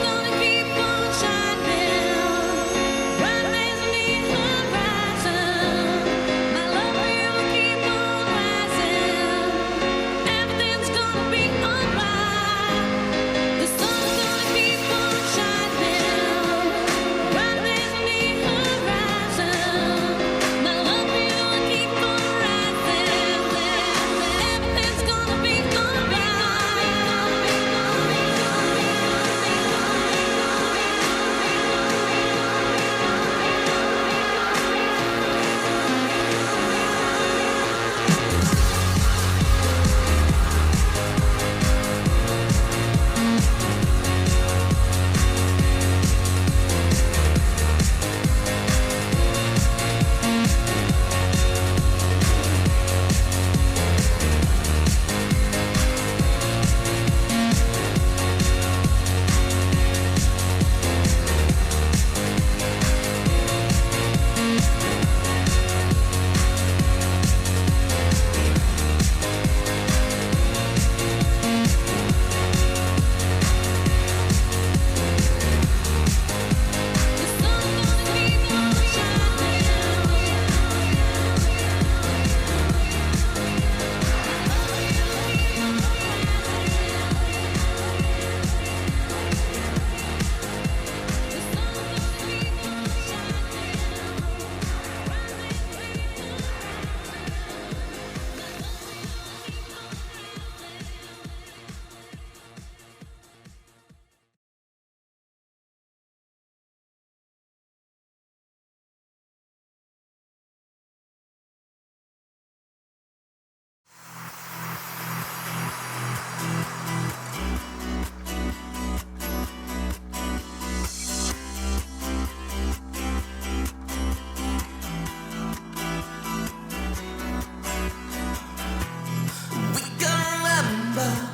November,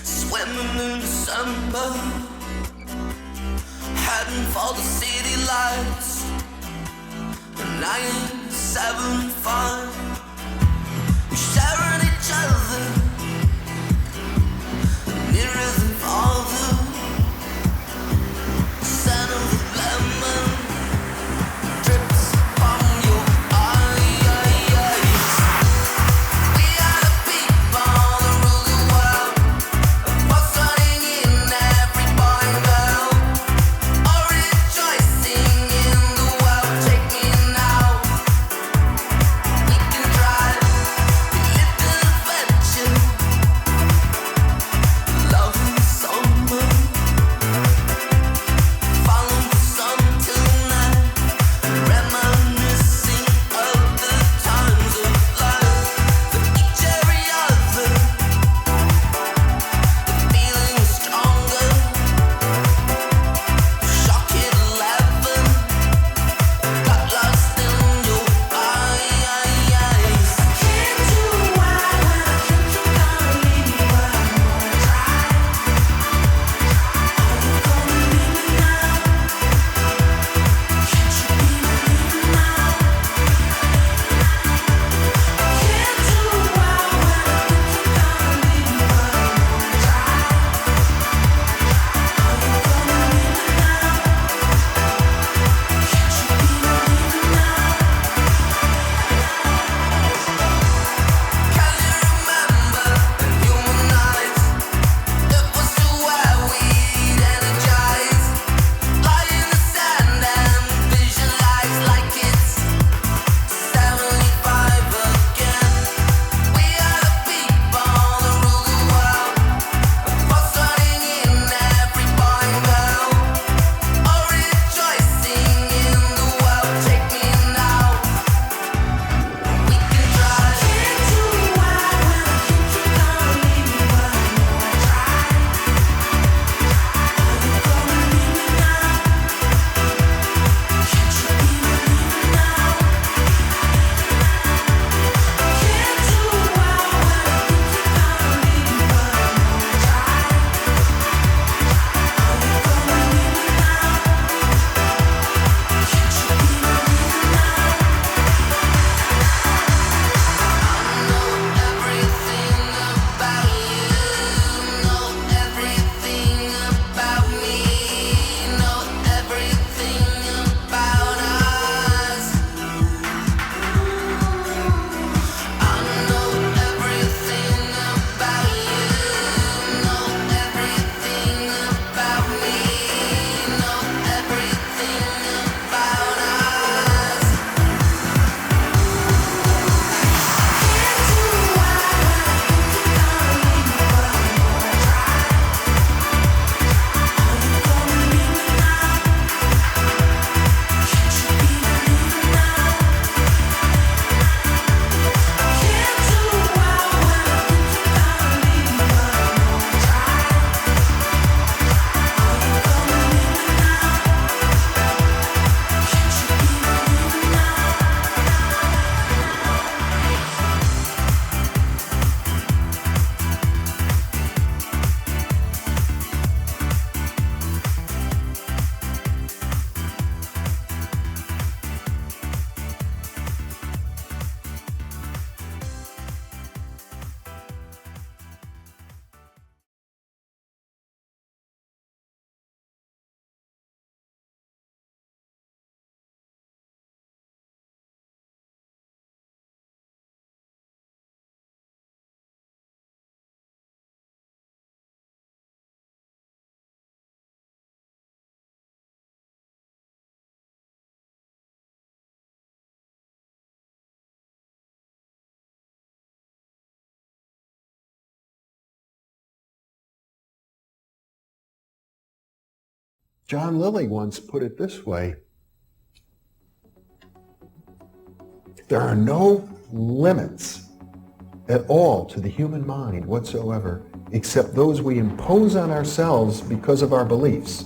swimming in December, heading for the city lights. 975, we're sharing each other, nearer than farther. Scent of lemon drips from your eyes. We are the people that rule the world, what's running in every boy and girl, all rejoicing in the world. Take me now, we can try a little adventure, love in the summer. Follow the sun tonight, reminiscing of the times of life. For each every other, the feeling is stronger. Shock hit 11, got lost in your eyes. Can't do why when I think you're gonna leave me, but I'm gonna try. Are you gonna leave me now? Can't you be my leader now? Can't do why when I think you're gonna leave me, but I'm gonna try. Are you gonna leave me now? Can't you be my leader now? Can you remember the human eyes? It was to where we'd energize, lie in the sand and visualize like it's 75 again. We are the people that rule the world, what's running in every boy and girl, all rejoicing in the world. Take me now, we can try. Can't do why when I think you're gonna leave me, but I'm gonna try. Are you gonna leave me now? Can't you be my leader now? Can't do why when I think you're gonna leave me, but I'm gonna try. Are you gonna leave me now? Can't you be my leader now? Know everything about you, know everything about me, know everything about us. I know everything about you, know everything about me, know everything about us. Can't do why when I think you're gonna leave me, but I'm gonna try. Are you gonna leave me now? Can't you be my leader now? Can't do why when I think you're gonna leave me, but I'm gonna try. Are you gonna leave me now? Can't you be my leader now? John Lilly once put it this way: there are no limits at all to the human mind whatsoever, except those we impose on ourselves because of our beliefs.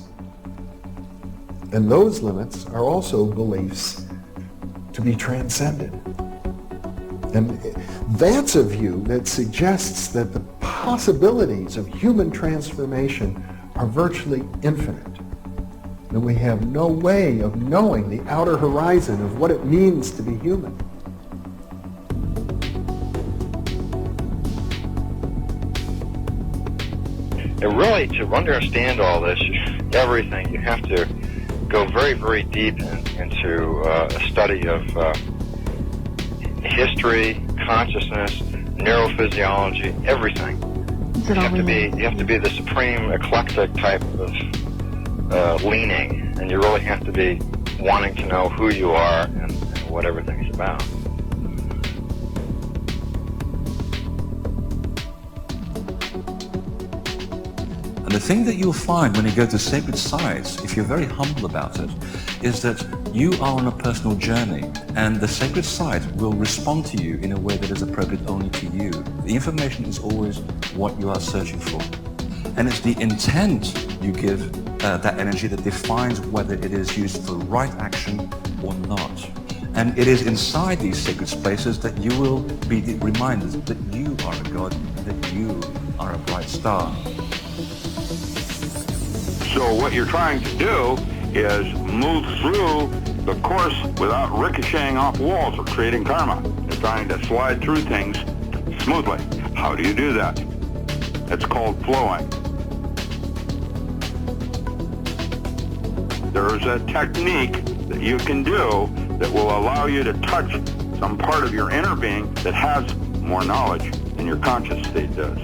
And those limits are also beliefs to be transcended. And That's a view that suggests that the possibilities of human transformation are virtually infinite, and we have no way of knowing the outer horizon of what it means to be human. And really, to understand all this, everything, you have to go very, very deep into a study of history, consciousness, neurophysiology, everything. You have to be the supreme eclectic type of leaning, and you really have to be wanting to know who you are and what everything's about. And the thing that you'll find when you go to sacred sites, if you're very humble about it, is that you are on a personal journey, and the sacred site will respond to you in a way that is appropriate only to you. The information is always what you are searching for. And it's the intent you give that energy that defines whether it is used for right action or not. And it is inside these sacred spaces that you will be reminded that you are a god, that you are a bright star. So what you're trying to do is move through the course without ricocheting off walls or creating karma. You're trying to slide through things smoothly. How do you do that? It's called flowing. There's a technique that you can do that will allow you to touch some part of your inner being that has more knowledge than your conscious state does.